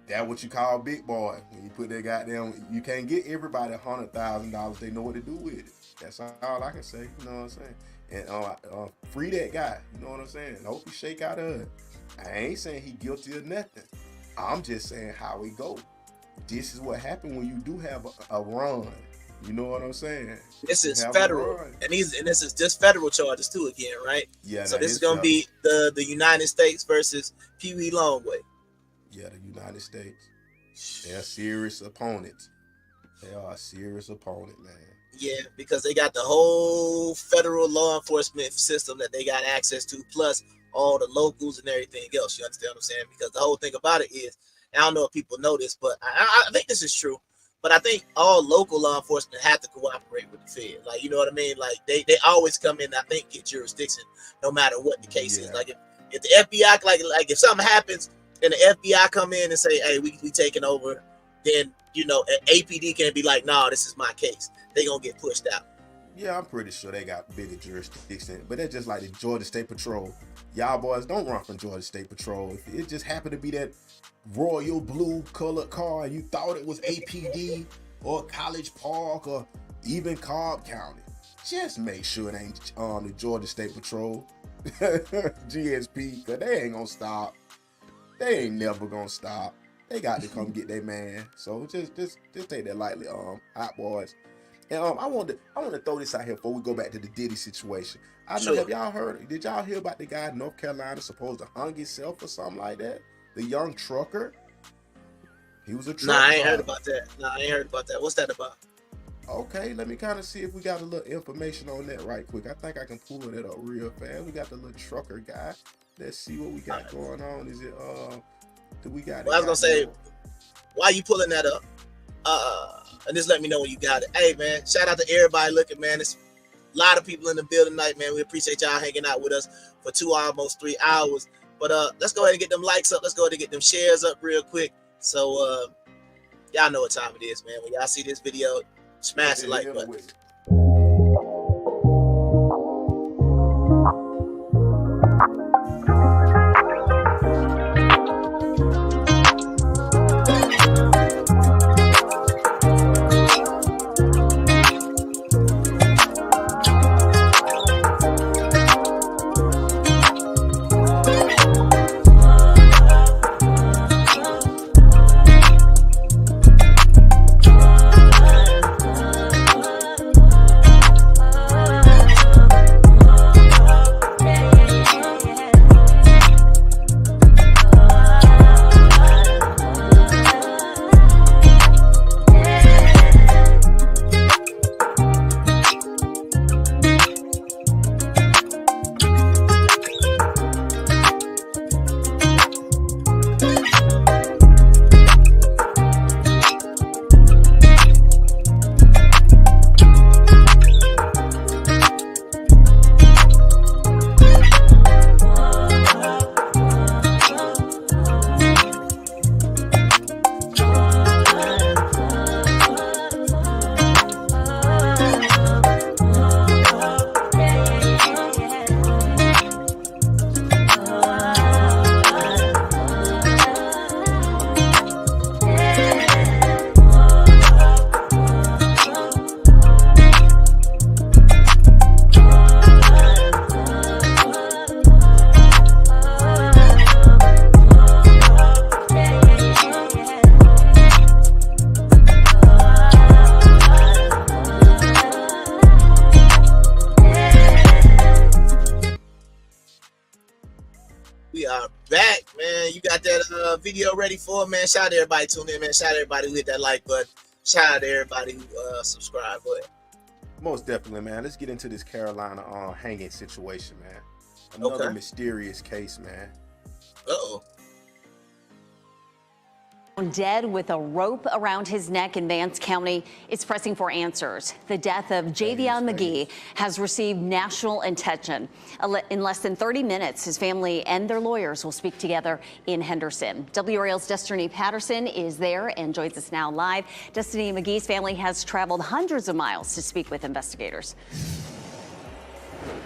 that what you call big boy. When you put that goddamn, you can't get everybody $100,000. They know what to do with it. That's all I can say. You know what I'm saying? And free that guy. You know what I'm saying? I hope he shake out of it. I ain't saying he guilty of nothing. I'm just saying how it go. This is what happened when you do have a run. You know what I'm saying? This is federal, and this is just federal charges too again, right? Yeah. So this is gonna be the United States versus Peewee Longway. Yeah, the United States. They're serious opponents. They are a serious opponent, man. Yeah, because they got the whole federal law enforcement system that they got access to, plus all the locals and everything else. You understand what I'm saying? Because the whole thing about it is, I don't know if people know this, but I think this is true. But I think all local law enforcement have to cooperate with the Fed. Like, you know what I mean? Like, they always come in, I think, get jurisdiction no matter what the case is. Like, if the FBI, like if something happens and the FBI come in and say, hey, we taking over, then you know, APD can't be like, nah, this is my case. They gonna get pushed out. Yeah, I'm pretty sure they got bigger jurisdiction, but that's just like the Georgia State Patrol. Y'all boys don't run from Georgia State Patrol. If it just happened to be that royal blue colored car and you thought it was APD or College Park or even Cobb County, just make sure it ain't the Georgia State Patrol, GSP, because they ain't gonna stop. They ain't never gonna stop. They got to come get their man. So just take that lightly, hot boys. And I want to throw this out here before we go back to the Diddy situation. I know, have y'all heard? Did y'all hear about the guy in North Carolina supposed to hung himself or something like that? The young trucker. He was a trucker. Nah, I ain't heard about that. What's that about? Okay, let me kind of see if we got a little information on that right quick. I think I can pull it up real fast. We got the little trucker guy. Let's see what we got going on. Is it do we got? Well, I was gonna say, why you pulling that up? And just let me know when you got it. Hey man, shout out to everybody looking, man. It's a lot of people in the building tonight, man. We appreciate y'all hanging out with us for almost 3 hours. But let's go ahead and get them likes up. Let's go ahead and get them shares up real quick. So y'all know what time it is, man. When y'all see this video, smash the like button. Video ready for it, man. Shout out to everybody tuning in, man. Shout out to everybody who hit that like button. Shout out to everybody who subscribe. Go ahead. Most definitely, man. Let's get into this Carolina hanging situation, man. Another mysterious case, man. Uh-oh. Dead with a rope around his neck in Vance County is pressing for answers. The death of Javion McGee has received national attention. In less than 30 minutes, his family and their lawyers will speak together in Henderson. W.O.R.S.E Destiny Patterson is there and joins us now live. Destiny, McGee's family has traveled hundreds of miles to speak with investigators.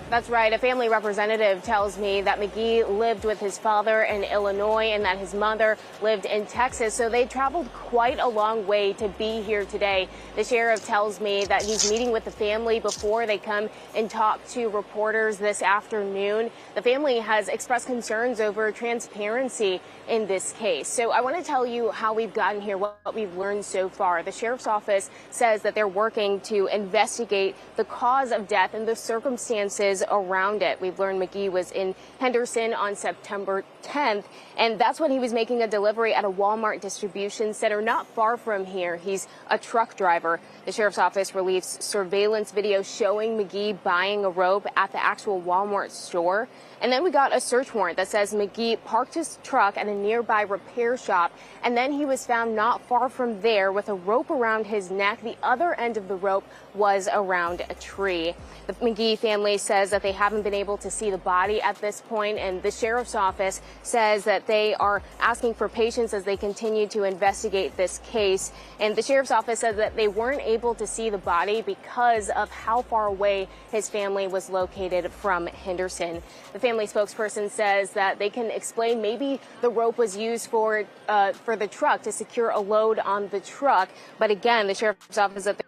That's right. A family representative tells me that McGee lived with his father in Illinois and that his mother lived in Texas. So they traveled quite a long way to be here today. The sheriff tells me that he's meeting with the family before they come and talk to reporters this afternoon. The family has expressed concerns over transparency in this case. So I want to tell you how we've gotten here, what we've learned so far. The sheriff's office says that they're working to investigate the cause of death and the circumstances around it. We've learned McGee was in Henderson on September 10th, and that's when he was making a delivery at a Walmart distribution center not far from here. He's a truck driver. The sheriff's office released surveillance video showing McGee buying a rope at the actual Walmart store. And then we got a search warrant that says McGee parked his truck at a nearby repair shop, and then he was found not far from there with a rope around his neck. The other end of the rope was around a tree. The McGee family family says that they haven't been able to see the body at this point, and the sheriff's office says that they are asking for patience as they continue to investigate this case. And the sheriff's office said that they weren't able to see the body because of how far away his family was located from Henderson. The family spokesperson says that they can explain maybe the rope was used for the truck to secure a load on the truck. But again, the sheriff's office said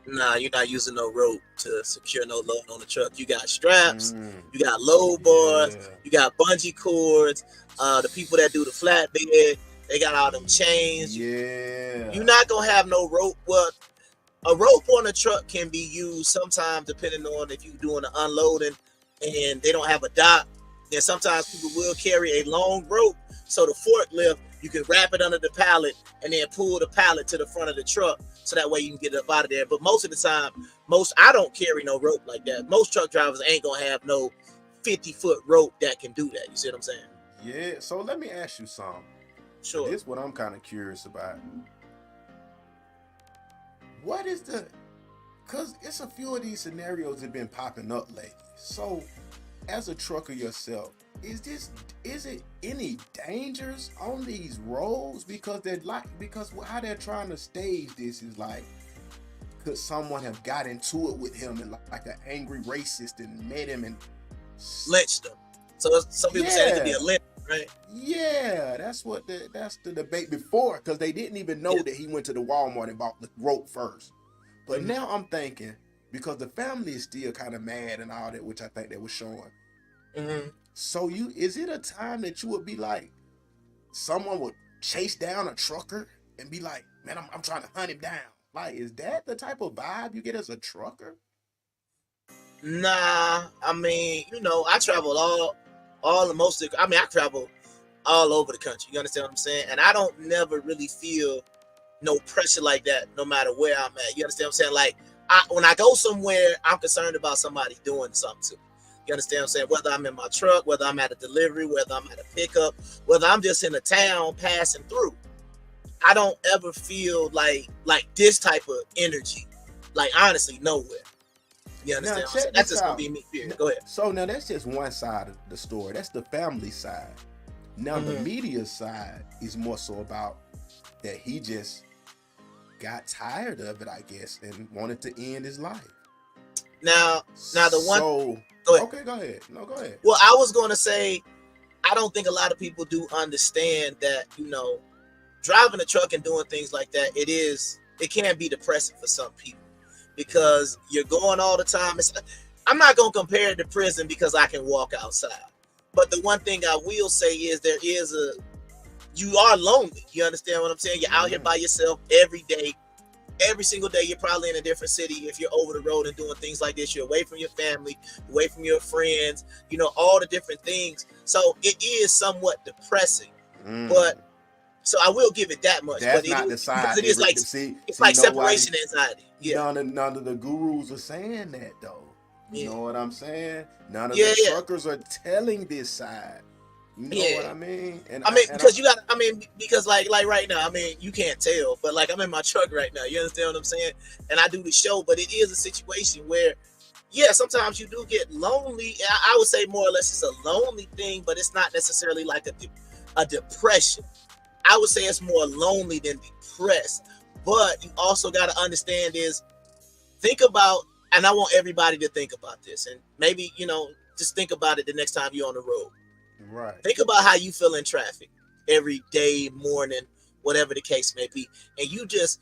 nah, you're not using no rope to secure no load on the truck. You got straps, you got load bars, you got bungee cords. The people that do the flatbed, they got all them chains. Yeah. You're not gonna have no rope. Well, a rope on a truck can be used sometimes depending on if you're doing the unloading and they don't have a dock. Then sometimes people will carry a long rope. So the forklift, you can wrap it under the pallet and then pull the pallet to the front of the truck. So that way you can get up out of there. But most of the time, I don't carry no rope like that. Most truck drivers ain't gonna have no 50-foot rope that can do that. You see what I'm saying? Yeah. So let me ask you something. Sure. This is what I'm kind of curious about. What is because it's a few of these scenarios that have been popping up lately. So as a trucker yourself, is it any dangers on these roads? Because how they're trying to stage this is like, could someone have got into it with him and like an angry racist and met him and lynched him? So some people say it could be a lynch, right? Yeah, that's the debate before, because they didn't even know that he went to the Walmart and bought the rope first. But now I'm thinking, because the family is still kind of mad and all that, which I think they were showing. So is it a time that you would be like, someone would chase down a trucker and be like, man, I'm trying to hunt him down? Like, is that the type of vibe you get as a trucker? Nah, I mean, I travel I travel all over the country. You understand what I'm saying? And I don't never really feel no pressure like that, no matter where I'm at. You understand what I'm saying? Like, when I go somewhere, I'm concerned about somebody doing something to me. You understand what I'm saying? Whether I'm in my truck, whether I'm at a delivery, whether I'm at a pickup, whether I'm just in a town passing through. I don't ever feel like this type of energy. Like, honestly, nowhere. You understand? Now, that's just gonna be me. Period. Go ahead. So now that's just one side of the story. That's the family side. Now the media side is more so about that he just got tired of it, I guess, and wanted to end his life. Now the one. Go ahead. Okay, go ahead. No, go ahead. Well, I was gonna say, I don't think a lot of people do understand that, driving a truck and doing things like that, it can be depressing for some people because you're going all the time. I'm not gonna compare it to prison because I can walk outside. But the one thing I will say is you are lonely. You understand what I'm saying? You're out here by yourself every day. Every single day, you're probably in a different city. If you're over the road and doing things like this, you're away from your family, away from your friends, all the different things. So it is somewhat depressing. But so I will give it that much. That's but not the side. It is like it's like separation anxiety. Yeah. None of the gurus are saying that though. You know what I'm saying? None of the truckers are telling this side. You know what I mean? And because like right now, you can't tell, but like I'm in my truck right now. You understand what I'm saying? And I do the show, but it is a situation where, sometimes you do get lonely. I would say more or less it's a lonely thing, but it's not necessarily like a depression. I would say it's more lonely than depressed. But you also got to understand think about, and I want everybody to think about this, and maybe, just think about it the next time you're on the road. Right. Think about how you feel in traffic every day, morning, whatever the case may be. And you just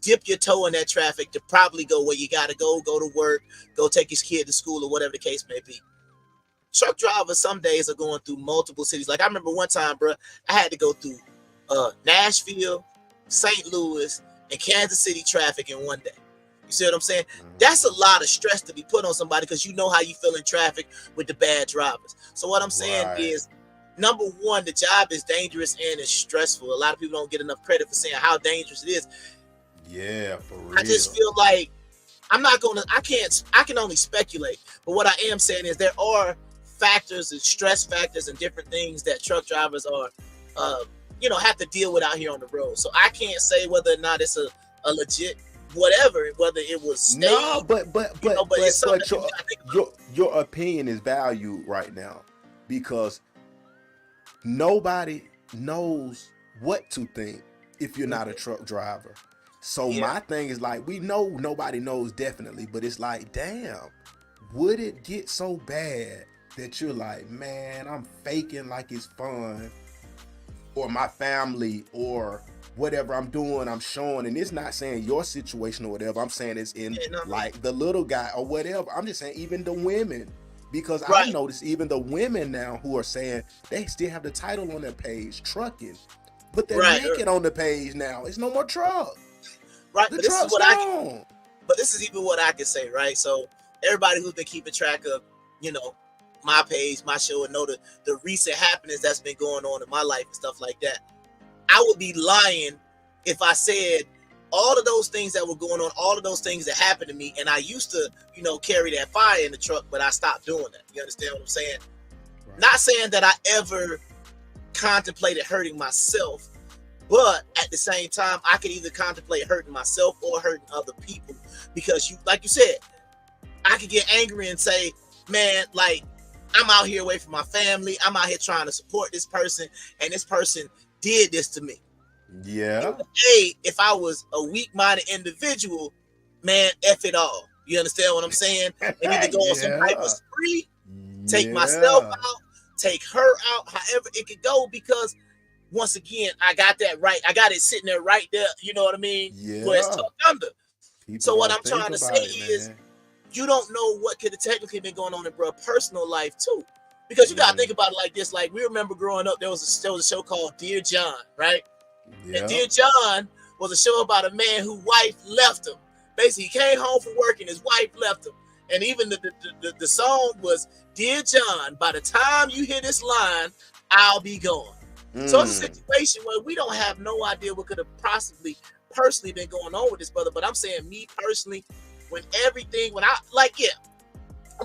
dip your toe in that traffic to probably go where you got to go to work, go take his kid to school or whatever the case may be. Truck drivers some days are going through multiple cities. Like I remember one time, bro, I had to go through Nashville, St. Louis, and Kansas City traffic in one day. You see what I'm saying? That's a lot of stress to be put on somebody because you know how you feel in traffic with the bad drivers. So what I'm saying is, number one, the job is dangerous and it's stressful. A lot of people don't get enough credit for saying how dangerous it is. Yeah, for real. I just feel like I can only speculate. But what I am saying is there are factors and stress factors and different things that truck drivers are, have to deal with out here on the road. So I can't say whether or not it's a legit whatever, whether it was staged. No, but it's something that you gotta think about. your opinion is valued right now because nobody knows what to think if you're not a truck driver. So my thing is like, we know nobody knows definitely, but it's like, damn, would it get so bad that you're like, man, I'm faking like it's fun, or my family, or whatever I'm doing, I'm showing, and it's not saying your situation or whatever, I'm saying it's in like the little guy or whatever. I'm just saying even the women, because I noticed even the women now who are saying they still have the title on their page, trucking, but they're naked on the page now. It's no more truck. Right, the but this is what gone. But this is even what I can say, right? So everybody who's been keeping track of, my page, my show, and know the recent happenings that's been going on in my life and stuff like that, I would be lying if I said all of those things that were going on, all of those things that happened to me, and I used to, carry that fire in the truck, but I stopped doing that. You understand what I'm saying? Right. Not saying that I ever contemplated hurting myself, but at the same time, I could either contemplate hurting myself or hurting other people, because like you said, I could get angry and say, man, like, I'm out here away from my family. I'm out here trying to support this person, and this person did this to me. Yeah. Hey, if I was a weak-minded individual, man, F it all. You understand what I'm saying? I need to go on some type of spree, take myself out, take her out, however it could go, because once again, I got that right. I got it sitting there right there. You know what I mean? Yeah. Where it's tucked under. So what I'm trying to say is, you don't know what could have technically been going on in bro personal life too, because you gotta think about it like this. Like, we remember growing up, there was a show called Dear John, right? Yeah. And Dear John was a show about a man whose wife left him. Basically, he came home from work and his wife left him. And even the song was, Dear John, by the time you hear this line, I'll be gone. So it's a situation where we don't have no idea what could have possibly personally been going on with this brother. But I'm saying, me personally, I'm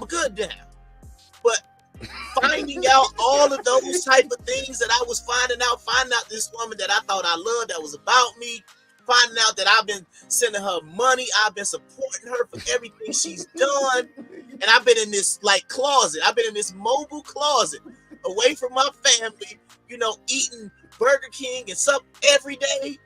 a good damn. But finding out all of those type of things that I was finding out this woman that I thought I loved, that was about me, finding out that I've been sending her money, I've been supporting her for everything she's done, and I've been in this closet, I've been in this mobile closet, away from my family, eating Burger King and sup every day,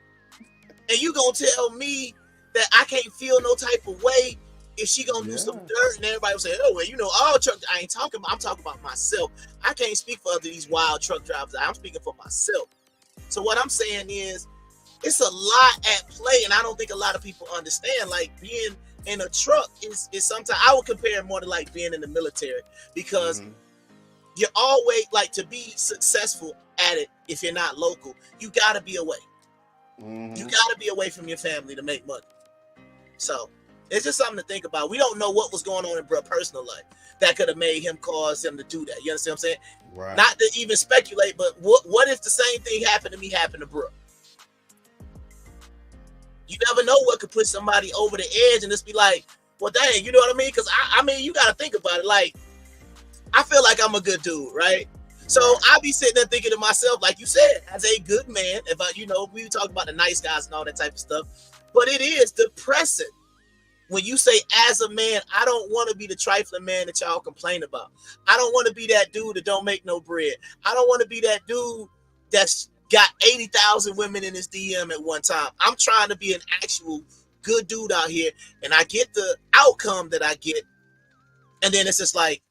and you gonna tell me that I can't feel no type of way if she gonna do some dirt, and everybody will say, oh, well, all truck, I'm talking about myself. I can't speak for these wild truck drivers. I'm speaking for myself. So what I'm saying is, it's a lot at play, and I don't think a lot of people understand. Like, being in a truck is sometimes, I would compare it more to like being in the military, because you're always, like, to be successful at it, if you're not local, you gotta be away. You gotta be away from your family to make money. So it's just something to think about. We don't know what was going on in bro personal life that could have made him cause him to do that. You understand what I'm saying? Right. Not to even speculate, but what if the same thing happened to me happened to bro? You never know what could put somebody over the edge and just be like, well, dang, you know what I mean? Because I mean, you got to think about it. Like, I feel like I'm a good dude, right? So I be sitting there thinking to myself, like you said, as a good man, if we talk about the nice guys and all that type of stuff, but it is depressing when you say, as a man, I don't want to be the trifling man that y'all complain about. I don't want to be that dude that don't make no bread. I don't want to be that dude that's got 80,000 women in his DM at one time. I'm trying to be an actual good dude out here, and I get the outcome that I get, and then it's just like,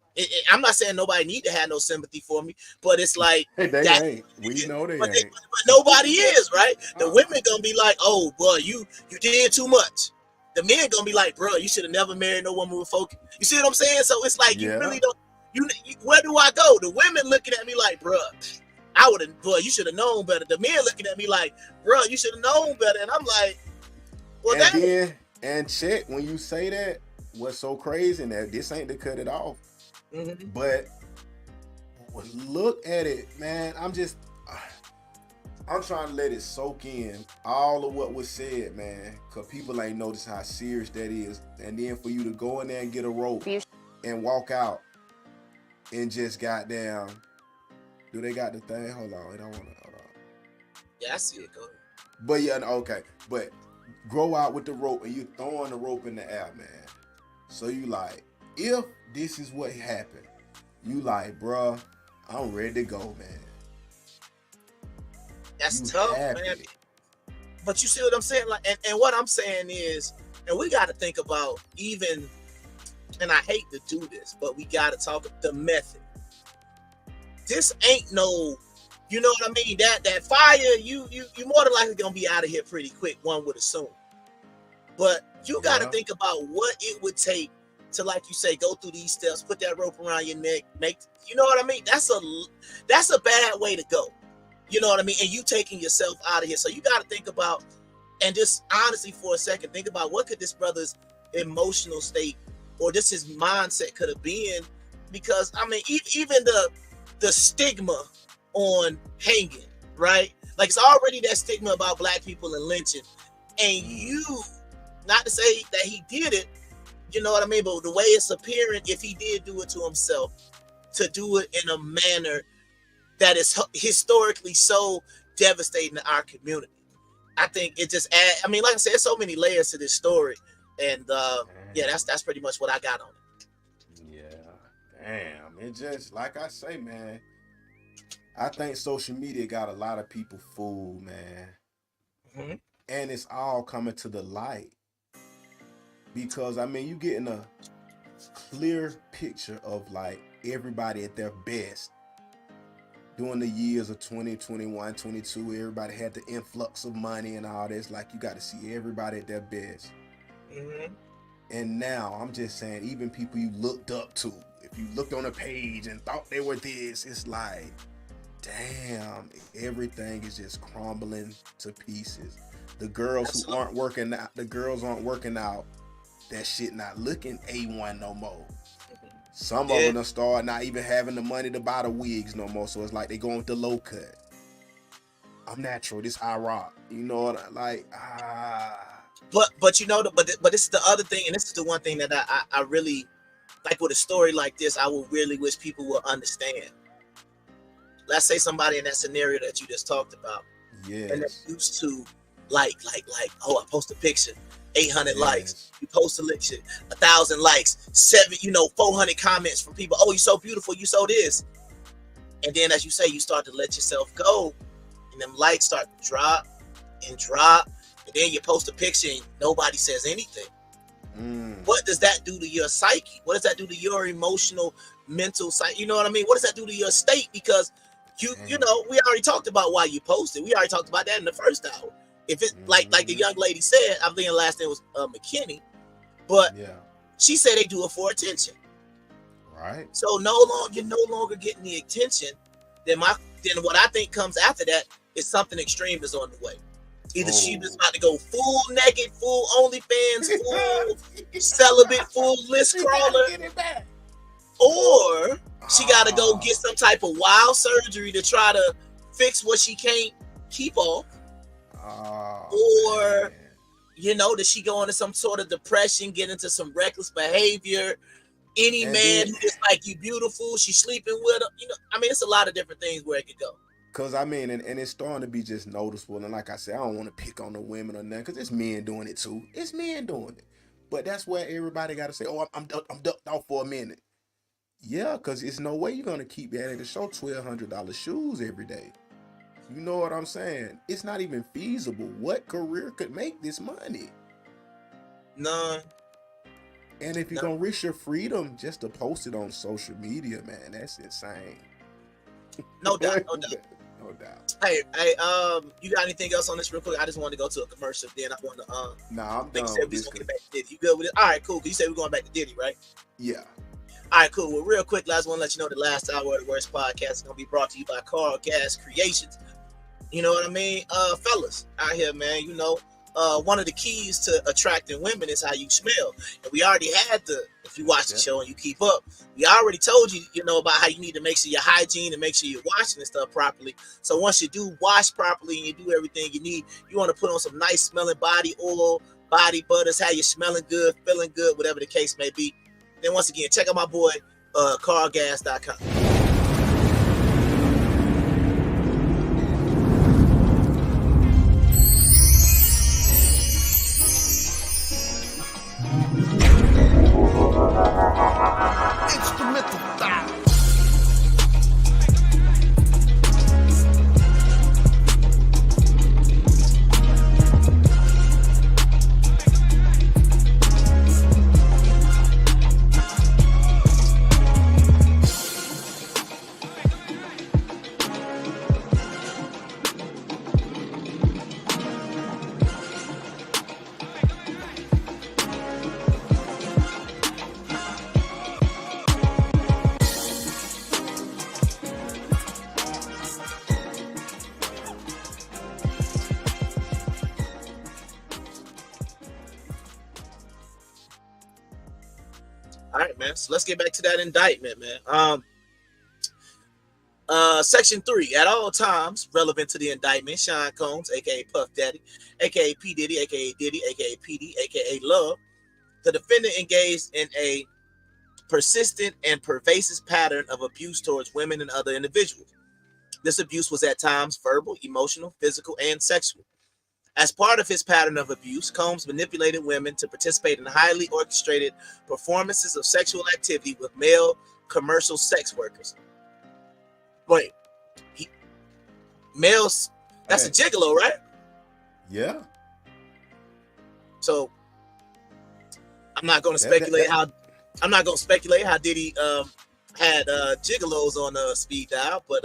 I'm not saying nobody need to have no sympathy for me, but it's like, hey, they ain't. We know they ain't. But nobody is, right? The women gonna be like, oh, boy, you did too much. The men gonna be like, bro, you should have never married no woman with focus. You see what I'm saying? So it's like, you really don't. Where do I go? The women looking at me like, bro, I would have, boy, you should have known better. The men looking at me like, bro, you should have known better. And I'm like, well, and check, when you say that, what's so crazy, and that this ain't to cut it off. But look at it, man. I'm trying to let it soak in all of what was said, man, because people ain't noticed how serious that is. And then for you to go in there and get a rope and walk out and just goddamn, do they got the thing? Hold on, I don't want to. Hold on. Yeah, I see it. Go ahead. But yeah, okay. But grow out with the rope and you throwing the rope in the air, man. So you like, if this is what happened, you like, bruh, I'm ready to go, man. That's tough, man. But you see what I'm saying? Like, and what I'm saying is, and we got to think about even, and I hate to do this, but we got to talk the method. This ain't no, you know what I mean? That fire, you more than likely gonna be out of here pretty quick, one would assume. But you got to think about what it would take to, like you say, go through these steps, put that rope around your neck, you know what I mean? That's a bad way to go. You know what I mean? And you taking yourself out of here. So you got to think about, and just honestly for a second, think about what could this brother's emotional state or just his mindset could have been, because I mean, even the stigma on hanging, right? Like, it's already that stigma about black people and lynching, and you, not to say that he did it, you know what I mean, but the way it's appearing, if he did do it to himself, to do it in a manner that is historically so devastating to our community, I think it just I mean, like I said, there's so many layers to this story, and yeah, that's pretty much what I got on it. Yeah, damn, it just, like I say, man, I think social media got a lot of people fooled, man. Mm-hmm. And it's all coming to the light. Because, I mean, you getting a clear picture of, like, everybody at their best. During the years of 2021, 22, everybody had the influx of money and all this. Like, you got to see everybody at their best. Mm-hmm. And now, I'm just saying, even people you looked up to, if you looked on a page and thought they were this, it's like, damn, everything is just crumbling to pieces. The girls who aren't working out, that shit not looking A1 no more. Some of them start not even having the money to buy the wigs no more. So it's like they going with the low cut. I'm natural, this high rock. You know what I like? But you know, but this is the other thing, and this is the one thing that I really like with a story like this. I would really wish people would understand. Let's say somebody in that scenario that you just talked about, and they're used to like, oh, I post a picture, 800 likes. You post a picture, 1,000 likes, 400 comments from people. Oh, you're so beautiful, you so this, and then as you say, you start to let yourself go, and them likes start to drop, and then you post a picture and nobody says anything. What does that do to your psyche? What does that do to your emotional, mental psyche? You know what I mean? What does that do to your state? Because you know, we already talked about why you posted. We already talked about that in the first hour. If it's like the young lady said, I think the last name was McKinney, but she said they do it for attention. Right. So you're no longer getting the attention. Then what I think comes after that is something extreme is on the way. Either she was about to go full naked, full OnlyFans, full celibate, full list crawler, or she got to go get some type of wild surgery to try to fix what she can't keep off. Or, you know, does she go into some sort of depression, get into some reckless behavior? Any man who is like, you beautiful, she's sleeping with her. You know, I mean, it's a lot of different things where it could go. Because, I mean, and it's starting to be just noticeable. And like I said, I don't want to pick on the women or nothing, because it's men doing it too. It's men doing it. But that's where everybody got to say, oh, I'm ducked off for a minute. Yeah, because it's no way you're going to keep having to show $1,200 shoes every day. You know what I'm saying? It's not even feasible. What career could make this money? None. And if you're going to risk your freedom just to post it on social media, man, that's insane. No doubt. Hey, you got anything else on this real quick? I just wanted to go to a commercial, then I want to I'm done. Get back to Diddy. You good with it? All right, cool. You said we're going back to Diddy, right? Yeah. All right, cool. Well, real quick, last one, let you know the last hour of the W.O.R.S.E Podcast is going to be brought to you by Carl Gas Creations. You know what I mean? Fellas out here, man, you know, one of the keys to attracting women is how you smell. And we already had if you watch the show and you keep up, we already told you, you know, about how you need to make sure your hygiene and make sure you're washing and stuff properly. So once you do wash properly and you do everything you need, you want to put on some nice smelling body oil, body butters, how you're smelling good, feeling good, whatever the case may be. Then once again, check out my boy, carlgas.com. right, man. So let's get back to that indictment, man. Section 3, at all times relevant to the indictment, Sean Combs, aka Puff Daddy, aka P. Diddy, aka Diddy, aka PD, aka Love, the defendant engaged in a persistent and pervasive pattern of abuse towards women and other individuals. This abuse was at times verbal, emotional, physical, and sexual. As part of his pattern of abuse, Combs manipulated women to participate in highly orchestrated performances of sexual activity with male commercial sex workers. Wait, males, that's a gigolo, right? Yeah. So I'm not going to speculate how Diddy had gigolos on speed dial, but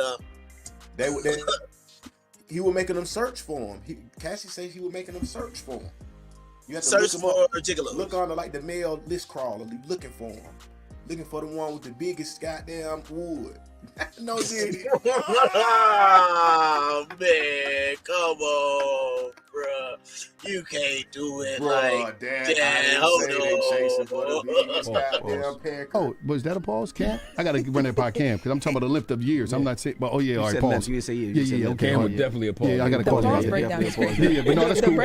he was making them search for him. Cassie says he was making them search for him. You have to search for gigolos. Look on like the male list crawler, looking for him, looking for the one with the biggest goddamn wood. No, Diddy. Oh, man, come on, bro. You can't do it, Dad, hold on. Oh, was that a pause, Cam? I gotta run that by Cam because I'm talking about the lift of years. I'm not saying, but all right, pause. You say Yeah, okay. Cam would definitely a pause. Yeah, I gotta call pause. Yeah, but no, that's cool.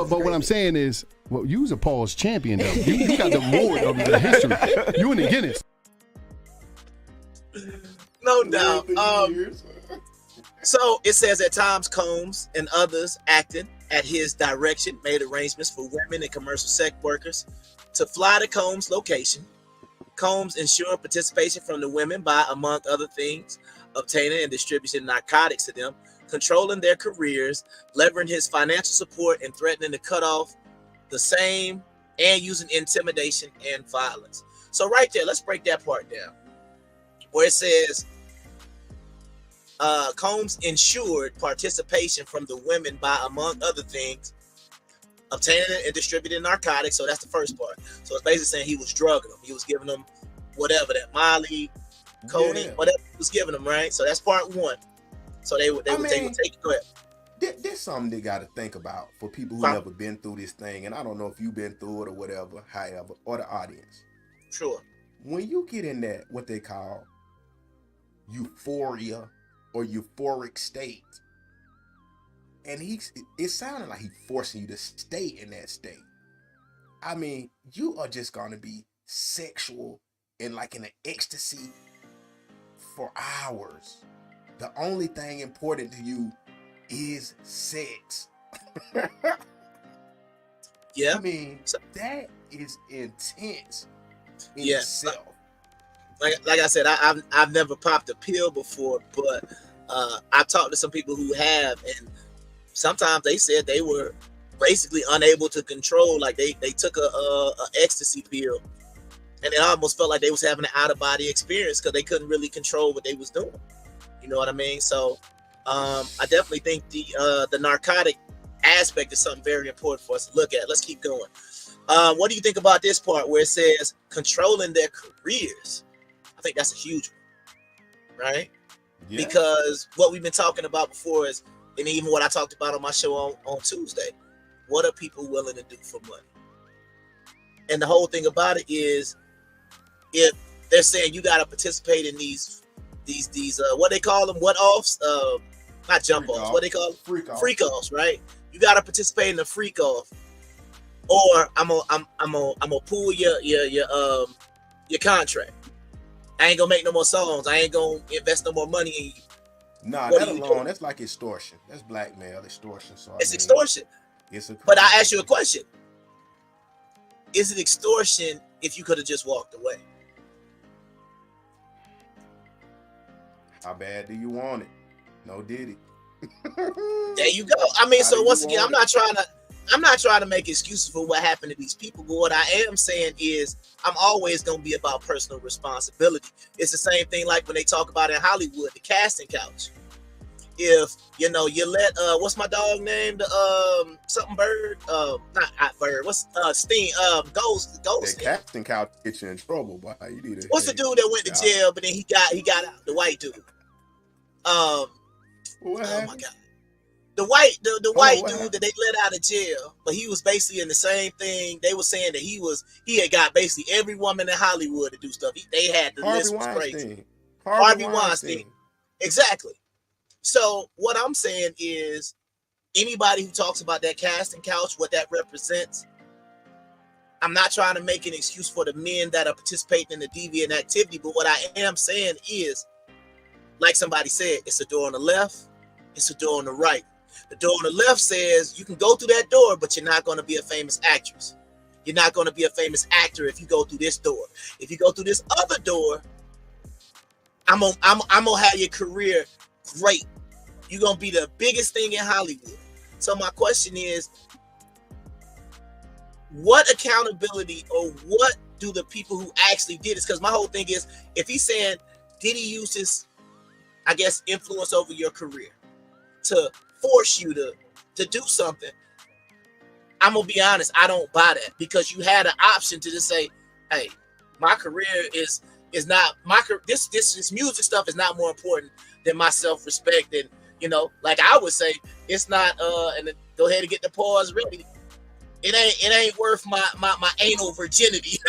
But what I'm saying is, well, you was a pause champion though. You got the award of the history. You in the Guinness. No doubt. So it says at times Combs and others acting at his direction made arrangements for women and commercial sex workers to fly to Combs' location. Combs ensured participation from the women by, among other things, obtaining and distributing narcotics to them, controlling their careers, leveraging his financial support, and threatening to cut off the same, and using intimidation and violence. So right there, let's break that part down. Where it says Combs ensured participation from the women by, among other things, obtaining and distributing narcotics. So that's the first part. So it's basically saying he was drugging them. He was giving them whatever, that Molly, codeine, whatever he was giving them, right? So that's part one. So they would take it. Go ahead. There's something they got to think about for people who never been through this thing. And I don't know if you've been through it or whatever, however, or the audience. Sure. When you get in that, what they call euphoria or euphoric state, and it sounded like he's forcing you to stay in that state. I mean, you are just gonna be sexual and like in an ecstasy for hours. The only thing important to you is sex. Yeah. I mean, that is intense in itself. Like I said, I've never popped a pill before, but I've talked to some people who have, and sometimes they said they were basically unable to control. Like they took a ecstasy pill, and it almost felt like they was having an out of body experience because they couldn't really control what they was doing. You know what I mean? So I definitely think the narcotic aspect is something very important for us to look at. Let's keep going. What do you think about this part where it says controlling their careers? I think that's a huge one, right? Yeah. Because what we've been talking about before is, and even what I talked about on my show on Tuesday, what are people willing to do for money? And the whole thing about it is, if they're saying you got to participate in these what they call them, what-offs, not jump-offs, what they call them? Freak-offs, right? You got to participate in the freak-off, or I'm gonna pull your contract. I ain't gonna make no more songs. I ain't gonna invest no more money in you. Nah, that alone, that's like extortion. That's blackmail, extortion. So it's extortion. But I ask you a question. Is it extortion if you could have just walked away? How bad do you want it? No Diddy. There you go. I mean, so once again, I'm not trying to make excuses for what happened to these people, but what I am saying is I'm always going to be about personal responsibility. It's the same thing like when they talk about in Hollywood, the casting couch. If, you let, what's my dog name? The, something Bird, not Bird, what's, Sting, Ghost. The casting couch gets you in trouble, boy. You need what's the dude that went to jail, but then he got out, the white dude? Oh my God. The white dude that they let out of jail, but he was basically in the same thing. They were saying that he had got basically every woman in Hollywood to do stuff. They had the list was crazy. Harvey Weinstein. Exactly. So what I'm saying is, anybody who talks about that casting couch, what that represents, I'm not trying to make an excuse for the men that are participating in the deviant activity, but what I am saying is, like somebody said, it's a door on the left, it's a door on the right. The door on the left says you can go through that door, but you're not going to be a famous actress. You're not going to be a famous actor if you go through this door. If you go through this other door, I'm gonna have your career great. You're gonna be the biggest thing in Hollywood. So my question is, what accountability or what do the people who actually did this? Because my whole thing is, if he's saying Diddy used his, I guess, influence over your career to force you to do something, I'm gonna be honest, I don't buy that, because you had an option to just say, hey, my career is not my this music stuff is not more important than my self-respect. And like I would say, it's not and then go ahead and get the pause ready. It ain't worth my anal virginity.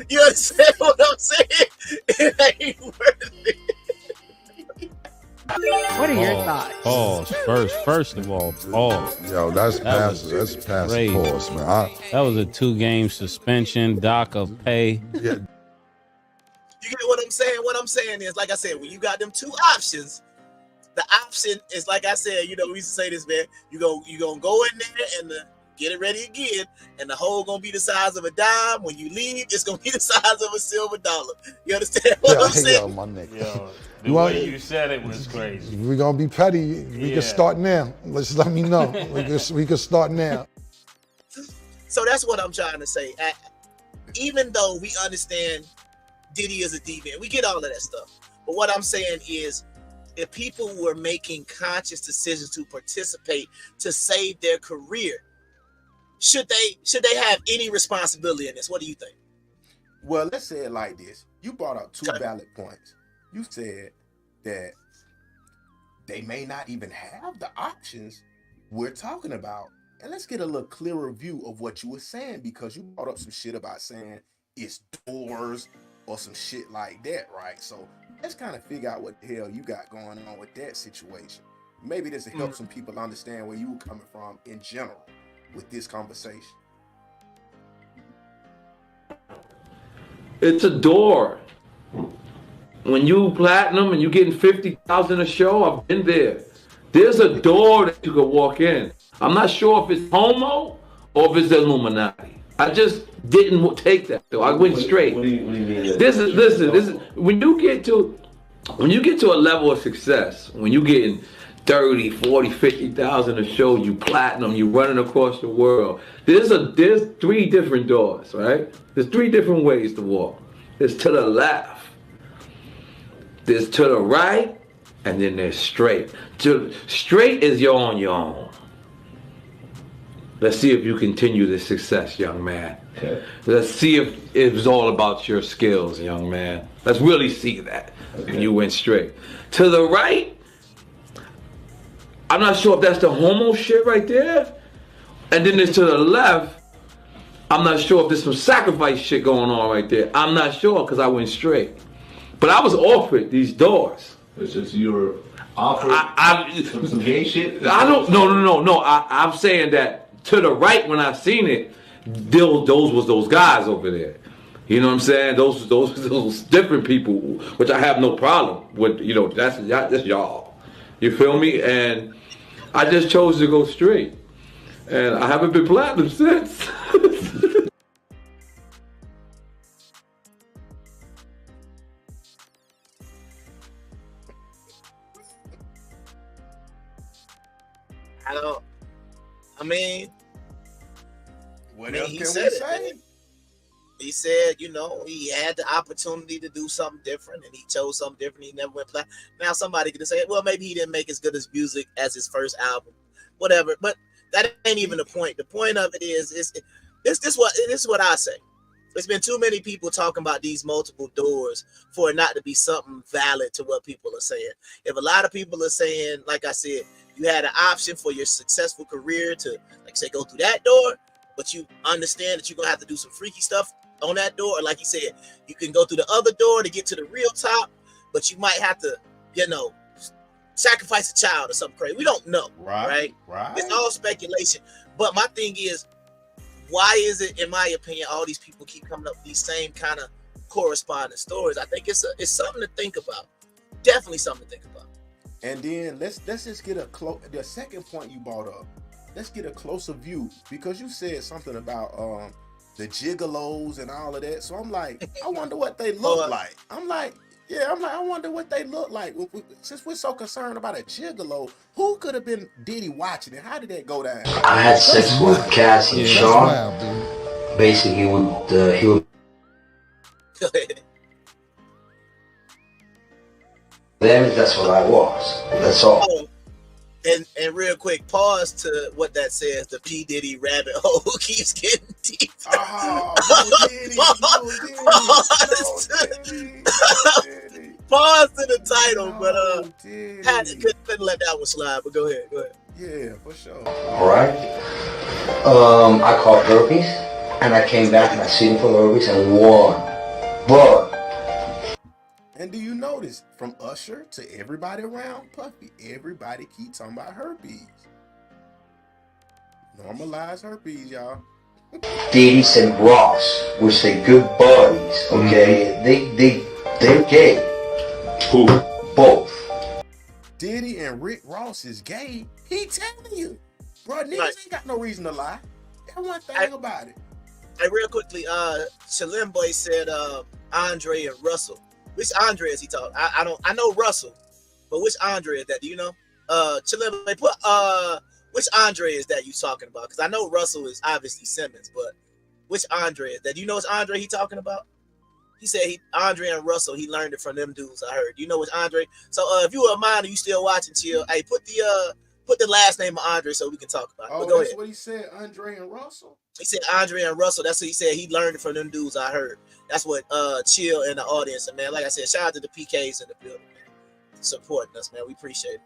You understand what I'm saying? It ain't worth it. What are your thoughts? Pause. First of all, pause. Yo, that's past pause, man. That was a 2-game suspension, dock of pay. Yeah. You get what I'm saying? What I'm saying is, like I said, when you got them two options, the option is, like I said, we used to say this, man. You gonna go in there and get it ready again, and the hole gonna be the size of a dime. When you leave, it's gonna be the size of a silver dollar. You understand what I'm saying? Yo, my nigga. Yo, the way you said it was crazy. We're gonna be petty. We can start now. Let me know. we can start now. So that's what I'm trying to say. Even though we understand Diddy is a deviant, we get all of that stuff. But what I'm saying is, if people were making conscious decisions to participate to save their career, should they have any responsibility in this? What do you think? Well, let's say it like this. You brought up two valid points. You said that they may not even have the options we're talking about. And let's get a little clearer view of what you were saying, because you brought up some shit about saying it's doors or some shit like that, right? So let's kind of figure out what the hell you got going on with that situation. Maybe this will help some people understand where you were coming from in general with this conversation. It's a door. When you platinum and you getting 50,000 a show, I've been there. There's a door that you could walk in. I'm not sure if it's homo or if it's Illuminati. I just didn't take that though. I went straight. What do you mean? This is when you get to a level of success, when you getting 30, 40, 50,000 a show, you platinum, you running across the world. There's 3 different doors, right? There's 3 different ways to walk. There's to the left, there's to the right, and then there's straight. Straight is you're on your own. Let's see if you continue this success, young man. Okay. Let's see if it's all about your skills, young man. Let's really see that when you went straight. To the right, I'm not sure if that's the homo shit right there. And then there's to the left, I'm not sure if there's some sacrifice shit going on right there. I'm not sure because I went straight. But I was offered these doors. It's just you were offered some gay shit? No. I'm saying that to the right, when I seen it, those was those guys over there. You know what I'm saying? Those different people, which I have no problem with. That's y'all. You feel me? And I just chose to go straight, and I haven't been platinum since. What else he can said we it, say? man. He said, he had the opportunity to do something different, and he chose something different. He never went platinum. Now somebody could say, well, maybe he didn't make as good as music as his first album, whatever. But that ain't even the point. The point of it is this is what I say. There's been too many people talking about these multiple doors for it not to be something valid to what people are saying. If a lot of people are saying, like I said, you had an option for your successful career to, like say, go through that door, but you understand that you're gonna have to do some freaky stuff on that door, or like you said, you can go through the other door to get to the real top, but you might have to, sacrifice a child or something crazy. We don't know, right? It's all speculation. But my thing is, why is it, in my opinion, all these people keep coming up with these same kind of corresponding stories? I think it's something to think about. Definitely something to think about. And then let's just get the second point you brought up. Let's get a closer view, because you said something about the gigolos and all of that. So I'm like, I wonder what they look like. I wonder what they look like. Since we're so concerned about a gigolo, who could have been Diddy watching it? How did that go down? I had sex with Cassie and Sean. Basically, he would. Then that's what I was. That's all. And real quick, pause to what that says. The P. Diddy rabbit hole keeps getting deeper. Pause to the title, but couldn't let that one slide. But go ahead. Yeah, for sure. All right. I caught herpes, and I came back and I seen for herpes and won. But. And do you notice, from Usher to everybody around Puffy, everybody keeps talking about herpes. Normalize herpes, y'all. Diddy and Ross, which they good buddies, okay? They're gay. Who? Both. Diddy and Rick Ross is gay. He telling you. Bro, niggas ain't got no reason to lie. That's one thing about it. Hey, real quickly, Shalim Boy said Andre and Russell. Which Andre is he talking? I know Russell, but which Andre is that? Do you know? Chilim, put which Andre is that you talking about? Because I know Russell is obviously Simmons, but which Andre is that? Do you know which Andre he talking about? He said Andre and Russell, he learned it from them dudes. I heard. Do you know which Andre? So if you were mine and you still watching, chill. Hey, put the last name of Andre so we can talk about it. Oh, but go that's ahead. what he said, Andre and Russell? He said Andre and Russell. That's what he said. He learned it from them dudes. I heard. That's what Chill in the audience. And man, like I said, shout out to the PKs in the building, man, supporting us, man. We appreciate it.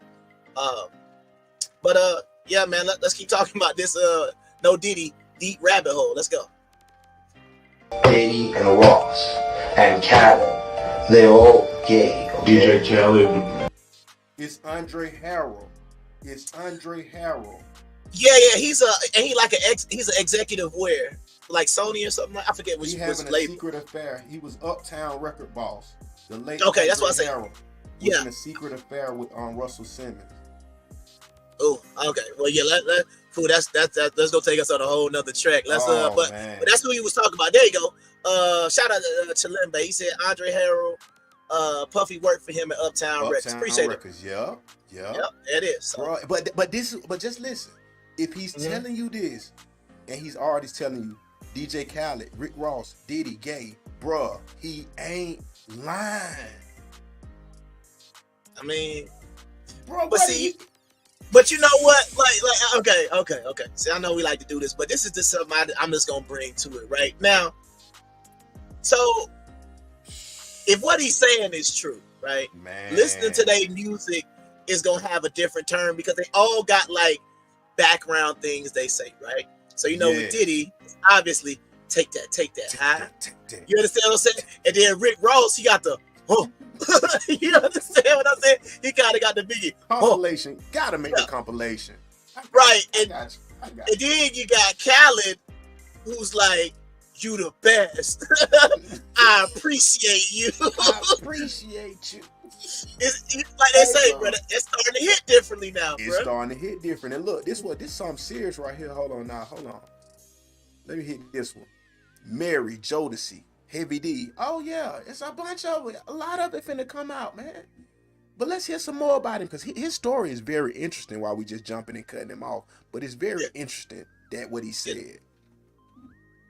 Yeah, man, let's keep talking about this No Diddy deep rabbit hole. Let's go. Diddy and Ross and Khaled, they're all gay. Okay? DJ Khaled. It's Andre Harrell. Yeah, he's an executive where, like Sony or something. I forget which label. Having a secret affair. He was Uptown record boss. The late okay, that's what I said. Yeah, in a secret affair with Russell Simmons. Oh, okay. Well, yeah, that's gonna take us on a whole nother track. Let's but that's who he was talking about. There you go. Shout out to Chalimba. He said Andre Harrell, Puffy worked for him at Uptown Records. Appreciate Records. it. Yeah, it is. So. Bro, but just listen. If he's telling you this, and he's already telling you, DJ Khaled, Rick Ross, Diddy, gay, bruh, he ain't lying. I mean, bro, but see, but you know what? Like, okay. See, I know we like to do this, but this is just something I'm just gonna bring to it right now. So, if what he's saying is true, right? Man. Listening to their music is gonna have a different turn because they all got like background things they say, right? So with Diddy, obviously take that, huh? You understand what I'm saying? And then Rick Ross, he got the you understand what I'm saying? He kind of got the biggie compilation. Gotta make a compilation, right? And then you got Khaled, who's like, "You the best. I appreciate you. It's like they say, brother. It's starting to hit differently now, bro. It's starting to hit different. And look, this something serious right here. Hold on. Let me hit this one. Mary Jodeci, Heavy D. Oh yeah, it's a bunch of it. A lot of it finna come out, man. But let's hear some more about him because his story is very interesting. While we just jumping and cutting him off, but it's very interesting that what he said.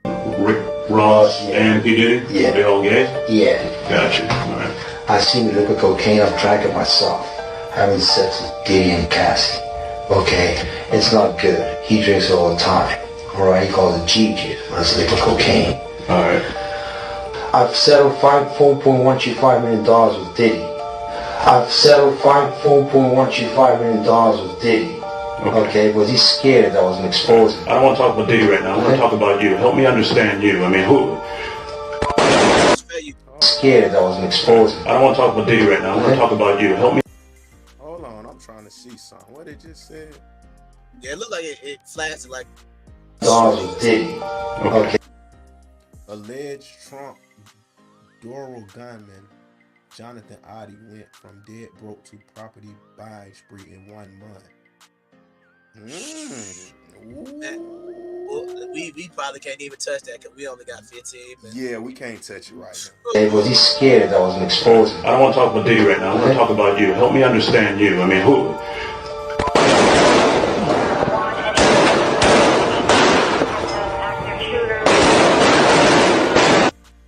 Rick Ross and P. Diddy? Yeah. They all gay? Yeah. Gotcha. All right. I seen the liquor cocaine, I've drank it myself. Having sex with Diddy and Cassie. Okay, it's not good. He drinks it all the time. Alright, he calls it Gigi, but it's liquor cocaine. Alright. I've settled $4.125 million with Diddy. I've settled $4.125 million with Diddy. Okay, was he scared that I was gonna expose him? I don't want to talk about Diddy right now. I want to talk about you. Help me understand you. I mean, who? Scared that I was gonna expose him. I don't want to talk about Diddy right now. I want to talk about you. Help me. Hold on, I'm trying to see something. What it just said? Yeah, it looked like it flashed like. Diddy. Okay. Alleged Trump Doral gunman Jonathan Oddie went from dead broke to property buying spree in 1 month. We probably can't even touch that because we only got 15 minutes. Yeah, we can't touch it right now. Hey, was he scared that I was gonna expose him? I don't want to talk about Diddy right now. I want to talk about you. Help me understand you. I mean, who?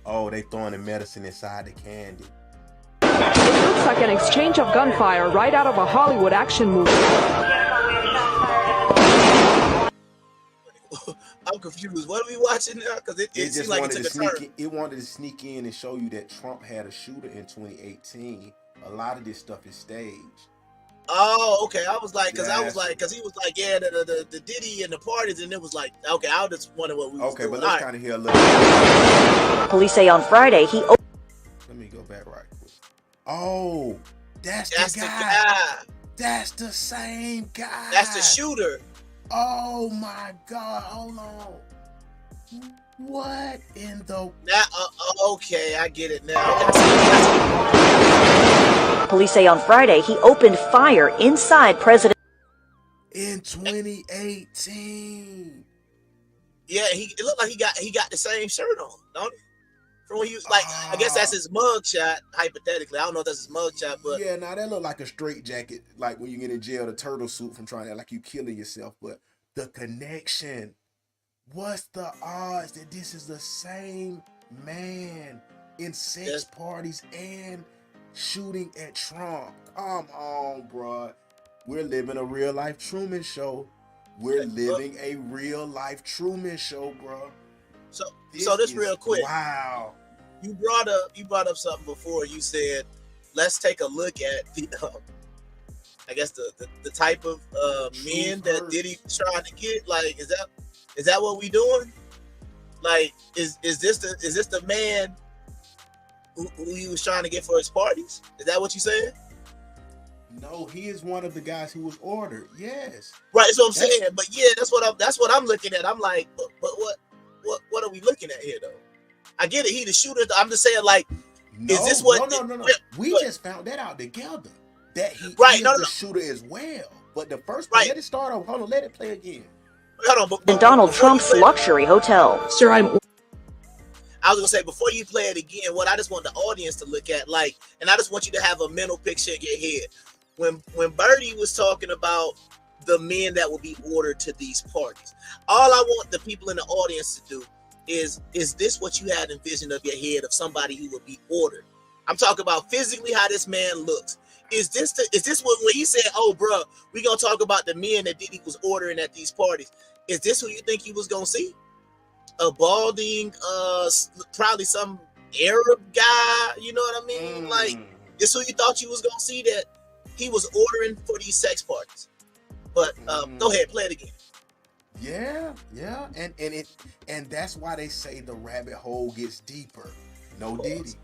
Oh, they throwing the medicine inside the candy. It looks like an exchange of gunfire right out of a Hollywood action movie. I'm confused. What are we watching now? Because it seemed like it took a turn. It wanted to sneak in and show you that Trump had a shooter in 2018. A lot of this stuff is staged. Oh, okay. I was like, because he was like, yeah, the Diddy and the parties, and it was like, okay, I was just wondering what we was doing. But let's kind of hear a little. Police say on Friday he. Let me go back right quick. Oh, that's the guy. That's the same guy. That's the shooter. Oh my God! Hold on. What in the? Now, okay, I get it now. Police say on Friday he opened fire inside President. In 2018. Yeah, it looked like he got the same shirt on, don't it? From when he was like, I guess that's his mug shot. Hypothetically, I don't know if that's his mug shot, but yeah, now that look like a straight jacket, like when you get in jail, the turtle suit from trying to like you killing yourself. But the connection, what's the odds that this is the same man in sex parties and shooting at Trump? Come on, bro. We're living a real life Truman Show. We're living a real life Truman Show, bro. So this real quick. Wow. You brought up something before. You said, let's take a look at the I guess the type of men that Diddy trying to get. Like, is that what we doing? Like, is this the man who he was trying to get for his parties? Is that what you said? No, he is one of the guys who was ordered. Yes. Right, that's what I'm saying. But yeah, that's what I'm looking at. I'm like, but what are we looking at here though? I get it, he the shooter. I'm just saying, like, is this what? No. We just found that out together. That he is the shooter as well. But the first let it start off. Hold on, let it play again. Hold on, in Donald Trump's luxury hotel. Sir, I was gonna say, before you play it again, what I just want the audience to look at, like, and I just want you to have a mental picture in your head. When Birdie was talking about the men that will be ordered to these parties, all I want the people in the audience to do is this what you had envisioned of your head of somebody who would be ordered? I'm talking about physically how this man looks. Is this what when he said, "Oh, bro, we gonna talk about the men that Diddy was ordering at these parties"? Is this who you think he was gonna see? A balding, probably some Arab guy. You know what I mean? Like, this who you thought you was gonna see that he was ordering for these sex parties? But go ahead, play it again. Yeah, and that's why they say the rabbit hole gets deeper. No Diddy.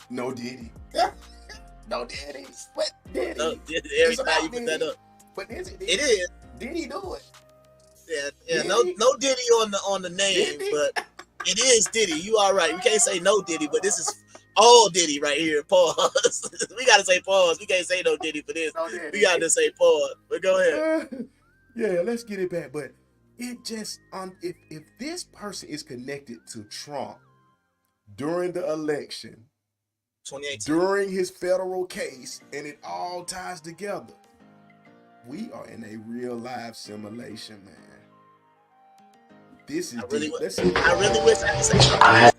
No Diddy. No Diddy. What Diddy? No, every time you put that up. But is it? It is. Did he do it? Yeah. No Diddy on the name, Diddy? But it is Diddy. You all right? We can't say no Diddy, but this is all Diddy right here. Pause. We gotta say pause. We can't say no Diddy for this. We gotta say pause. But go ahead. Yeah, let's get it back. But it just if this person is connected to Trump during the election, 2018, during his federal case, and it all ties together, we are in a real life simulation, man. This is deep. I really wish I could say something. I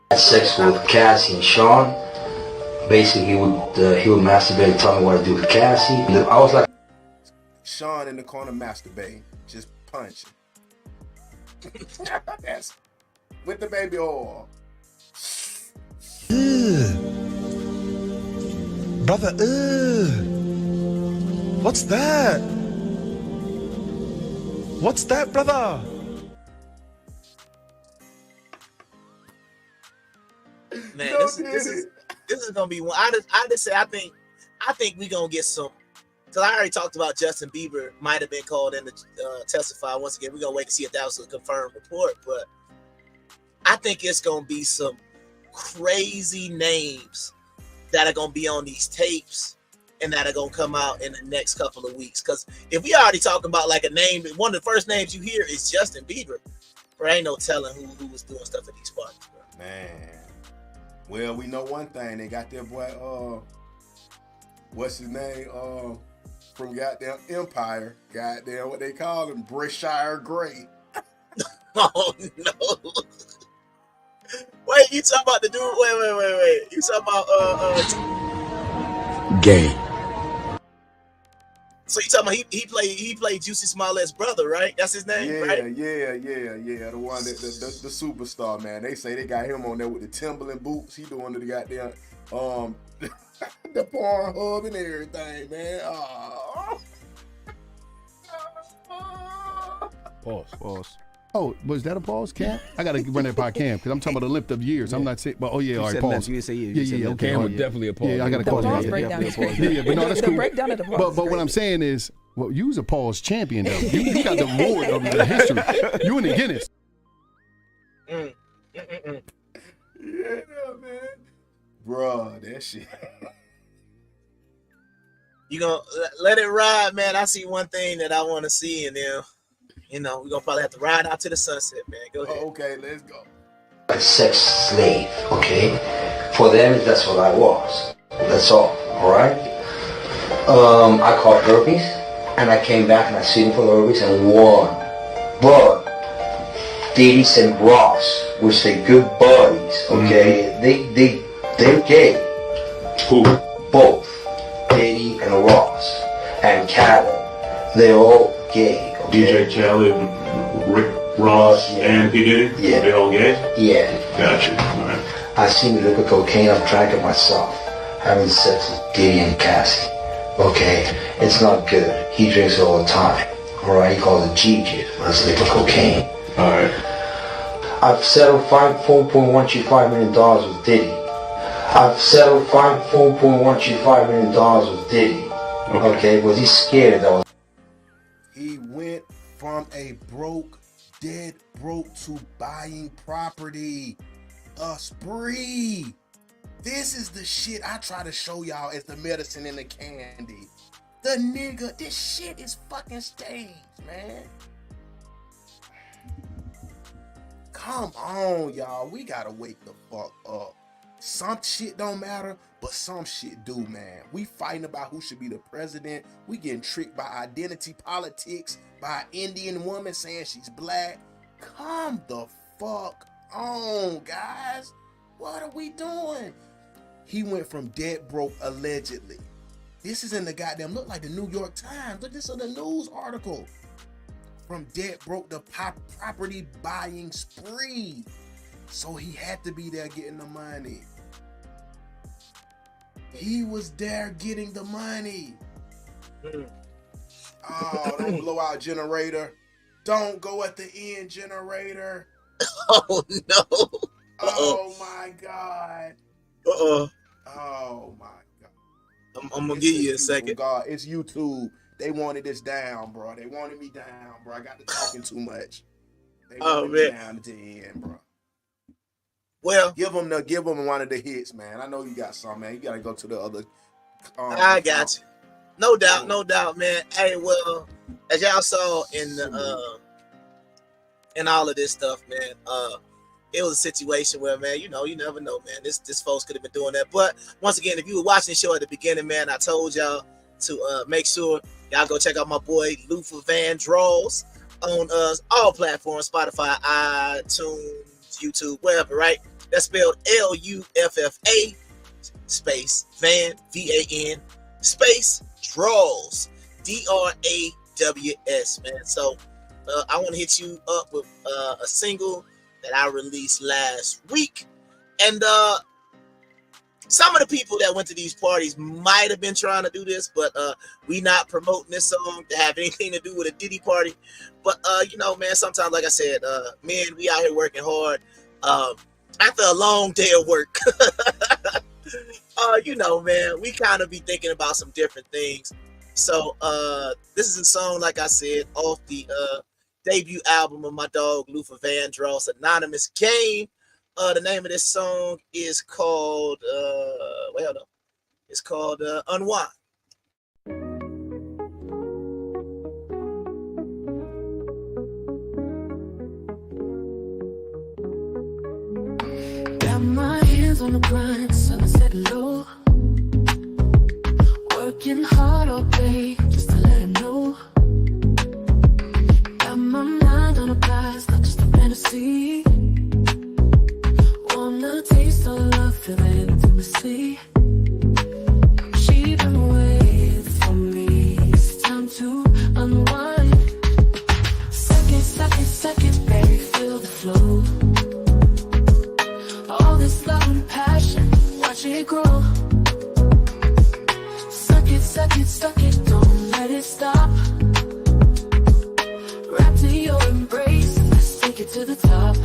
had sex with Cassie and Sean. Basically, he would masturbate and tell me what to do with Cassie. I was like, Sean in the corner masturbating, just punching. That's with the baby oil. Brother, what's that? What's that, brother? Man, this is gonna be one. I just say I think we gonna get some. Cause I already talked about Justin Bieber might have been called in to testify. Once again, we're gonna wait to see if that was a confirmed report. But I think it's gonna be some crazy names that are gonna be on these tapes and that are gonna come out in the next couple of weeks. Cause if we already talking about like a name, one of the first names you hear is Justin Bieber. There ain't no telling who was doing stuff at these parties, bro. Man. Well, we know one thing. They got their boy, what's his name? From goddamn Empire. Goddamn, what they call him? Brishire Gray. Oh, no. Wait, you talking about the dude? Wait. You talking about, Gay. So you talking about he played Juicy Smollett's brother, right? That's his name, right? Yeah. The one that the superstar, man. They say they got him on there with the Timberland boots. He doing the goddamn the Pornhub and everything, man. Pause. Oh, was that a pause, Cam? I gotta run that by Cam because I'm talking about the limp of years. I'm not saying, but all right, pause. You say Yeah, okay. Cam was definitely a pause. Yeah, I gotta call pause. it. Breakdown. Yeah, but no, that's cool. Breakdown of the pause. But what I'm saying is, well, you was a pause champion though. You got the award of the history. You in the Guinness. Yeah, man. Bruh, that shit. You gonna let it ride, man. I see one thing that I want to see, and then, we're gonna probably have to ride out to the sunset, man. Go ahead. Okay, let's go. A sex slave, okay? For them, that's what I was. That's all right? I caught herpes, and I came back and I sued for the herpes and won. But Diddy and W.O.R.S.E, which they good buddies, okay? They're gay. Who? Both. Diddy and W.O.R.S E and Khaled, they're all gay. Okay? DJ Khaled, Rick Ross, and P. Diddy? Yeah. They all gay? Yeah. Gotcha. All right. I seen me look at cocaine, I've drank it myself. Having sex with Diddy and Cassie. Okay? It's not good. He drinks it all the time. Alright? He calls it G-Juice. That's liquid cocaine. Alright. I've settled $4.125 million with Diddy. I've settled $4.125 million with Diddy. Okay, was he scared that was? He went from a dead broke to buying property. A spree. This is the shit I try to show y'all as the medicine in the candy. The nigga, this shit is fucking staged, man. Come on, y'all. We gotta wake the fuck up. Some shit don't matter, but some shit do, man. We fighting about who should be the president. We getting tricked by identity politics, by an Indian woman saying she's black. Come the fuck on, guys. What are we doing? He went from dead broke, allegedly. This is in the goddamn, look like the New York Times. Look, this is a news article. From dead broke to property buying spree. So he had to be there getting the money. He was there getting the money. Oh, don't blow out generator. Don't go at the end, generator. Oh, no. Oh, my God. Uh-oh. Oh, my God. I'm going to give you a second. God, it's YouTube. They wanted this down, bro. They wanted me down, bro. I got to talking too much. They wanted me down at the end, bro. Well, give them one of the hits, man. I know you got some, man. You got to go to the other. I got you. No doubt, man. Hey, well, as y'all saw in all of this stuff, man, it was a situation where, man, you never know, man. This folks could have been doing that. But once again, if you were watching the show at the beginning, man, I told y'all to make sure y'all go check out my boy Luther Vandross on all platforms, Spotify, iTunes, YouTube, wherever, right? That's spelled Luffa space Van VAN space Draws DRAWS, man. So I want to hit you up with a single that I released last week, and some of the people that went to these parties might have been trying to do this, but we not promoting this song to have anything to do with a Diddy party. But you know, man, sometimes, like I said, man, we out here working hard after a long day of work. You know, man, we kind of be thinking about some different things. So this is a song, like I said, off the debut album of my dog Luther Vandross, Anonymous Game. The name of this song is called it's called Unwind. Got my hands on the grind, sun set low. Working hard all day just to let him know. Got my mind on a prize, not just a fantasy. Wanna taste of love, feel the intimacy. She been waiting for me, it's time to unwind. Second, baby, feel the flow. All this love and passion, watch it grow. Suck it, don't let it stop. Wrapped in your embrace, let's take it to the top.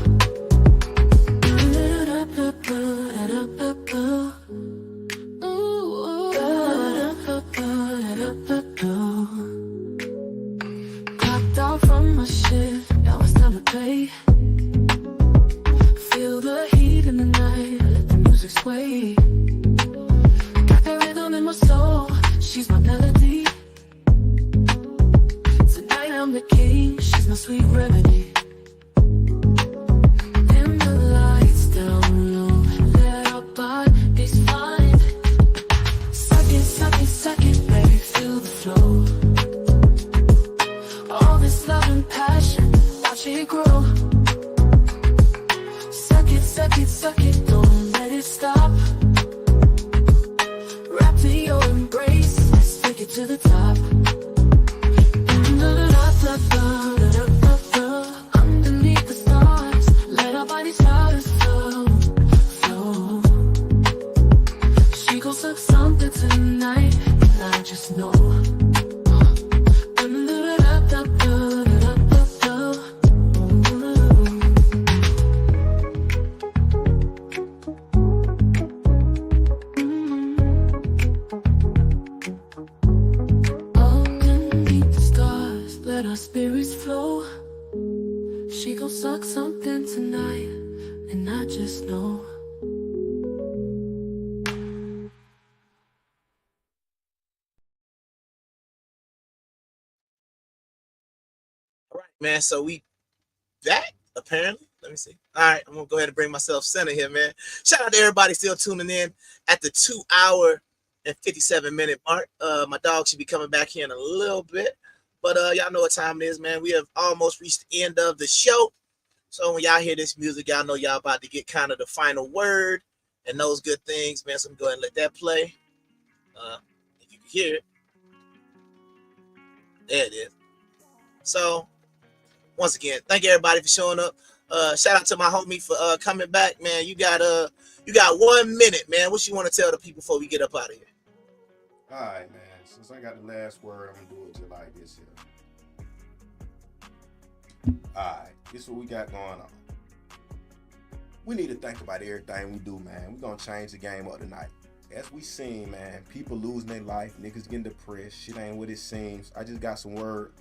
Clocked out from my shift, now it's time to pay. Feel the heat in the night, let the music sway. Got that rhythm in my soul, she's my melody. Tonight I'm the king, she's my sweet remedy. Dim the lights down low, let our bodies find. Suck it, baby, feel the flow. All this love and passion, watch it grow. Suck it, don't let it stop. Wrapped in your embrace, let's take it to the top. Underneath the stars, let our bodies flow. She gon' suck something tonight, and I just know. Our spirits flow. She gon' suck something tonight, and I just know. All right, man. So we back, apparently. Let me see. All right, I'm gonna go ahead and bring myself center here, man. Shout out to everybody still tuning in at the 2 hour and 57-minute mark. My dog should be coming back here in a little bit. But y'all know what time it is, man. We have almost reached the end of the show. So when y'all hear this music, y'all know y'all about to get kind of the final word and those good things, man. So I'm going to go ahead and let that play. If you can hear it. There it is. So once again, thank you everybody for showing up. Shout out to my homie for coming back, man. You got 1 minute, man. What you want to tell the people before we get up out of here? All right, man. Since I got the last word, I'm gonna do it just like this here. Alright, this is what we got going on. We need to think about everything we do, man. We're gonna change the game up tonight. As we seen, man, people losing their life, niggas getting depressed, shit ain't what it seems. I just got some word,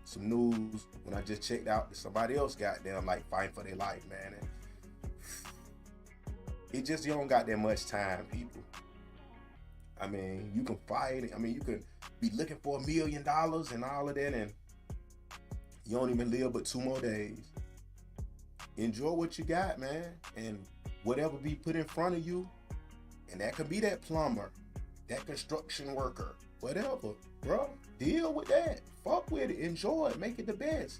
some news when I just checked out that somebody else got them like fighting for their life, man. And it just, you don't got that much time, people. I mean, you can fight. I mean, you can be looking for $1 million and all of that, and you don't even live but 2 more days. Enjoy what you got, man, and whatever be put in front of you, and that could be that plumber, that construction worker, whatever, bro. Deal with that. Fuck with it. Enjoy it. Make it the best.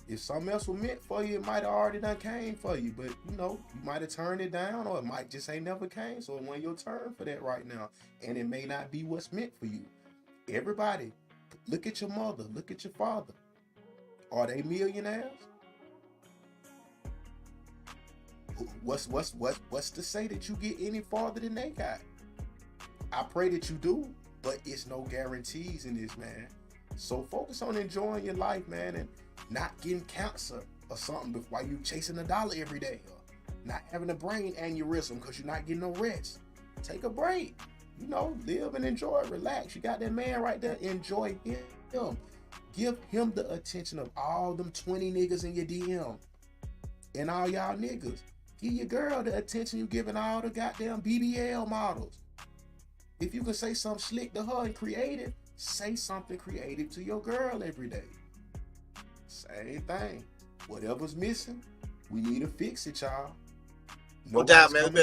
If something else was meant for you, it might have already done came for you. But, you know, you might have turned it down, or it might just ain't never came. So it wasn't your turn for that right now. And it may not be what's meant for you. Everybody, look at your mother. Look at your father. Are they millionaires? what's to say that you get any farther than they got? I pray that you do, but it's no guarantees in this, man. So focus on enjoying your life, man, and not getting cancer or something while you chasing $1 every day, or not having a brain aneurysm because you're not getting no rest. Take a break. Live and enjoy, relax. You got that man right there. Enjoy him. Give him the attention of all them 20 niggas in your DM. And all y'all niggas. Give your girl the attention you giving all the goddamn BBL models. If you can say something slick to her and creative, say something creative to your girl every day. Same thing. Whatever's missing, we need to fix it, y'all. No doubt, man.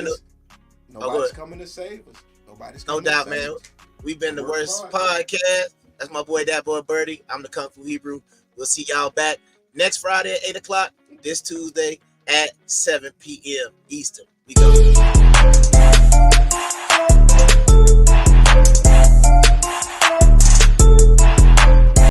Nobody's coming to save us. No doubt, man. We've been the W.O.R.S.E Podcast. That's my boy, that boy Birdie. I'm the Kung Fu Hebrew. We'll see y'all back next Friday at 8 o'clock, this Tuesday at 7 p.m. Eastern. We go.